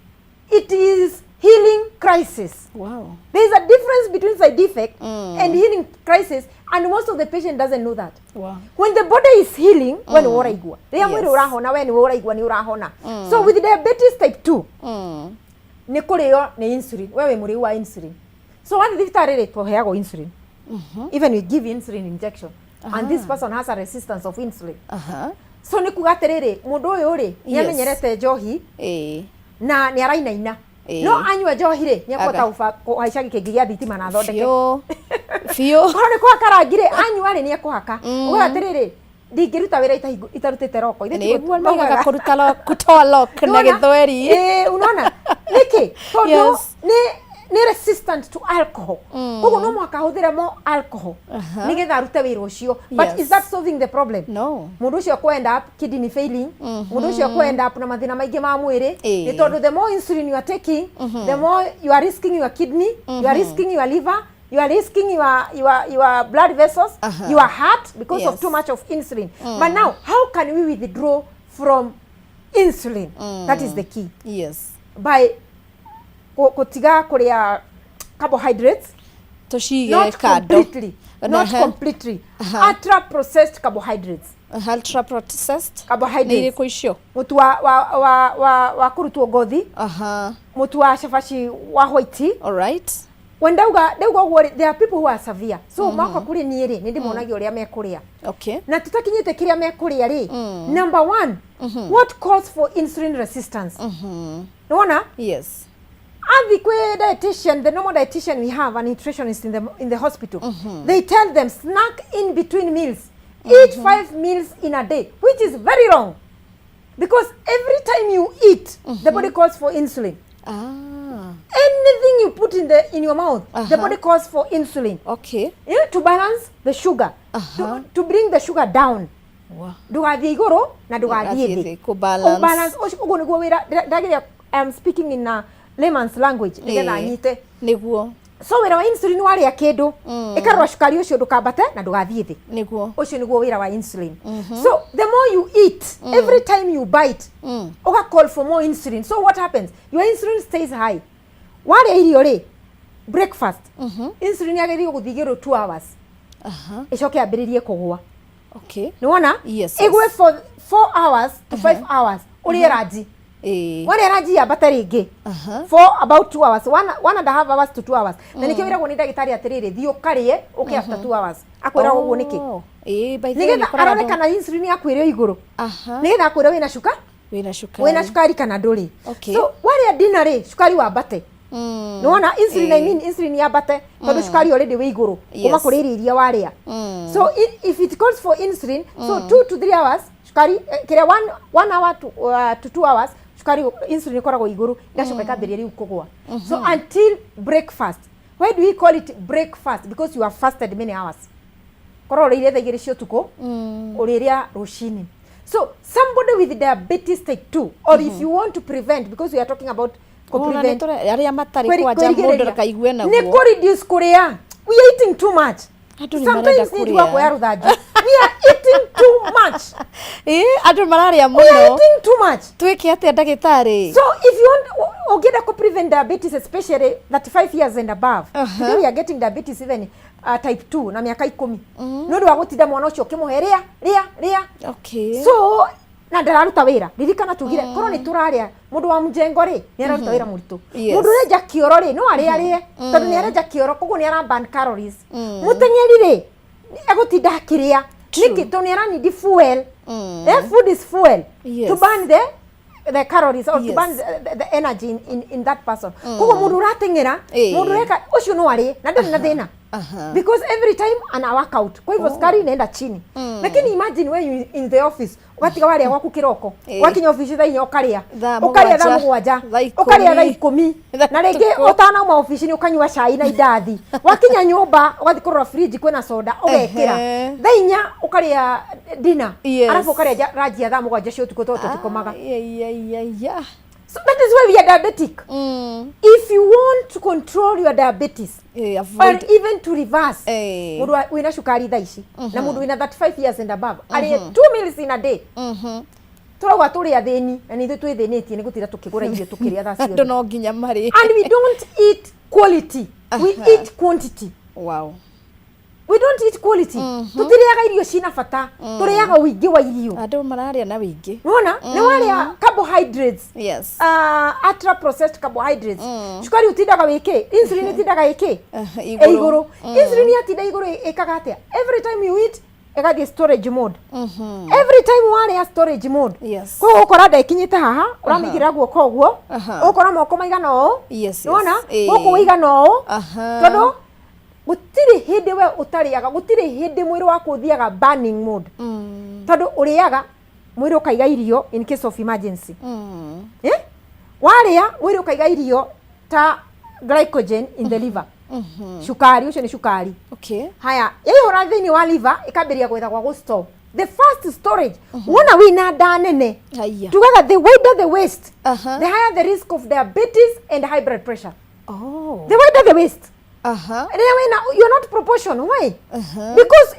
It is healing crisis. Wow. There is a difference between side effect and healing crisis, and most of the patient doesn't know that. Wow. When the body is healing, when uraigua. Ria mwiri urahona, when uraigua ni urahona. So with diabetes type 2, ni kurio ni insulin. Wewe muri wa insulin. So when thibitari ri tuheagwo insulin. Even we give insulin injection. And this person has a resistance of insulin. So ni kuga atiriri, mundu uyu ri ni amenyerete njohi na ni arainaina. No anyua njohi ri ni akota kuhaica gikingi gia thitima na thondeke. Fio. Korone kwa karangire anyuari ni akuhaka. Uga atiriri ndingiruta wira itarutite roko. Niguo maigaga kuruta kutoa lock na githweri. Unaona? Niki? Tondu ni resistant to alcohol. Koguo no mwaka huthire mo alcohol. Nigetha arute wira ucio. But is that solving the problem? No. Mundu ucio ku end up kidney failing. Mundu ucio ku end up na mathina maingi ma mwiri. Ni tondu the more insulin you are taking, the more you are risking your kidney, you are risking your liver, you are risking your blood vessels, your heart because of too much of insulin. But now, how can we withdraw from insulin? That is the key. Yes. By kutiga kuria carbohydrates, not completely, not completely. Ultra processed carbohydrates. Ultra processed carbohydrates. Ni icio mutu wa kurutwo ngothi, mutu wa shafashi wa white. All right. When dauga there are people who are severe. So mako kuri ni ri ndi monagia uria mekuria. Okay. Na tutakinyite kiria mekuria ri. Number 1, what causes for insulin resistance? Unaona? Yes. Adequate dietitian, the normal dietitian we have, a nutritionist in the hospital, they tell them snack in between meals. Eat 5 meals in a day, which is very wrong. Because every time you eat, the body calls for insulin. Anything you put in your mouth, the body calls for insulin. Okay. Yeah, to balance the sugar, to bring the sugar down. Dugathie iguru na dugathie thi. Balance. Ugo niguo wira ndagiria I'm speaking in layman's language nigetha anyite niguo. So wira wa insulin waria kindu ikarwa shukari ucio ndukambate na ndugathie thi niguo. Ucio niguo wira wa insulin. So the more you eat, every time you bite, uga call for more insulin. So what happens? Your insulin stays high. Waria irio ri breakfast, insulin yagirio guthigiro 2 hours. Icoke ambiririe kugwa. Okay. Nuona? Yes. Igwe for 4 hours to 5 hours. Uri raji. Waria raji ya bataringi. For about 2 hours. 1.5 hours to 2 hours. Na nikio wira goni ndagitari atiriri thio karie uke after 2 hours. Akwira uguo niki? By the way, aroneka na insulin yakwirio iguru. Nigetha akwira wina shuka? Wina shukari kana nduri. So waria dinner ri shukari wa bate. Nuona insulin I mean insulin ya bate tondu shukari already we iguru kuma kuri iria waria. So if it calls for insulin, so 2 to 3 hours shukari kire 1 hour to 2 hours shukari insulin ikoragwo iguru igacoka ikambiriria riu kugwa. So until breakfast. Why do we call it breakfast? Because you have fasted many hours. Korwo ire tha igiri cio tuko uriria rushini. So somebody with diabetes type 2 or if you want to prevent, because we are talking about prevent aria matari kwanja mundu rakaigwe na guo ni reduce kuria. We are eating too much. Sometimes need wako ya ruthaji. We are eating too much. Andu mararia muno. We are eating too much. Twike atia ndagitari. So if you want ogeda ko prevent diabetes, especially 35 years and above, today we are getting diabetes even type 2 na miaka 10. No ndu wagutinda mwana ucio kimuheria ria. Okay. So na ndararuta wira ririkana tugire korwo ni turaria mundu wa mjengo ri ni araruta wira muritu mundu reja kioro ri no aria tondu ni areja kioro koguo ni ara burn calories mutengeri ri egutinda akiria niki to ni ara need fuel. Food is fuel to burn the calories or to burn the energy in that person. Koguo mundu ratengera mundu reka ucio no ari na ndari na thina. Because every time ana workout kwa hivyo sukari inaenda chini. Lakini imagine when you in the office ukatiga waria gwaku kiroko wakinya office tha inya ukaria tha mugwanja ukaria tha 10 na ringi utana ma office ni ukanywa chai na idathi wakinya nyumba ugathi kurora fridge kwena soda ugekira tha inya ukaria dinner alafu ukaria rajia tha mugwanja cio tuko toto tukomaga. So that is why we are diabetic. If you want to control your diabetes, or even to reverse, mundu wina shukari tha ici na mundu wina 35 years and above, are 2 meals in a day. Turauga turi athini na nithu twithinitie ni gutira tukigura irio tukiria tha cio. No nginya mari. And we don't eat quality. We eat quantity. Wow. We don't eat quality. Tutiriaga irio cina bata. Turiaga uingi wa irio. Andu mararia na uingi. Unaona? Ni waria carbohydrates. Yes. Ultra processed carbohydrates. Shukari utindaga wiki. Insulin utindaga iki. Iguru. Insulin yatinda iguru ikaga atia. Every time you eat, ikaga storage mode. Every time waria storage mode. Yes. Ko ukora ndakinyite haha, uramigira guo koguo. Ukora moko maigana o. Yes. Unaona? Goko wigana o. Tondu gutiri hindi we utariaga gutiri hindi mwiri waku uthiaga burning mode tondu uriaga mwiri ukaiga irio in case of emergency waria mwiri ukaiga irio ta glycogen in the liver shukari ucio ni shukari haya yeyo rathini wa liver ikambiria gwetha kwa store the first storage wona wina nda nene together the wider the waist the higher the risk of diabetes and high blood pressure the wider the waist you're not proportion why because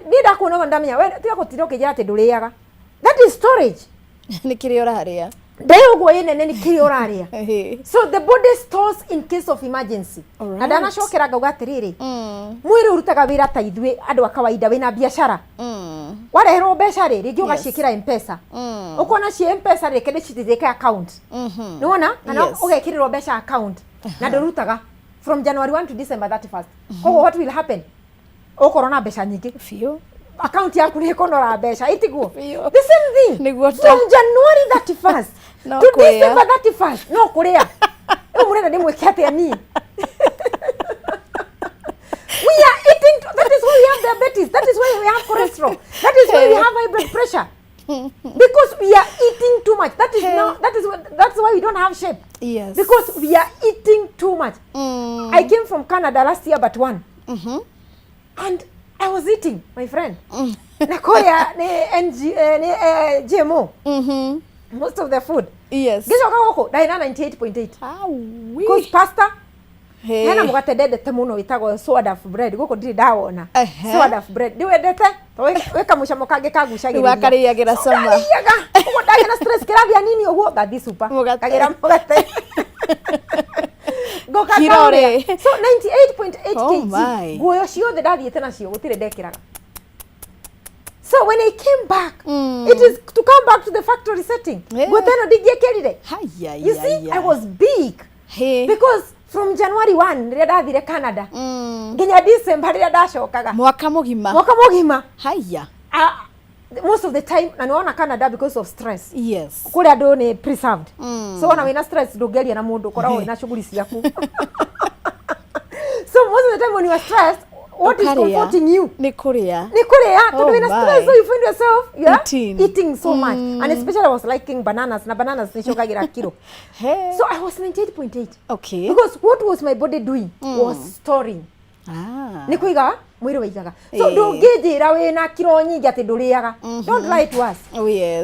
nida kuona ndamenya we tiga gutira ukijira ati nduriaga that is storage ni kiri uraria Dayo go yene ni kiri uraria so the body stores in case of emergency na dana shokera gauga atiriri mwiri urutaga wira ta ithwe andu akawaida wina biashara warehero mbeca riri ngi ugacikira M-Pesa ukona ci M-Pesa reke ni citithika account niwona na ugekirirwo mbeca account na ndurutaga from January 1 to December 31st what will happen okorona mbeca nyingi account yaku ni ikonora mbeca itiguo the same thing from January 31st to December 31st no kuria umurenda ndimwike atia ni we are eating that is why we have diabetes that is why we have cholesterol that is why we have high blood pressure because we are eating too much that's why we don't have shape because we are eating too much I came from Canada last year but one and I was eating my friend na Korea ni GMO most of the food gisho kagoko daina 98.8 because pasta hena mugate dede muno witagwo soda of bread goko ndiri ndawona soda of bread ndiwendete weka mucamo kange kagucagira wakariagira soma ugo ndagena stress kiravia nini ugo gathi super kagira mugate Kirore. So 98.8 kg. Guoyo ciothe ndathiete nacio gutire ndekiraga. So when I came back, it is to come back to the factory setting. Gweteno ndigiekirire. You see, I was big. Because from January 1 rira ndathire Canada. Nginya December rira ndacokaga. Mwaka mugima. Mwaka mugima. Haya. Most of the time na niona Canada because of stress. Kule andu ni preserved. So wana wina stress ndugeria na mundu korwo wina shughuli ciaku. So most of the time when you are stressed, what is comforting you? Ni kuria. Tondu wina stress so you find yourself eating so much. And especially I was liking bananas. Na bananas ni shokagira kilo. So I was 98.8. Okay. Because what was my body doing was storing. Ni kuiga mwiri waigaga so ndungijira wina kilo nyingi ati nduriaga don't lie to us you are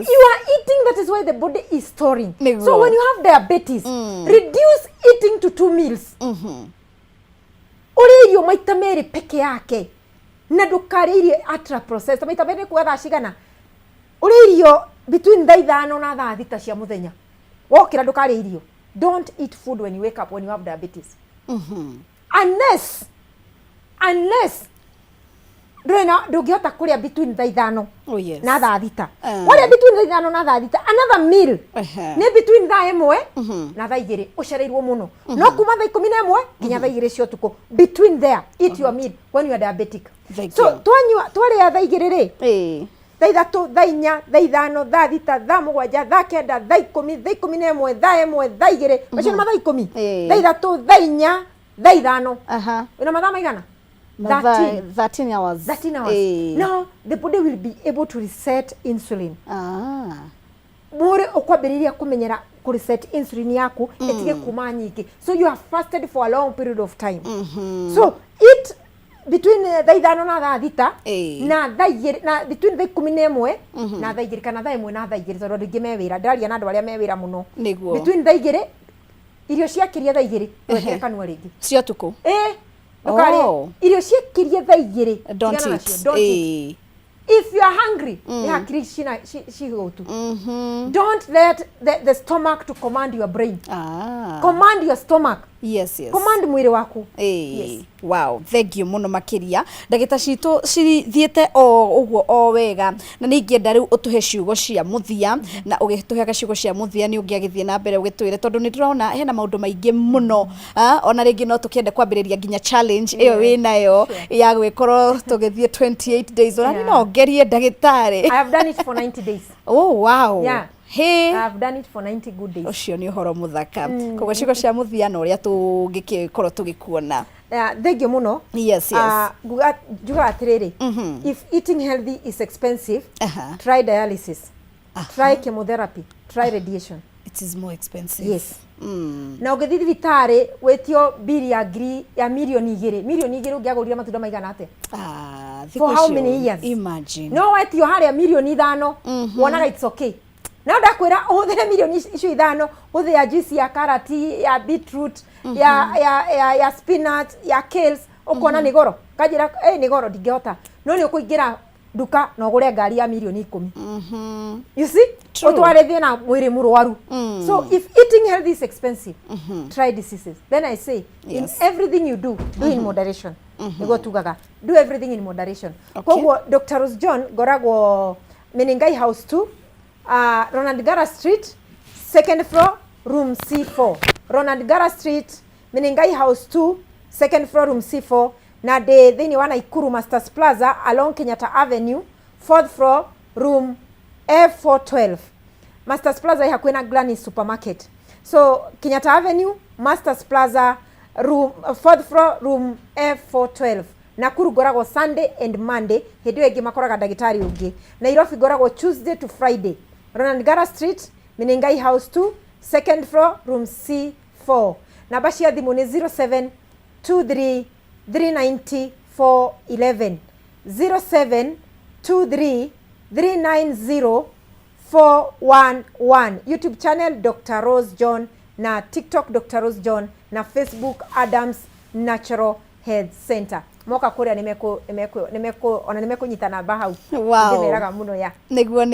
eating that is why the body is storing so when you have diabetes reduce eating to 2 meals uriyo maita meri peke yake na ndukaririe ultra processed maita meri kuatha cigana uriyo between 5 na 6 cia muthenya wokira ndukaririo don't eat food when you wake up when you have diabetes unless ndungihota kuria between 5 na 6 waria between 5 na 6 another meal ni between 1 na 2 ucereirwo muno no kuma 11 nginya 2 cia tuko between there eat your meal when you are diabetic so twaria 2 ri 3 4 5 6 7 10 11 2 macio ma 10 3 4 5 ina madama igana 13 hours. 13 hours. Now the body will be able to reset insulin. Mwiri ukwambiriria kumenyera ku reset insulin yaku etige kuma nyingi. So you have fasted for a long period of time. So eat between 5 na 6 na na between 11 na 2 kana 1 na 2 tondu ringi mewira ndaria na andu aria mewira muno. Between 2 irio ciakiria 2 wekera kanua ringi. Cio tuku. Irio ciakirie 2 don't eat. If you are hungry ni hakiri cigotu don't let the stomach to command your brain command your stomach command mwiri waku wow thank you muno makiria ndagita citu cithiete uguo o wega na ningienda riu utuhe ciugo cia muthia na ugituheaga ciugo cia muthia ni ungiagithie na mbere ugitwire tondu ni ndurona hena maundu maingi muno ona ringi no tukiende kwambiriria ginya challenge iyo winayo ya gwikorwo tugithie 28 days ona no ngerie ndagitari I have done it for 90 days oh wow I have done it for 90 good days. Ucio ni uhoro muthaka. Koguo ciugo cia muthia na uria tungikorwo tugikuona. thengio muno. Yes. Njuga atiriri, if eating healthy is expensive, try dialysis, try chemotherapy, try radiation. It is more expensive. Yes. Na ugethi thibitari wetio bili ya milioni 2 ungiagurira matunda maigana ate? For how many years? Imagine. No wetio haria milioni 5 wonaga it's okay. Na ndakwira uthire milioni icio 5 uthia juice ya karati, ya beetroot, ya spinach, ya kales, ukona ni goro. Kajira ni goro ndingehota. No ni ukuingira duka na ugure ngari ya milioni 10. You see? Utwarithie na mwiri murwaru. So if eating healthy is expensive, try diseases. Then I say, in everything you do in moderation. Ego tugaga, do everything in moderation. Kwa Dr. Rose John goragwo Menengai House 2, Ronald Gara Street, 2nd floor, room C4. Ronald Gara Street, Menengai House 2, 2nd floor, room C4. Na de thini wana Ikuru Masters Plaza along Kenyatta Avenue, 4th floor, room F412. Masters Plaza hakuwa na Granny Supermarket. So Kenyatta Avenue, Masters Plaza, room 4th floor, room F412. Nakuru goragwo Sunday and Monday, hedio ege makoraga dagitari ungi. Nairobi goragwo Tuesday to Friday. Ronald Gara Street, Menengai House 2, 2nd floor, room C4. Namba cia thimu ni 0723 390 411 0723 390 411. YouTube channel Dr. Rose John na TikTok Dr. Rose John na Facebook Adams Natural Health Center. Moka kuria nimeko ona nimekunyita na bahau. Ndimeraga muno ya. Niguo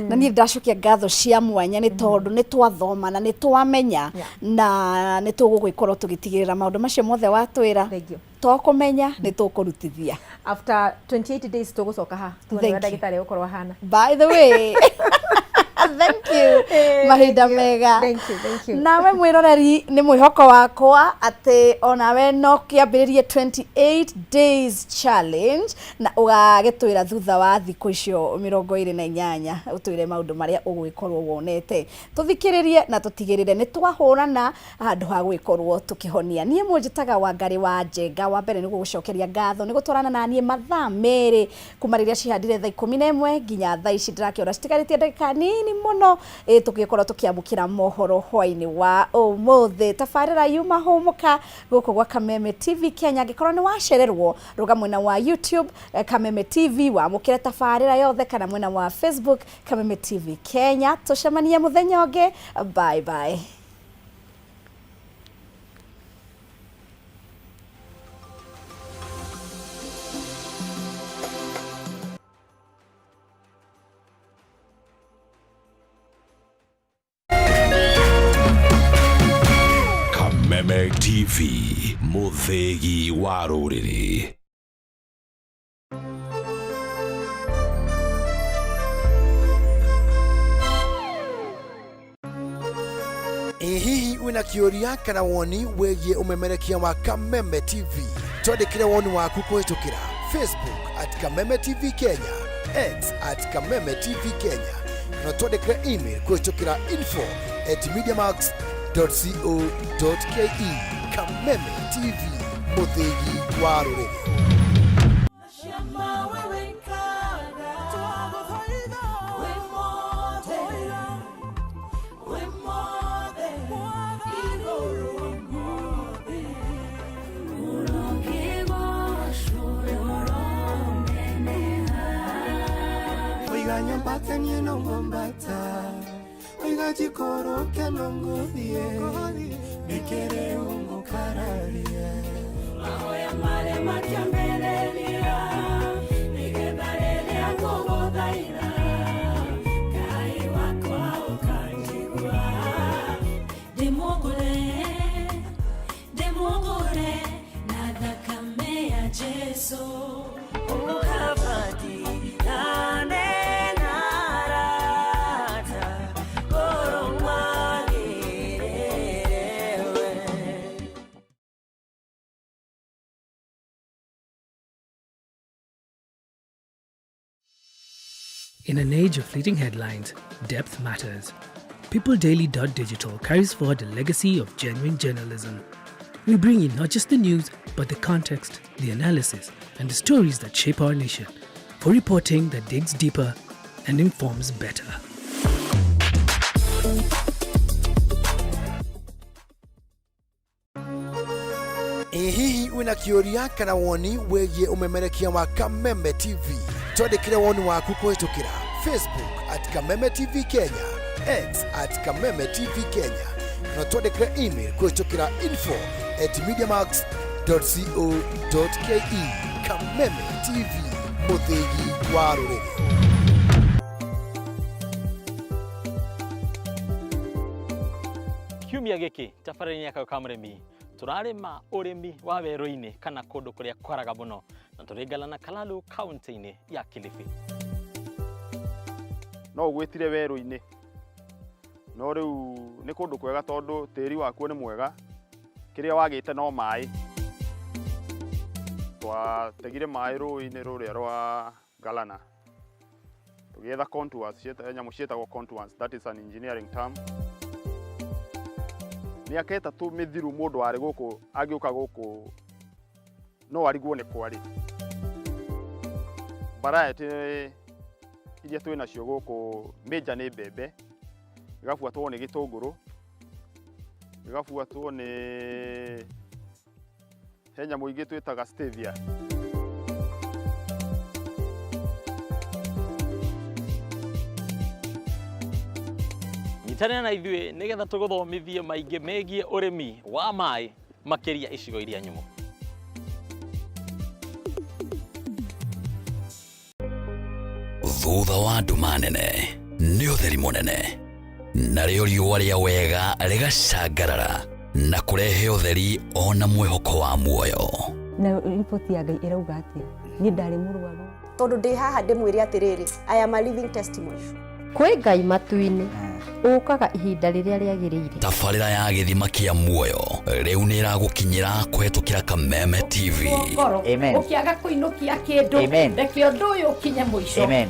na ni ndacokia ngatho cia mwanya ni tondu ni twathoma na ni twamenya na ni tugugwikorwo tugitigirira maundu macio mothe watwira. Twakumenya ni tukurutithia. After 28 days tugucoka ha. Tuone ndagitari ukorwa hana. By the way. Thank you. Mahinda mega. Thank you. Nawe mwiroreri ni mwihoko wakwa ati onawe no kiambiririe 28 days challenge na ugagitwira thutha wa thiku icio 28 utwire maundu maria ugwikorwo wonete. Tuthikiririe na tutigirire ni twahurana handu ha gwikorwo tukihonia. Nie munjitaga Wangari wa Njenga. Wa mbere ni gugucokeria ngatho ni gutwarana na nie mathaa meri kuma riria cihandire thaa 11 nginya thaa ici ndirakiona citigaritie ndagika nini muno tugikorwo tukiamukira mohoro hwaini wa umuthi. Tafarira yuma homuka guku gwa Kameme TV Kenya. Gikorwo ni wacererwo ruga mwena wa YouTube Kameme TV wa mukira tafarira yothe kana mwena wa Facebook Kameme TV Kenya. Tucemanie muthenya ungi. Bye bye. Kameme TV, muthegi wa ruriri. Hihi wina kioria kana woni wegie umemerekia wa Kameme TV? Twandikire woni waku kuhitukira Facebook @Kameme TV Kenya, X @Kameme TV Kenya, na twandikire email kuhitukira info@mediamax.co.ke. Kameme TV, muthegi wa ruriri. Nyambata ni nongombata oiga jikoro ke nongodie nikere ungo kararie ahoya mare makiambereria nigedarele akogo daira kai wako ukajigwa demogore na Thakame ya Jesu ukabadi In an age of fleeting headlines, depth matters. PeopleDaily.digital carries forward a legacy of genuine journalism. We bring you not just the news, but the context, the analysis, and the stories that shape our nation. For reporting that digs deeper and informs better. Hihi wina kĩũria kana woni wĩgiĩ umemerekia wa Kameme TV? Twandĩkĩre woni waku kũhĩtũkĩra Facebook @Kameme TV Kenya, X @Kameme TV Kenya, na twandĩkĩre email kũhĩtũkĩra info@mediamax.co.ke. Kameme TV, mũthĩgi wa rũrĩrĩ. Kiumia gĩkĩ tabarĩra-inĩ ya Kayũ ka mũrĩmi turarĩma ũrĩmi wa werũ-inĩ kana kũndũ kũrĩa kwaraga mũno, na tũrĩngana Kalalu kaunti-inĩ ya Kilifi. No ũgwĩtire werũ-inĩ, no rĩu nĩ kũndũ kwega tondũ tĩri wakuo nĩ mwega, kĩrĩa wagĩte no maĩ. Twategire maĩ rũĩ-inĩ rũrĩa rwa Galana, tũgĩetha contours, nyamũ ciĩtagwo contours, that is an engineering term. Mĩaka ĩtatũ mĩthiru mũndũ warĩ gũkũ agĩũka gũkũ no arigwo nĩ kwarĩ. Variety iria twĩ nacio gũkũ major nĩ mbembe, ĩgabuatwo nĩ gĩtũngũrũ, ĩgabuatwo nĩ he nyamũ ingĩ twĩtaga stevia. Nyitanĩra na ithuĩ nĩgetha tũgũthomithie maingĩ megiĩ ũrĩmi wa maĩ makĩria icigo iria nyũmũ. Thutha wa nduma nene nĩ ũtheri mũnene, narĩo riũa rĩa wega rĩgacangarara na kũrehe ũtheri ona mwĩhoko wa muoyo. Na riboti ya Ngai ĩrauga atĩa? Niĩ ndarĩ mũrwaru. Tondũ ndĩ haha ndĩmwĩre atĩrĩrĩ, I am a living testimony. Kwĩ Ngai matu-inĩ ũkaga ihinda rĩrĩa rĩagĩrĩire. Tabarĩra ya gĩthima kĩa muoyo rĩu nĩ ĩragũkinyĩra kũhetũkĩra Kameme TV. Ũkĩaga kũinũkia kĩndũ, reke ũndũ ũyũ ũkinye mũico.